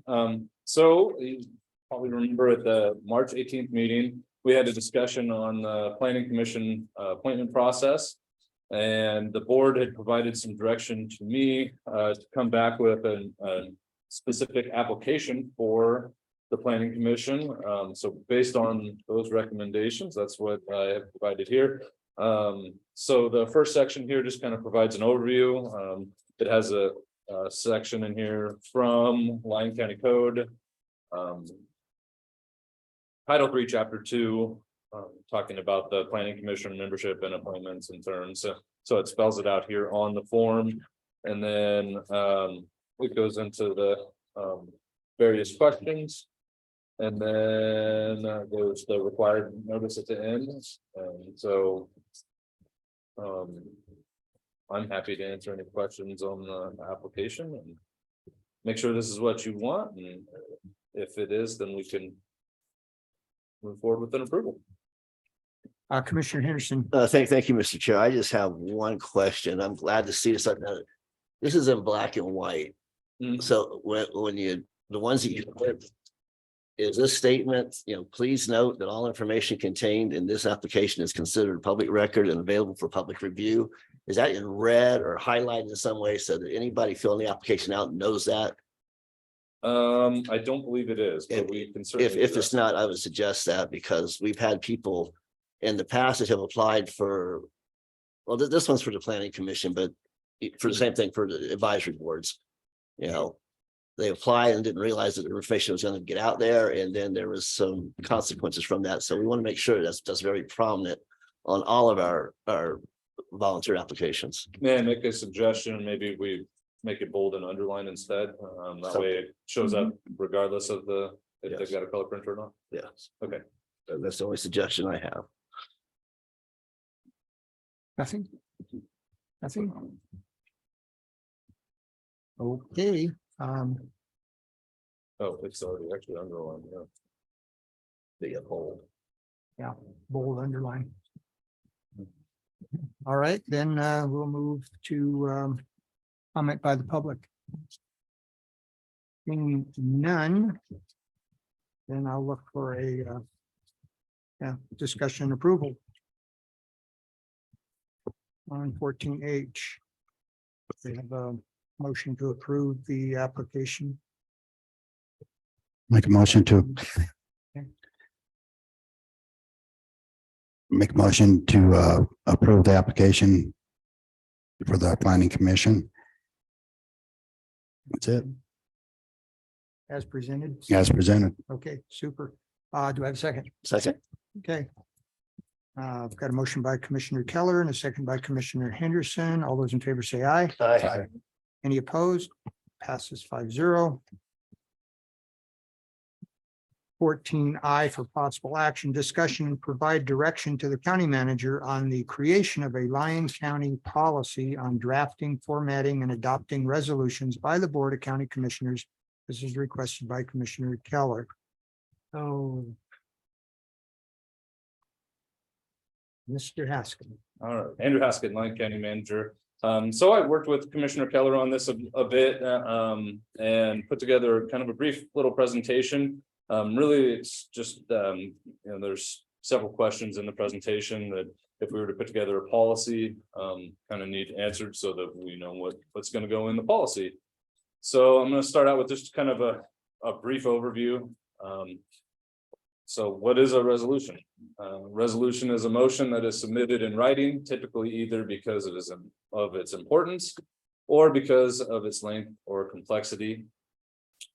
Speaker 8: So you probably remember at the March 18th meeting, we had a discussion on the Planning Commission appointment process. And the board had provided some direction to me to come back with a specific application for the Planning Commission. So based on those recommendations, that's what I have provided here. So the first section here just kind of provides an overview. It has a section in here from Lyon County Code. Title 3, Chapter 2, talking about the Planning Commission membership and appointments and terms. So it spells it out here on the form. And then it goes into the various questions. And then there's the required notice at the end. And so I'm happy to answer any questions on the application and make sure this is what you want. And if it is, then we can move forward with an approval.
Speaker 2: Commissioner Henderson.
Speaker 1: Thank you, Mr. Chair. I just have one question. I'm glad to see this. This is in black and white. So when you, the ones that you click, is this statement, please note that all information contained in this application is considered public record and available for public review. Is that in red or highlighted in some way so that anybody filling the application out knows that?
Speaker 8: I don't believe it is, but we can certainly.
Speaker 1: If it's not, I would suggest that because we've had people in the past that have applied for, well, this one's for the Planning Commission, but for the same thing for the advisory boards. They applied and didn't realize that the information was going to get out there, and then there was some consequences from that. So we want to make sure that's very prominent on all of our volunteer applications.
Speaker 8: May I make a suggestion? Maybe we make it bold and underline instead. That way it shows up regardless of if they've got a color printer or not.
Speaker 1: Yes.
Speaker 8: Okay.
Speaker 1: That's the only suggestion I have.
Speaker 2: Nothing? Nothing? Okay.
Speaker 8: Oh, it's already actually underlined. Yeah.
Speaker 1: The bold.
Speaker 2: Yeah, bold underline. All right, then we'll move to comment by the public. Seeing none, then I'll look for a discussion approval. On 14H. They have a motion to approve the application.
Speaker 10: Make a motion to. Make a motion to approve the application for the planning commission. That's it,
Speaker 2: As presented.
Speaker 10: as presented.
Speaker 2: Okay, super. Do I have a second?
Speaker 1: Second.
Speaker 2: Okay. I've got a motion by Commissioner Keller and a second by Commissioner Henderson. All those in favor say aye.
Speaker 1: Aye.
Speaker 2: Any opposed? Passes 5-0. 14I for possible action, discussion and provide direction to the county manager on the creation of a Lyon County policy on drafting, formatting, and adopting resolutions by the Board of County Commissioners. This is requested by Commissioner Keller. Oh. Mr. Haskell.
Speaker 8: All right, Andrew Haskett, Lyon County Manager. So I worked with Commissioner Keller on this a bit, and put together kind of a brief little presentation. Really, it's just, there's several questions in the presentation that if we were to put together a policy, kind of need answered so that we know what's going to go in the policy. So I'm going to start out with just kind of a brief overview. So what is a resolution? Resolution is a motion that is submitted in writing, typically either because of its importance or because of its length or complexity.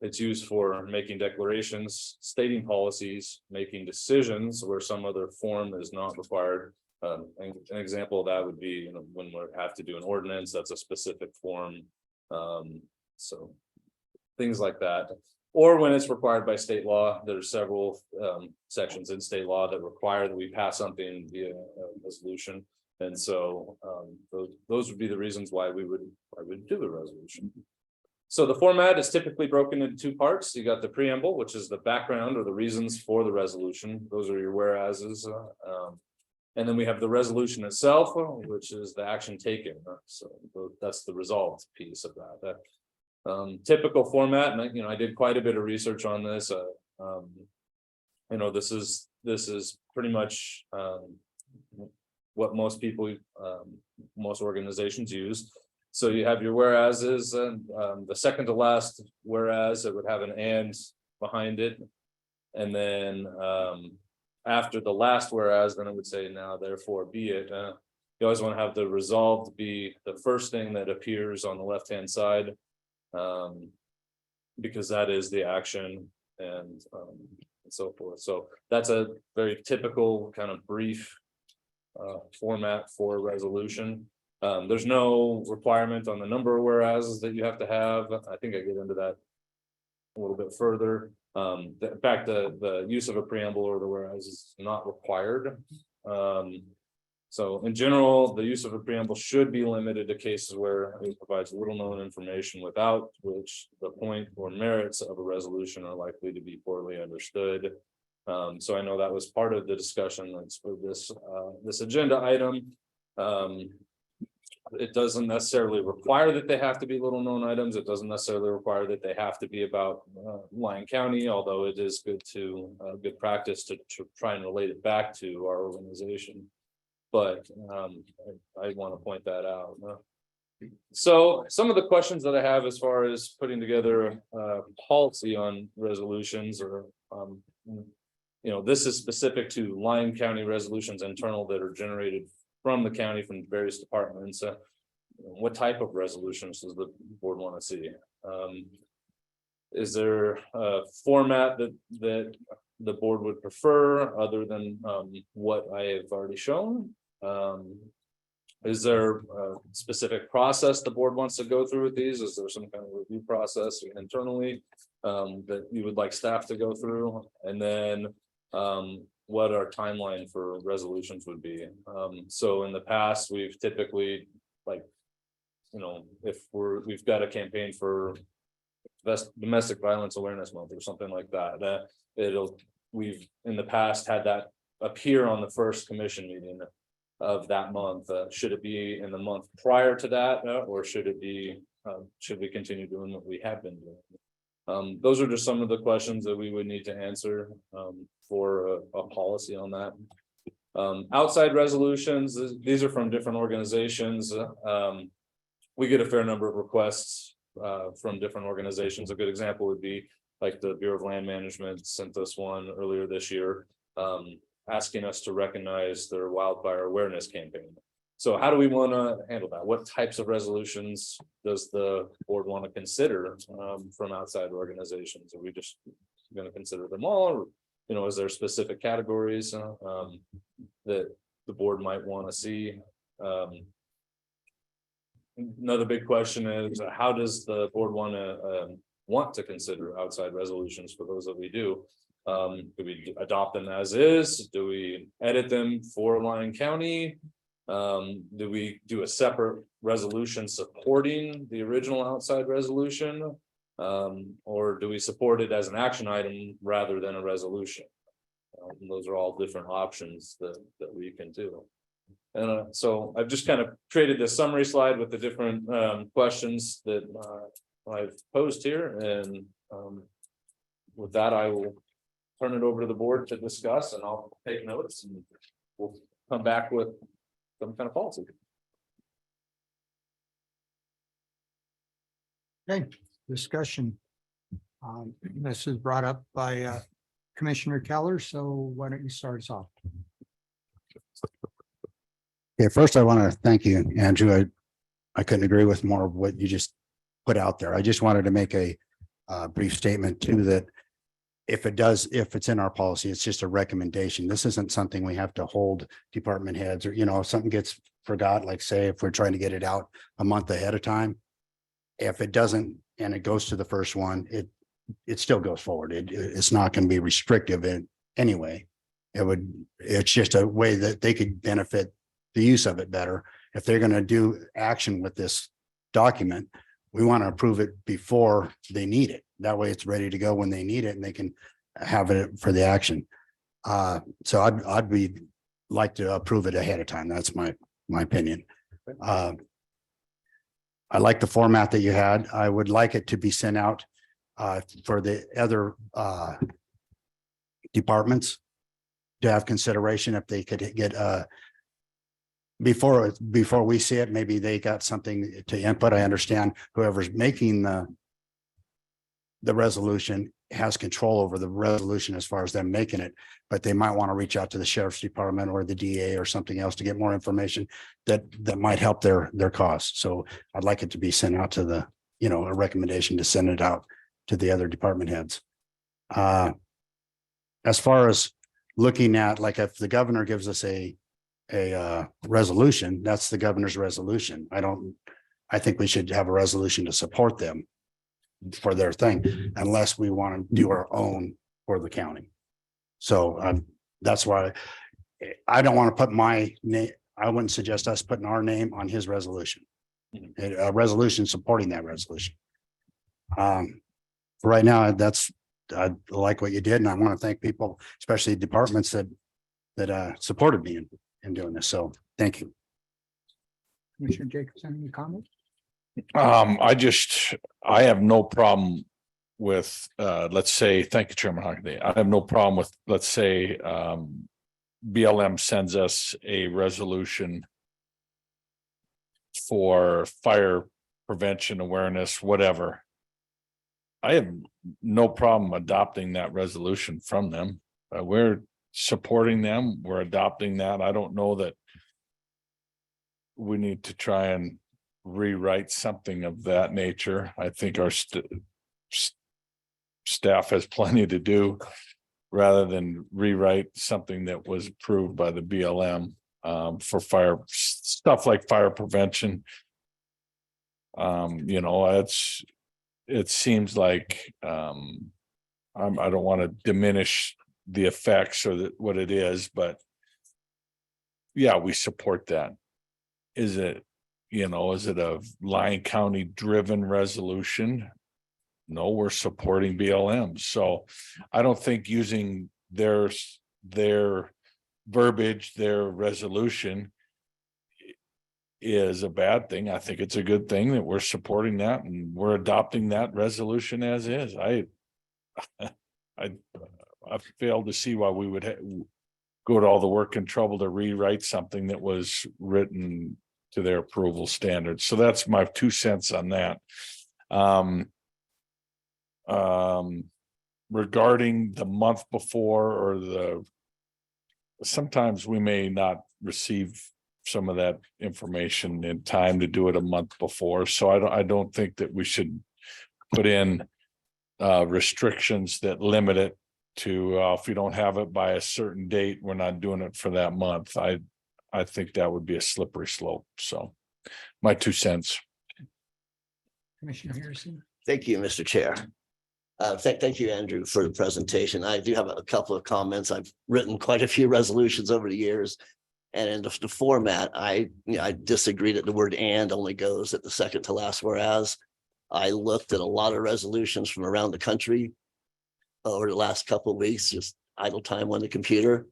Speaker 8: It's used for making declarations, stating policies, making decisions where some other form is not required. An example of that would be, when we have to do an ordinance, that's a specific form. So things like that. Or when it's required by state law, there's several sections in state law that require that we pass something via a resolution. And so those would be the reasons why we would do the resolution. So the format is typically broken into two parts. You got the preamble, which is the background or the reasons for the resolution. Those are your whereases. And then we have the resolution itself, which is the action taken. So that's the resolved piece of that. Typical format, and I did quite a bit of research on this. This is pretty much what most people, most organizations use. So you have your whereases, and the second to last whereas, it would have an and behind it. And then after the last whereas, then it would say now therefore be it. You always want to have the resolved be the first thing that appears on the left-hand side, because that is the action and so forth. So that's a very typical kind of brief format for a resolution. There's no requirement on the number of whereas that you have to have. I think I get into that a little bit further. In fact, the use of a preamble or the whereas is not required. So in general, the use of a preamble should be limited to cases where it provides little known information without which the point or merits of a resolution are likely to be poorly understood. So I know that was part of the discussion for this agenda item. It doesn't necessarily require that they have to be little known items. It doesn't necessarily require that they have to be about Lyon County, although it is good practice to try and relate it back to our organization. But I want to point that out. So some of the questions that I have as far as putting together a policy on resolutions, or this is specific to Lyon County resolutions internal that are generated from the county, from various departments. What type of resolutions does the board want to see? Is there a format that the board would prefer other than what I have already shown? Is there a specific process the board wants to go through with these? Is there some kind of review process internally that you would like staff to go through? And then what our timeline for resolutions would be. So in the past, we've typically, if we've got a campaign for domestic violence awareness month or something like that, we've in the past had that appear on the first commission meeting of that month. Should it be in the month prior to that, or should we continue doing what we have been doing? Those are just some of the questions that we would need to answer for a policy on that. Outside resolutions, these are from different organizations. We get a fair number of requests from different organizations. A good example would be like the Bureau of Land Management sent us one earlier this year, asking us to recognize their wildfire awareness campaign. So how do we want to handle that? What types of resolutions does the board want to consider from outside organizations? Are we just going to consider them all? Or, you know, is there specific categories that the board might want to see? Another big question is, how does the board want to consider outside resolutions for those that we do? Do we adopt them as is? Do we edit them for Lyon County? Do we do a separate resolution supporting the original outside resolution? Or do we support it as an action item rather than a resolution? Those are all different options that we can do. And so I've just kind of created this summary slide with the different questions that I've posed here. And with that, I will turn it over to the board to discuss, and I'll take notes, and we'll come back with some kind of policy.
Speaker 2: Okay, discussion. This is brought up by Commissioner Keller, so why don't you start us off?
Speaker 10: Okay, first I want to thank you, Andrew. I couldn't agree with more of what you just put out there. I just wanted to make a brief statement too, that if it's in our policy, it's just a recommendation. This isn't something we have to hold department heads, or, you know, if something gets forgot, like say, if we're trying to get it out a month ahead of time, if it doesn't, and it goes to the first one, it still goes forward. It's not going to be restrictive in any way. It's just a way that they could benefit the use of it better. If they're going to do action with this document, we want to approve it before they need it. That way it's ready to go when they need it, and they can have it for the action. So I'd be like to approve it ahead of time. That's my opinion. I like the format that you had. I would like it to be sent out for the other departments to have consideration if they could get before we see it, maybe they got something to input. I understand whoever's making the resolution has control over the resolution as far as them making it, but they might want to reach out to the sheriff's department or the DA or something else to get more information that might help their cause. So I'd like it to be sent out to the, you know, a recommendation to send it out to the other department heads. As far as looking at, like, if the governor gives us a resolution, that's the governor's resolution. I think we should have a resolution to support them for their thing, unless we want to do our own for the county. So that's why I don't want to put my name. I wouldn't suggest us putting our name on his resolution, a resolution supporting that resolution. Right now, I like what you did, and I want to thank people, especially departments that supported me in doing this. So thank you.
Speaker 2: Commissioner Jacobson, any comment?
Speaker 6: I have no problem with, let's say, thank you, Chairman Hockaday. I have no problem with, let's say, BLM sends us a resolution for fire prevention, awareness, whatever. I have no problem adopting that resolution from them. We're supporting them. We're adopting that. I don't know that we need to try and rewrite something of that nature. I think our staff has plenty to do rather than rewrite something that was approved by the BLM for fire stuff like fire prevention. You know, it seems like I don't want to diminish the effects or what it is, but yeah, we support that. Is it a Lyon County driven resolution? No, we're supporting BLM. So I don't think using their verbiage, their resolution is a bad thing. I think it's a good thing that we're supporting that and we're adopting that resolution as is. I failed to see why we would go to all the work and trouble to rewrite something that was written to their approval standards. So that's my 2 cents on that. Regarding the month before or sometimes we may not receive some of that information in time to do it a month before. So I don't think that we should put in restrictions that limit it to if you don't have it by a certain date, we're not doing it for that month. I think that would be a slippery slope. So my 2 cents.
Speaker 2: Commissioner Harrison.
Speaker 1: Thank you, Mr. Chair. Thank you, Andrew, for the presentation. I do have a couple of comments. I've written quite a few resolutions over the years. And in the format, I disagree that the word "and" only goes at the second to last whereas. I looked at a lot of resolutions from around the country over the last couple of weeks, just idle time on the computer.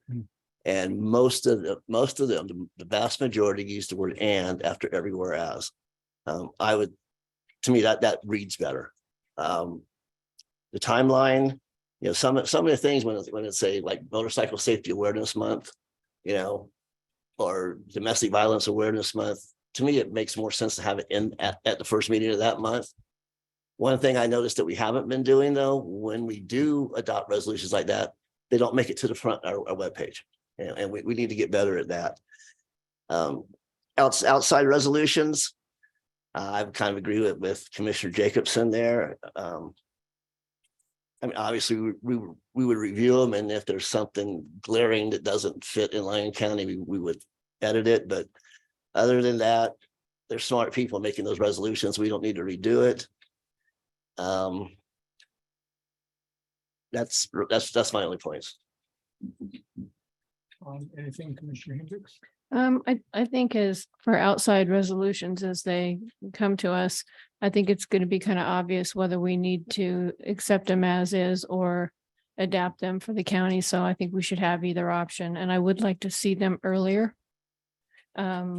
Speaker 1: And most of them, the vast majority use the word "and" after every whereas. To me, that reads better. The timeline, some of the things when it's say like Motorcycle Safety Awareness Month, or Domestic Violence Awareness Month, to me, it makes more sense to have it at the first meeting of that month. One thing I noticed that we haven't been doing though, when we do adopt resolutions like that, they don't make it to the front of our webpage. And we need to get better at that. Outside resolutions, I kind of agree with Commissioner Jacobson there. Obviously we would review them, and if there's something glaring that doesn't fit in Lyon County, we would edit it. But other than that, they're smart people making those resolutions. We don't need to redo it. That's my only points.
Speaker 2: Anything, Commissioner Hendricks?
Speaker 9: I think as for outside resolutions, as they come to us, I think it's going to be kind of obvious whether we need to accept them as is or adapt them for the county. So I think we should have either option, and I would like to see them earlier. I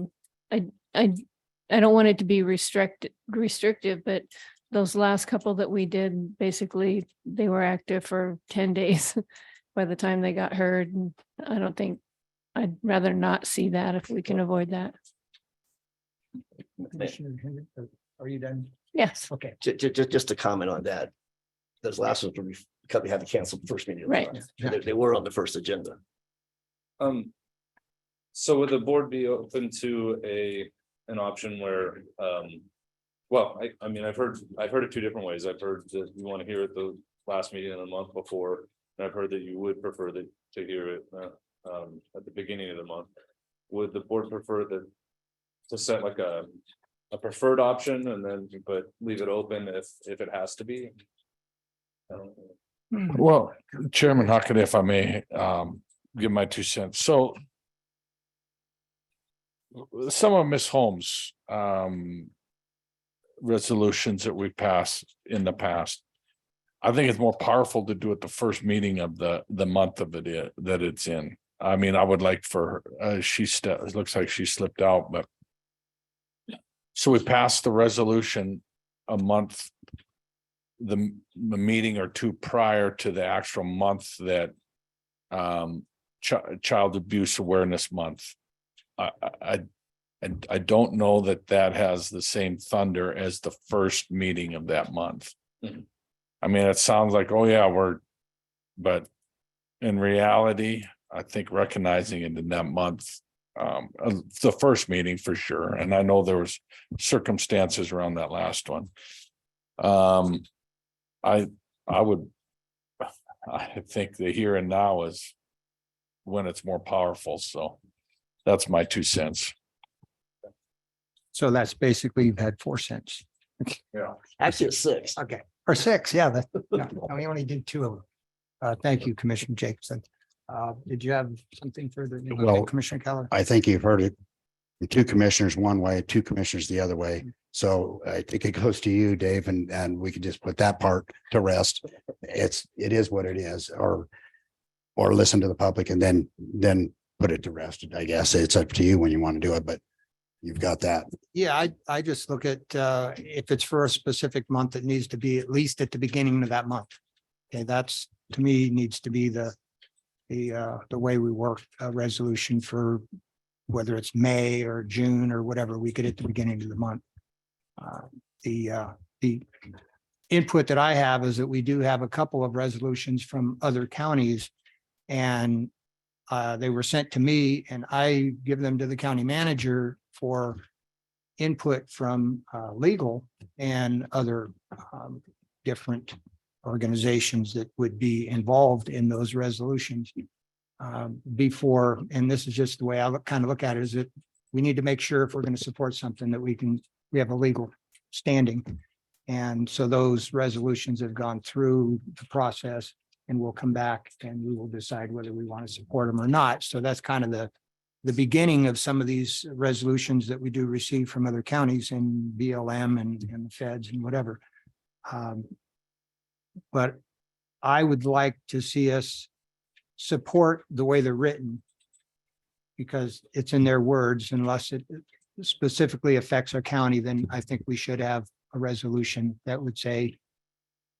Speaker 9: don't want it to be restrictive, but those last couple that we did, basically they were active for 10 days by the time they got heard. And I'd rather not see that if we can avoid that.
Speaker 2: Commissioner Hendricks, are you done?
Speaker 9: Yes.
Speaker 2: Okay.
Speaker 1: Just to comment on that, those last ones were company had to cancel the first meeting of the
Speaker 9: Right.
Speaker 1: month. They were on the first agenda.
Speaker 8: So would the board be open to an option where, well, I mean, I've heard it two different ways. I've heard that you want to hear it the last meeting of the month before, and I've heard that you would prefer to hear it at the beginning of the month. Would the board prefer to set like a preferred option and then, but leave it open if it has to be?
Speaker 6: Well, Chairman Huckett, if I may, give my 2 cents. So some of Ms. Holmes' resolutions that we passed in the past, I think it's more powerful to do it the first meeting of the month of it that it's in. I mean, I would like for her, it looks like she slipped out, but so we passed the resolution a month, the meeting or two prior to the actual month that Child Abuse Awareness Month. I don't know that has the same thunder as the first meeting of that month.
Speaker 8: Mm-hmm.
Speaker 6: I mean, it sounds like, oh yeah, but in reality, I think recognizing it in that month, the first meeting for sure. And I know there was circumstances around that last one. I think the here and now is when it's more powerful. So that's my 2 cents.
Speaker 2: So that's basically you've had 4 cents.
Speaker 6: Yeah.
Speaker 1: Actually, it's 6.
Speaker 2: Okay, or 6, yeah, we only did 2 of them. Thank you, Commissioner Jacobson. Did you have something further?
Speaker 10: Well,
Speaker 2: Commissioner Keller?
Speaker 10: I think you've heard it. 2 commissioners one way, 2 commissioners the other way. So I think it goes to you, Dave, and we could just put that part to rest. It is what it is, or listen to the public and then put it to rest. I guess it's up to you when you want to do it, but you've got that.
Speaker 2: Yeah, I just look at if it's for a specific month, it needs to be at least at the beginning of that month. Okay, that's to me needs to be the the way we work a resolution for whether it's May or June or whatever, we get at the beginning of the month. The input that I have is that we do have a couple of resolutions from other counties, and they were sent to me, and I give them to the county manager for input from legal and other different organizations that would be involved in those resolutions. Before, and this is just the way I kind of look at it, is that we need to make sure if we're going to support something that we have a legal standing. And so those resolutions have gone through the process, and we'll come back and we will decide whether we want to support them or not. So that's kind of the beginning of some of these resolutions that we do receive from other counties and BLM and the feds and whatever. But I would like to see us support the way they're written, because it's in their words. Unless it specifically affects our county, then I think we should have a resolution that would say,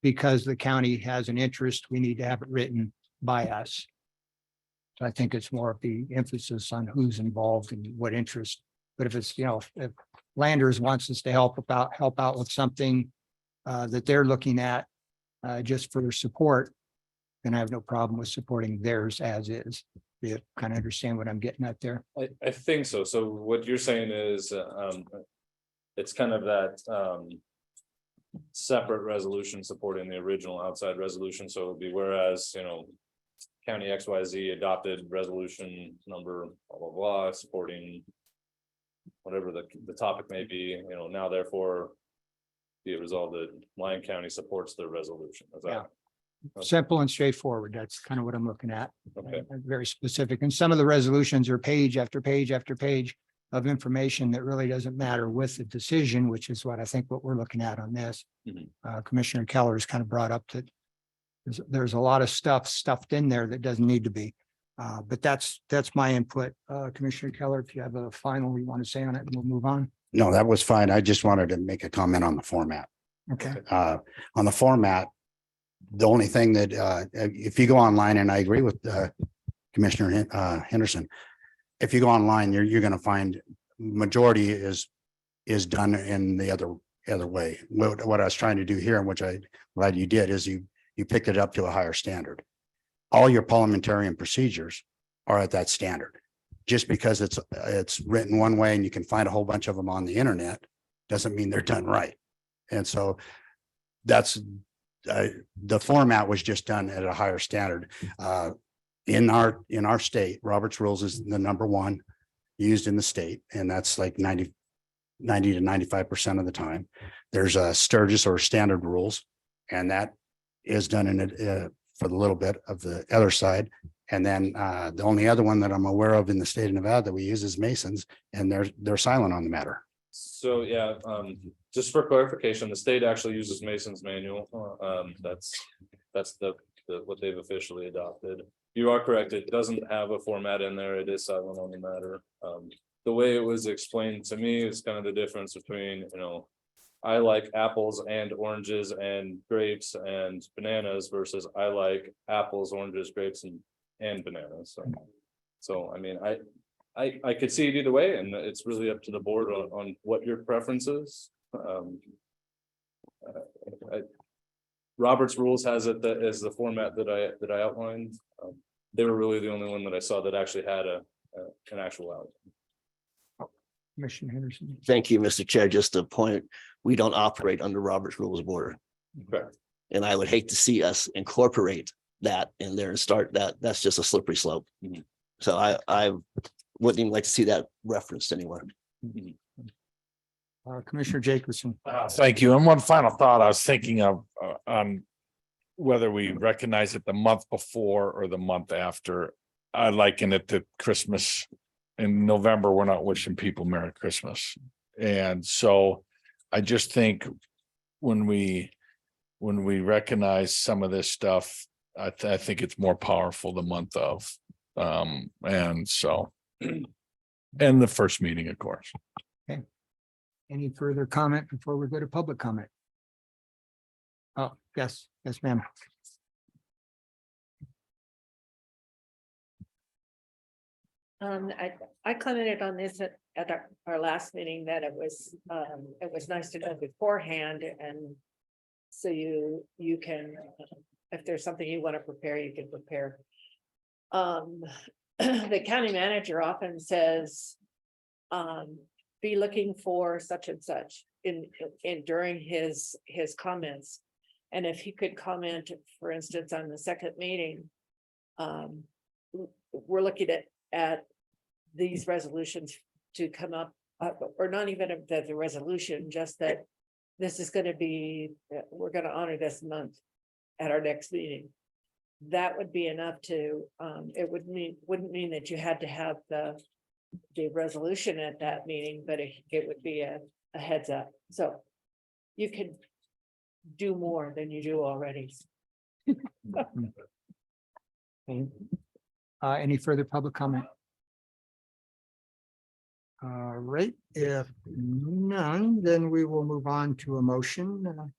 Speaker 2: because the county has an interest, we need to have it written by us. So I think it's more of the emphasis on who's involved and what interest. But if it's, if Landers wants us to help out with something that they're looking at just for support, then I have no problem with supporting theirs as is. You kind of understand what I'm getting at there?
Speaker 8: I think so. So what you're saying is, it's kind of that, separate resolution supporting the original outside resolution. So it would be, whereas, County XYZ adopted resolution number blah, blah, blah, supporting whatever the topic may be, now therefore be it resolved that Lyon County supports the resolution. Is that?
Speaker 2: Simple and straightforward. That's kind of what I'm looking at.
Speaker 8: Okay.
Speaker 2: Very specific. And some of the resolutions are page after page after page of information that really doesn't matter with the decision, which is what I think what we're looking at on this. Commissioner Keller has kind of brought up that there's a lot of stuff stuffed in there that doesn't need to be. But that's my input. Commissioner Keller, if you have a final you want to say on it, we'll move on.
Speaker 10: No, that was fine. I just wanted to make a comment on the format.
Speaker 2: Okay.
Speaker 10: On the format, the only thing that if you go online, and I agree with Commissioner Henderson, if you go online, you're going to find majority is done in the other way. What I was trying to do here, and which I'm glad you did, is you picked it up to a higher standard. All your parliamentarian procedures are at that standard. Just because it's written one way and you can find a whole bunch of them on the internet doesn't mean they're done right. And so that's the format was just done at a higher standard. In our state, Robert's Rules is the number one used in the state, and that's like 90 to 95% of the time. There's a Sturgis or standard rules, and that is done in it for the little bit of the other side. And then the only other one that I'm aware of in the state of Nevada that we use is Masons, and they're silent on the matter.
Speaker 8: So, yeah, just for clarification, the state actually uses Mason's manual. That's the what they've officially adopted. You are correct. It doesn't have a format in there. It is silent on the matter. The way it was explained to me is kind of the difference between, I like apples and oranges and grapes and bananas versus I like apples, oranges, grapes, and bananas. So I mean, I could see it either way, and it's really up to the board on what your preference is. Robert's Rules has it that as the format that I outlined. They were really the only one that I saw that actually had an actual outline.
Speaker 2: Commissioner Henderson.
Speaker 1: Thank you, Mr. Chair. Just a point, we don't operate under Robert's Rules of Order.
Speaker 8: Correct.
Speaker 1: And I would hate to see us incorporate that in there and start that. That's just a slippery slope. So I wouldn't even like to see that referenced anywhere.
Speaker 2: Commissioner Jacobson.
Speaker 6: Thank you. And one final thought I was thinking of on whether we recognize it the month before or the month after. I liken it to Christmas. In November, we're not wishing people Merry Christmas. And so I just think when we recognize some of this stuff, I think it's more powerful the month of. And so, and the first meeting, of course.
Speaker 2: Okay. Any further comment before we go to public comment? Oh, yes, ma'am.
Speaker 18: I commented on this at our last meeting that it was nice to know beforehand and so you can, if there's something you want to prepare, you can prepare. The county manager often says, be looking for such and such in during his comments. And if he could comment, for instance, on the second meeting, we're looking at these resolutions to come up, or not even the resolution, just that this is going to be, we're going to honor this month at our next meeting. That would be enough to, it wouldn't mean that you had to have the resolution at that meeting, but it would be a heads up. So you could do more than you do already.
Speaker 2: Any further public comment? All right, if none, then we will move on to a motion.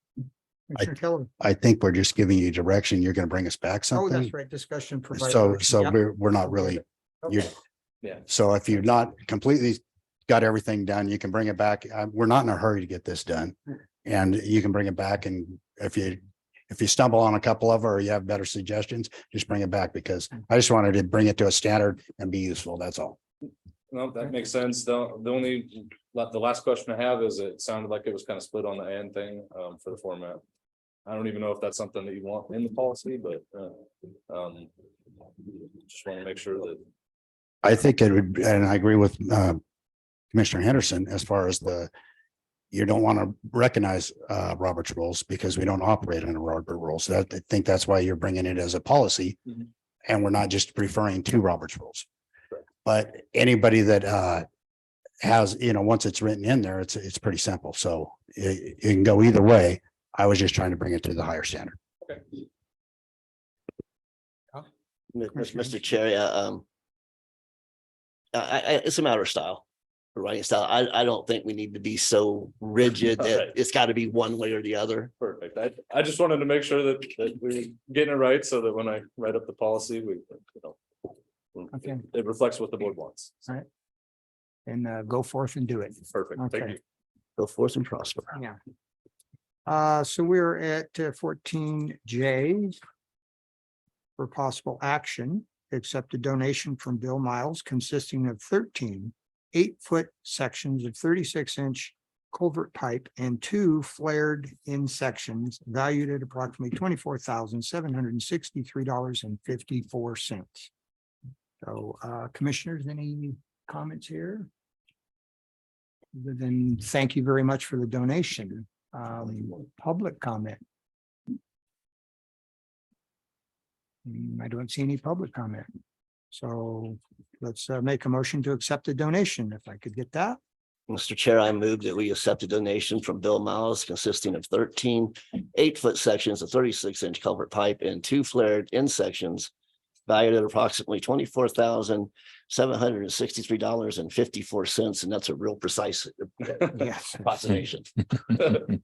Speaker 2: Commissioner Keller.
Speaker 10: I think we're just giving you direction. You're gonna bring us back
Speaker 2: Oh,
Speaker 10: something.
Speaker 2: that's right, discussion. provide
Speaker 10: So,
Speaker 2: direction.
Speaker 10: so
Speaker 2: Yep.
Speaker 10: we're not really, you,
Speaker 8: Yeah.
Speaker 10: so if you've not completely got everything done, you can bring it back. We're not in a hurry to get this done. And you can bring it back, and if you stumble on a couple of, or you have better suggestions, just bring it back, because I just wanted to bring it to a standard and be useful. That's all.
Speaker 8: No, that makes sense. The last question I have is, it sounded like it was kind of split on the and thing for the format. I don't even know if that's something that you want in the policy, but just want to make sure that.
Speaker 10: I think it would, and I agree with Commissioner Henderson, as far as you don't want to recognize Robert's rules, because we don't operate under Robert rules. So I think that's why you're bringing it as a policy.
Speaker 8: Mhm.
Speaker 10: And we're not just referring to Robert's rules. But anybody that has, once it's written in there, it's pretty simple. So it can go either way. I was just trying to bring it to the higher standard.
Speaker 8: Okay.
Speaker 1: Mr. Chair, it's a matter of style. Writing style. I don't think we need to be so rigid that
Speaker 8: Right.
Speaker 1: it's got to be one way or the other.
Speaker 8: Perfect. I just wanted to make sure that we're getting it right, so that when I write up the policy,
Speaker 2: Okay.
Speaker 8: it reflects what the board wants.
Speaker 2: All right. And go forth and do it.
Speaker 8: Perfect. Thank
Speaker 2: Okay.
Speaker 8: you.
Speaker 1: Go forth and prosper.
Speaker 2: Yeah. So we're at 14J. For possible action, accept a donation from Bill Miles consisting of 13 8-foot sections of 36-inch culvert pipe and 2 flared in sections valued at approximately $24,763.54. So commissioners, any comments here? Other than thank you very much for the donation. Public comment. I don't see any public comment. So let's make a motion to accept the donation, if I could get that.
Speaker 1: Mr. Chair, I move that we accept a donation from Bill Miles consisting of 13 8-foot sections of 36-inch culvert pipe and 2 flared in sections valued at approximately $24,763.54. And that's a real precise
Speaker 2: Yes.
Speaker 1: approximation.
Speaker 2: Do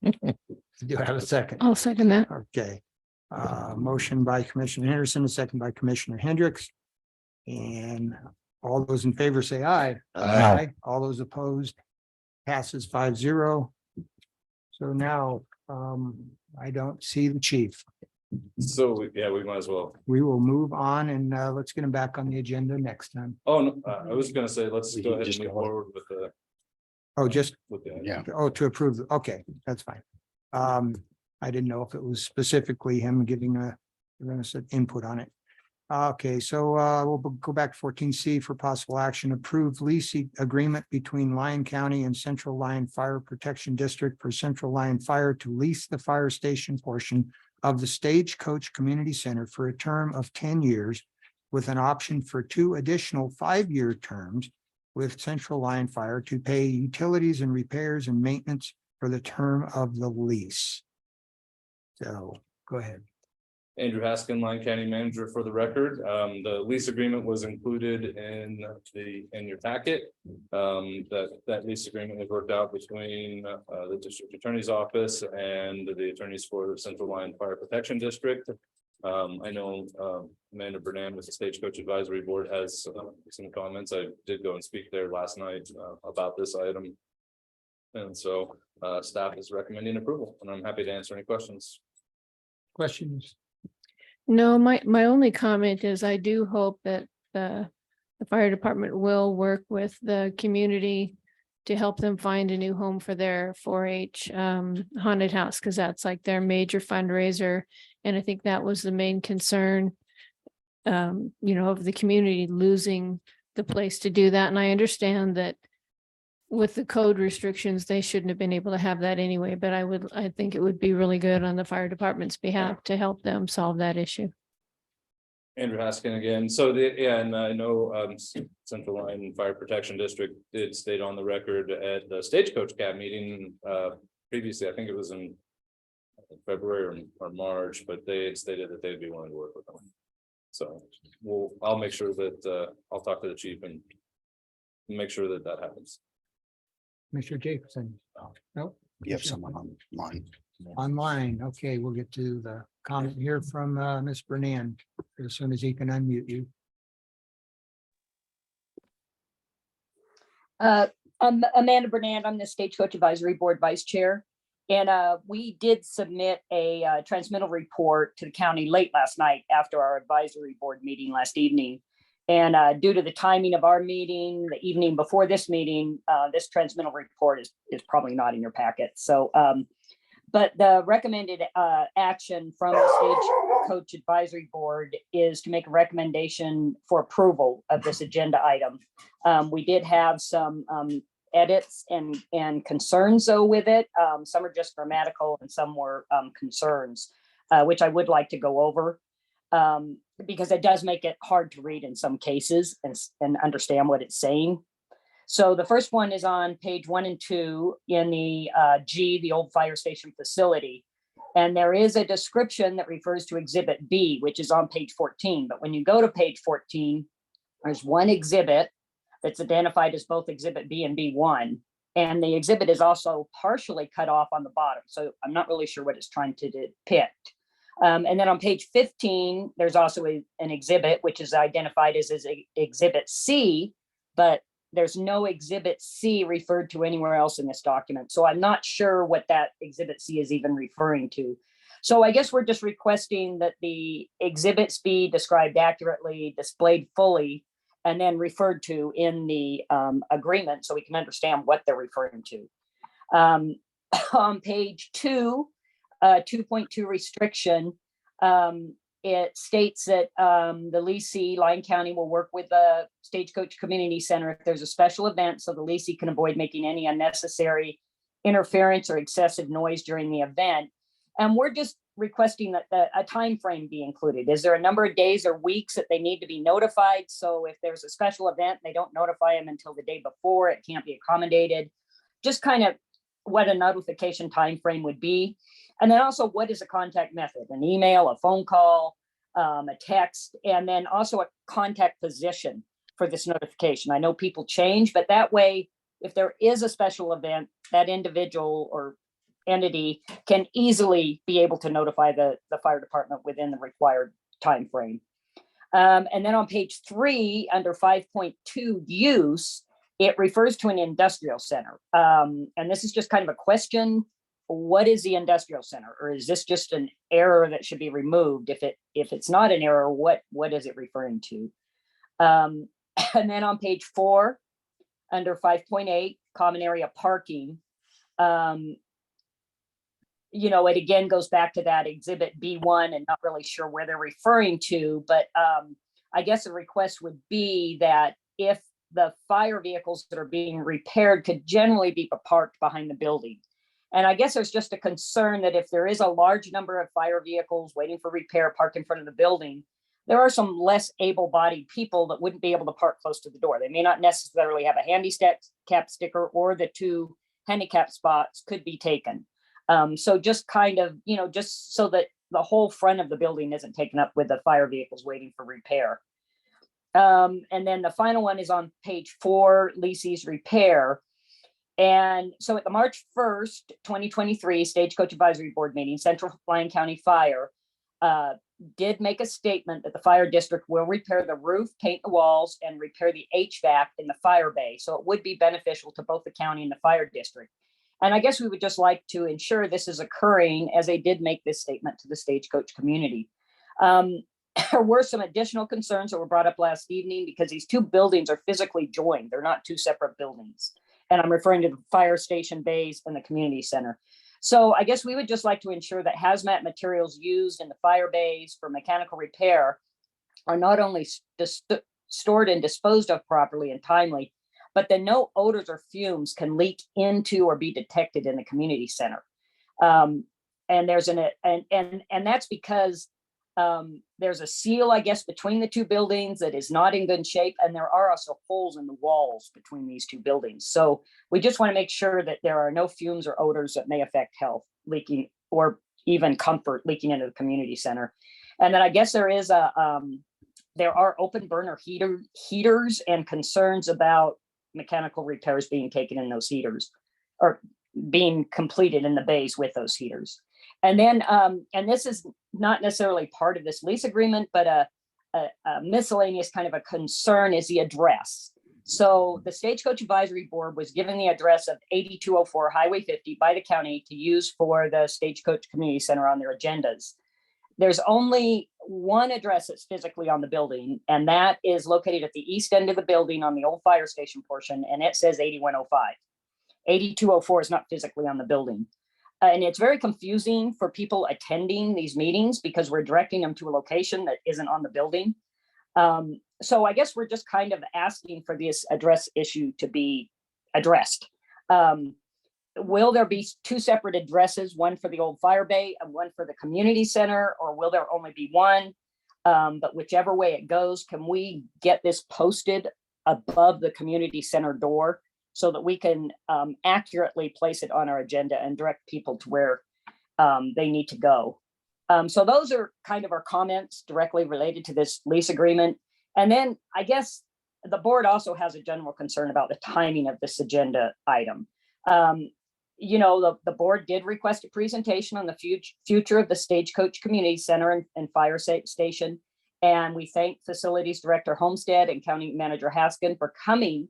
Speaker 2: I have a second?
Speaker 9: I'll second that.
Speaker 2: Okay. Motion by Commissioner Henderson, a second by Commissioner Hendricks. And all those in favor say aye.
Speaker 10: Aye.
Speaker 2: All those opposed passes 5-0. So now I don't see the chief.
Speaker 8: So, yeah, we might as well.
Speaker 2: We will move on and let's get him back on the agenda next time.
Speaker 8: Oh, no, I was gonna say, let's
Speaker 10: We
Speaker 8: go
Speaker 10: can
Speaker 8: ahead
Speaker 10: just
Speaker 8: and move
Speaker 10: go on.
Speaker 8: forward with the.
Speaker 2: Oh, just,
Speaker 10: Yeah.
Speaker 2: oh, to approve. Okay, that's fine. I didn't know if it was specifically him giving us an input on it. Okay, so we'll go back to 14C for possible action, approved lease agreement between Lyon County and Central Lyon Fire Protection District for Central Lyon Fire to lease the fire station portion of the Stagecoach Community Center for a term of 10 years with an option for 2 additional 5-year terms with Central Lyon Fire to pay utilities and repairs and maintenance for the term of the lease. So go ahead.
Speaker 8: Andrew Haskin, Lyon County Manager for the record. The lease agreement was included in your packet. That lease agreement was worked out between the District Attorney's Office and the attorneys for the Central Lyon Fire Protection District. I know Amanda Bernan with the Stagecoach Advisory Board has some comments. I did go and speak there last night about this item. And so staff is recommending approval, and I'm happy to answer any questions.
Speaker 2: Questions?
Speaker 9: No, my only comment is I do hope that the fire department will work with the community to help them find a new home for their 4-H haunted house, because that's like their major fundraiser. And I think that was the main concern, of the community losing the place to do that. And I understand that with the code restrictions, they shouldn't have been able to have that anyway, but I think it would be really good on the fire department's behalf to help them solve that issue.
Speaker 8: Andrew Haskin again. So and I know Central Lyon Fire Protection District did state on the record at the Stagecoach Cab meeting previously, I think it was in February or March, but they had stated that they'd be willing to work with them. So I'll make sure that I'll talk to the chief and make sure that that happens.
Speaker 2: Mr. Jacobson? Nope.
Speaker 10: You have someone online.
Speaker 2: Online. Okay, we'll get to the comment here from Ms. Bernan as soon as he can unmute you.
Speaker 16: I'm Amanda Bernand. I'm the Stagecoach Advisory Board Vice Chair. And we did submit a transmittal report to the county late last night after our advisory board meeting last evening. And due to the timing of our meeting, the evening before this meeting, this transmittal report is probably not in your packet. So, but the recommended action from the Stagecoach Advisory Board is to make a recommendation for approval of this agenda item. We did have some edits and concerns though with it. Some are just grammatical and some were concerns, which I would like to go over. Because it does make it hard to read in some cases and understand what it's saying. So the first one is on page 1 and 2 in the G, the old fire station facility. And there is a description that refers to exhibit B, which is on page 14. But when you go to page 14, there's one exhibit that's identified as both exhibit B and B1. And the exhibit is also partially cut off on the bottom. So I'm not really sure what it's trying to depict. And then on page 15, there's also an exhibit, which is identified as exhibit C, but there's no exhibit C referred to anywhere else in this document. So I'm not sure what that exhibit C is even referring to. So I guess we're just requesting that the exhibits be described accurately, displayed fully, and then referred to in the agreement so we can understand what they're referring to. On page 2, 2.2 restriction, it states that the leasee, Lyon County, will work with the Stagecoach Community Center if there's a special event, so the leasee can avoid making any unnecessary interference or excessive noise during the event. And we're just requesting that a time frame be included. Is there a number of days or weeks that they need to be notified? So if there's a special event, they don't notify them until the day before, it can't be accommodated. Just kind of what a notification time frame would be. And then also, what is a contact method? An email, a phone call, a text, and then also a contact position for this notification. I know people change, but that way, if there is a special event, that individual or entity can easily be able to notify the fire department within the required time frame. And then on page 3, under 5.2 use, it refers to an industrial center. And this is just kind of a question. What is the industrial center? Or is this just an error that should be removed? If it's not an error, what is it referring to? And then on page 4, under 5.8, common area parking, it again goes back to that exhibit B1 and not really sure where they're referring to, but I guess a request would be that if the fire vehicles that are being repaired could generally be parked behind the building. And I guess there's just a concern that if there is a large number of fire vehicles waiting for repair parked in front of the building, there are some less able-bodied people that wouldn't be able to park close to the door. They may not necessarily have a handicap sticker, or the 2 handicap spots could be taken. So just kind of, just so that the whole front of the building isn't taken up with the fire vehicles waiting for repair. And then the final one is on page 4, leasees repair. And so at the March 1st, 2023 Stagecoach Advisory Board meeting, Central Lyon County Fire, did make a statement that the fire district will repair the roof, paint the walls, and repair the HVAC in the fire bay. So it would be beneficial to both the county and the fire district. And I guess we would just like to ensure this is occurring, as they did make this statement to the Stagecoach community. There were some additional concerns that were brought up last evening because these two buildings are physically joined. They're not two separate buildings. And I'm referring to the fire station bays and the community center. So I guess we would just like to ensure that hazmat materials used in the fire bays for mechanical repair are not only stored and disposed of properly and timely, but that no odors or fumes can leak into or be detected in the community center. And there's and that's because there's a seal, I guess, between the two buildings that is not in good shape. And there are also holes in the walls between these two buildings. So we just want to make sure that there are no fumes or odors that may affect health leaking or even comfort leaking into the community center. And then I guess there is there are open burner heaters and concerns about mechanical repairs being taken in those heaters or being completed in the bays with those heaters. And then, and this is not necessarily part of this lease agreement, but a miscellaneous kind of a concern is the address. So the Stagecoach Advisory Board was given the address of 8204 Highway 50 by the county to use for the Stagecoach Community Center on their agendas. There's only one address that's physically on the building, and that is located at the east end of the building on the old fire station portion, and it says 8105. 8204 is not physically on the building. And it's very confusing for people attending these meetings because we're directing them to a location that isn't on the building. So I guess we're just kind of asking for this address issue to be addressed. Will there be two separate addresses, one for the old fire bay and one for the community center, or will there only be one? But whichever way it goes, can we get this posted above the community center door so that we can accurately place it on our agenda and direct people to where they need to go? So those are kind of our comments directly related to this lease agreement. And then I guess the board also has a general concern about the timing of this agenda item. You know, the board did request a presentation on the future of the Stagecoach Community Center and Fire Station. And we thank Facilities Director Homestead and County Manager Haskin for coming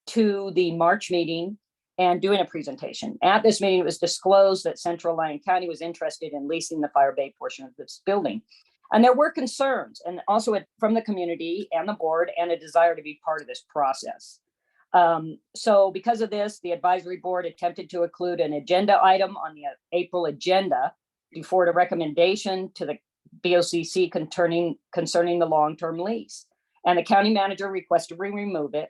Speaker 16: to the March meeting and doing a presentation. At this meeting, it was disclosed that Central Lyon County was interested in leasing the fire bay portion of this building. And there were concerns, and also from the community and the board, and a desire to be part of this process. So because of this, the advisory board attempted to include an agenda item on the April agenda before the recommendation to the BOCC concerning the long-term lease. And the county manager requested we remove it,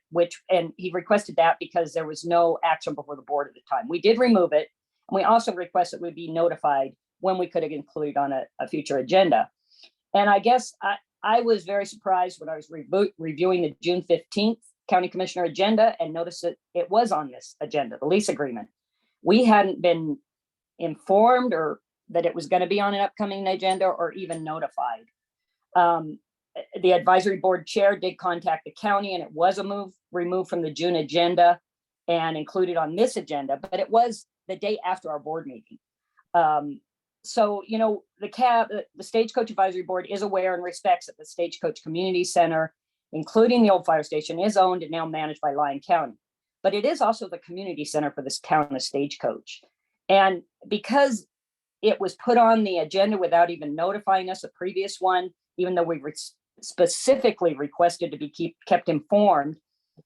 Speaker 16: and he requested that because there was no action before the board at the time. We did remove it. And we also requested we be notified when we could have included on a future agenda. And I guess I was very surprised when I was reviewing the June 15th county commissioner agenda and noticed that it was on this agenda, the lease agreement. We hadn't been informed or that it was going to be on an upcoming agenda or even notified. The advisory board chair did contact the county, and it was removed from the June agenda and included on this agenda, but it was the day after our board meeting. So, you know, the Stagecoach Advisory Board is aware and respects that the Stagecoach Community Center, including the old fire station, is owned and now managed by Lyon County. But it is also the community center for this town of Stagecoach. And because it was put on the agenda without even notifying us, a previous one, even though we specifically requested to be kept informed.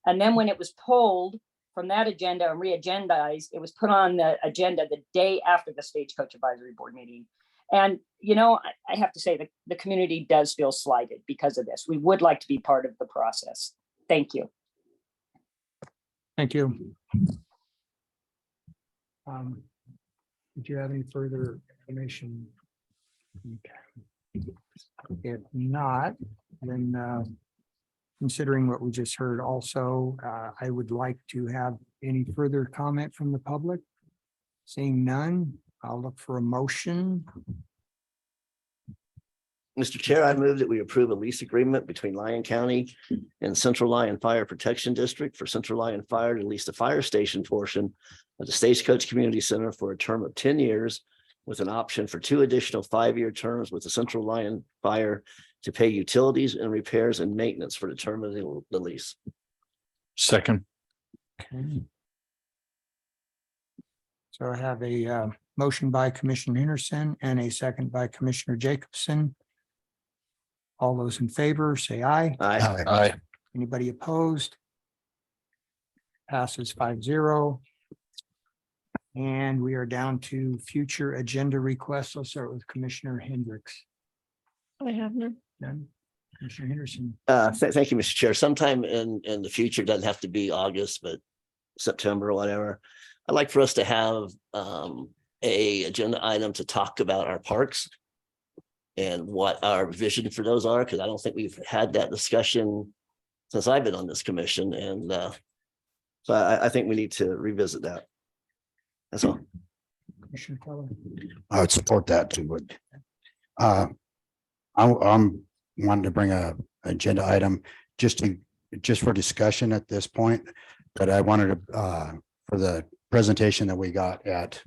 Speaker 16: And then when it was pulled from that agenda and re-agendized, it was put on the agenda the day after the Stagecoach Advisory Board meeting. And, you know, I have to say that the community does feel slighted because of this. We would like to be part of the process. Thank you.
Speaker 2: Thank you. Did you have any further information? Okay. If not, then considering what we just heard also, I would like to have any further comment from the public. Seeing none, I'll look for a motion.
Speaker 1: Mr. Chair, I move that we approve a lease agreement between Lyon County and Central Lyon Fire Protection District for Central Lyon Fire to lease the fire station portion of the Stagecoach Community Center for a term of 10 years with an option for 2 additional 5-year terms with the Central Lyon Fire to pay utilities and repairs and maintenance for the term of the lease.
Speaker 6: Second.
Speaker 2: So I have a motion by Commissioner Henderson and a second by Commissioner Jacobson. All those in favor, say aye.
Speaker 1: Aye.
Speaker 6: Aye.
Speaker 2: Anybody opposed? Passes 5-0. And we are down to future agenda requests. I'll start with Commissioner Hendricks.
Speaker 9: I have none.
Speaker 2: None. Commissioner Henderson.
Speaker 1: Thank you, Mr. Chair. Sometime in the future, doesn't have to be August, but September or whatever. I'd like for us to have a agenda item to talk about our parks and what our vision for those are, because I don't think we've had that discussion since I've been on this commission. And so I think we need to revisit that. That's all.
Speaker 2: Commissioner Keller.
Speaker 10: I would support that too, but I'm wanting to bring a agenda item just for discussion at this point. But I wanted to, for the presentation that we got at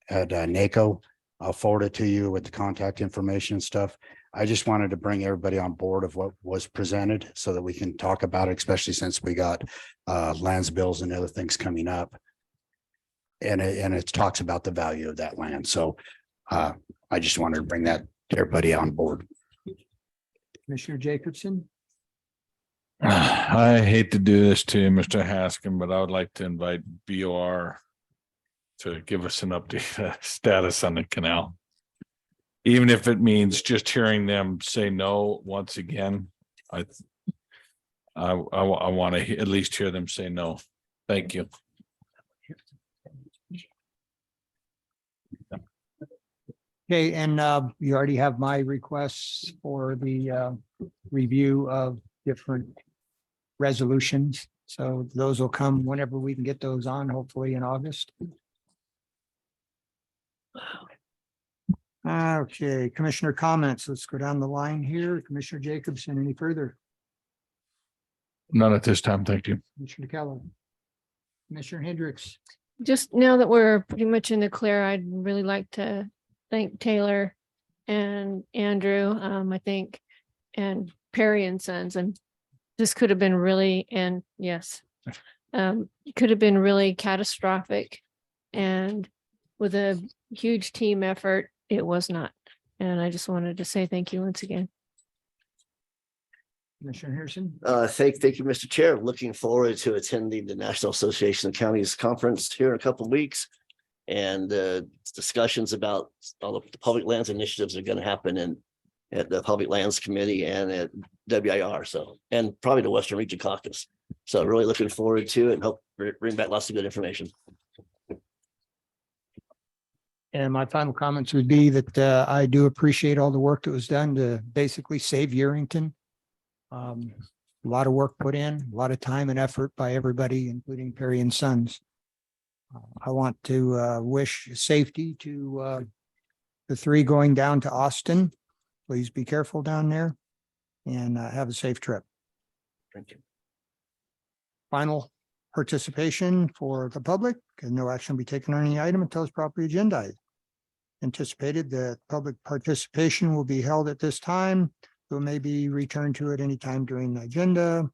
Speaker 10: NACO, I'll forward it to you with the contact information and stuff. I just wanted to bring everybody on board of what was presented so that we can talk about it, especially since we got lands bills and other things coming up. And it talks about the value of that land. So I just wanted to bring that to everybody on board.
Speaker 2: Commissioner Jacobson.
Speaker 6: I hate to do this to you, Mr. Haskin, but I would like to invite BOR to give us an update status on the canal. Even if it means just hearing them say no once again, I want to at least hear them say no. Thank you.
Speaker 2: Okay, and you already have my requests for the review of different resolutions. So those will come whenever we can get those on, hopefully in August. Okay, Commissioner comments. Let's go down the line here. Commissioner Jacobson, any further?
Speaker 6: None at this time. Thank you.
Speaker 2: Commissioner Keller. Commissioner Hendricks.
Speaker 9: Just now that we're pretty much in the clear, I'd really like to thank Taylor and Andrew, I think, and Perry and Sons. And this could have been really, and yes, could have been really catastrophic. And with a huge team effort, it was not. And I just wanted to say thank you once again.
Speaker 2: Commissioner Harrison.
Speaker 1: Thank you, Mr. Chair. Looking forward to attending the National Association of Counties Conference here in a couple of weeks. And discussions about all the public lands initiatives are going to happen at the Public Lands Committee and at WIR. So, and probably the Western Region Caucus. So really looking forward to it and hope bring back lots of good information.
Speaker 2: And my final comments would be that I do appreciate all the work that was done to basically save Yerington. A lot of work put in, a lot of time and effort by everybody, including Perry and Sons. I want to wish safety to the 3 going down to Austin. Please be careful down there and have a safe trip.
Speaker 1: Thank you.
Speaker 2: Final participation for the public, and no action will be taken on any item until it's properly agendized. Anticipated that public participation will be held at this time. So may be returned to it any time during the agenda.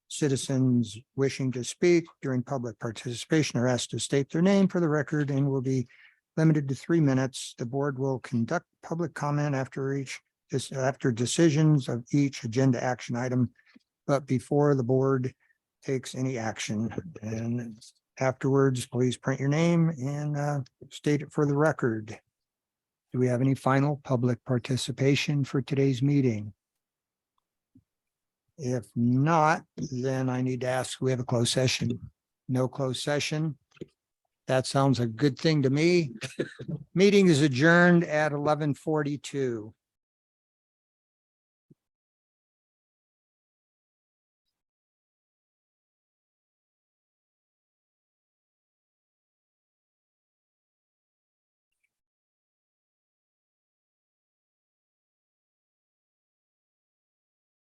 Speaker 2: Citizens wishing to speak during public participation are asked to state their name for the record and will be limited to 3 minutes. The board will conduct public comment after decisions of each agenda action item, but before the board takes any action. And afterwards, please print your name and state it for the record. Do we have any final public participation for today's meeting? If not, then I need to ask, we have a closed session? No closed session. That sounds a good thing to me. Meeting is adjourned at 11:42.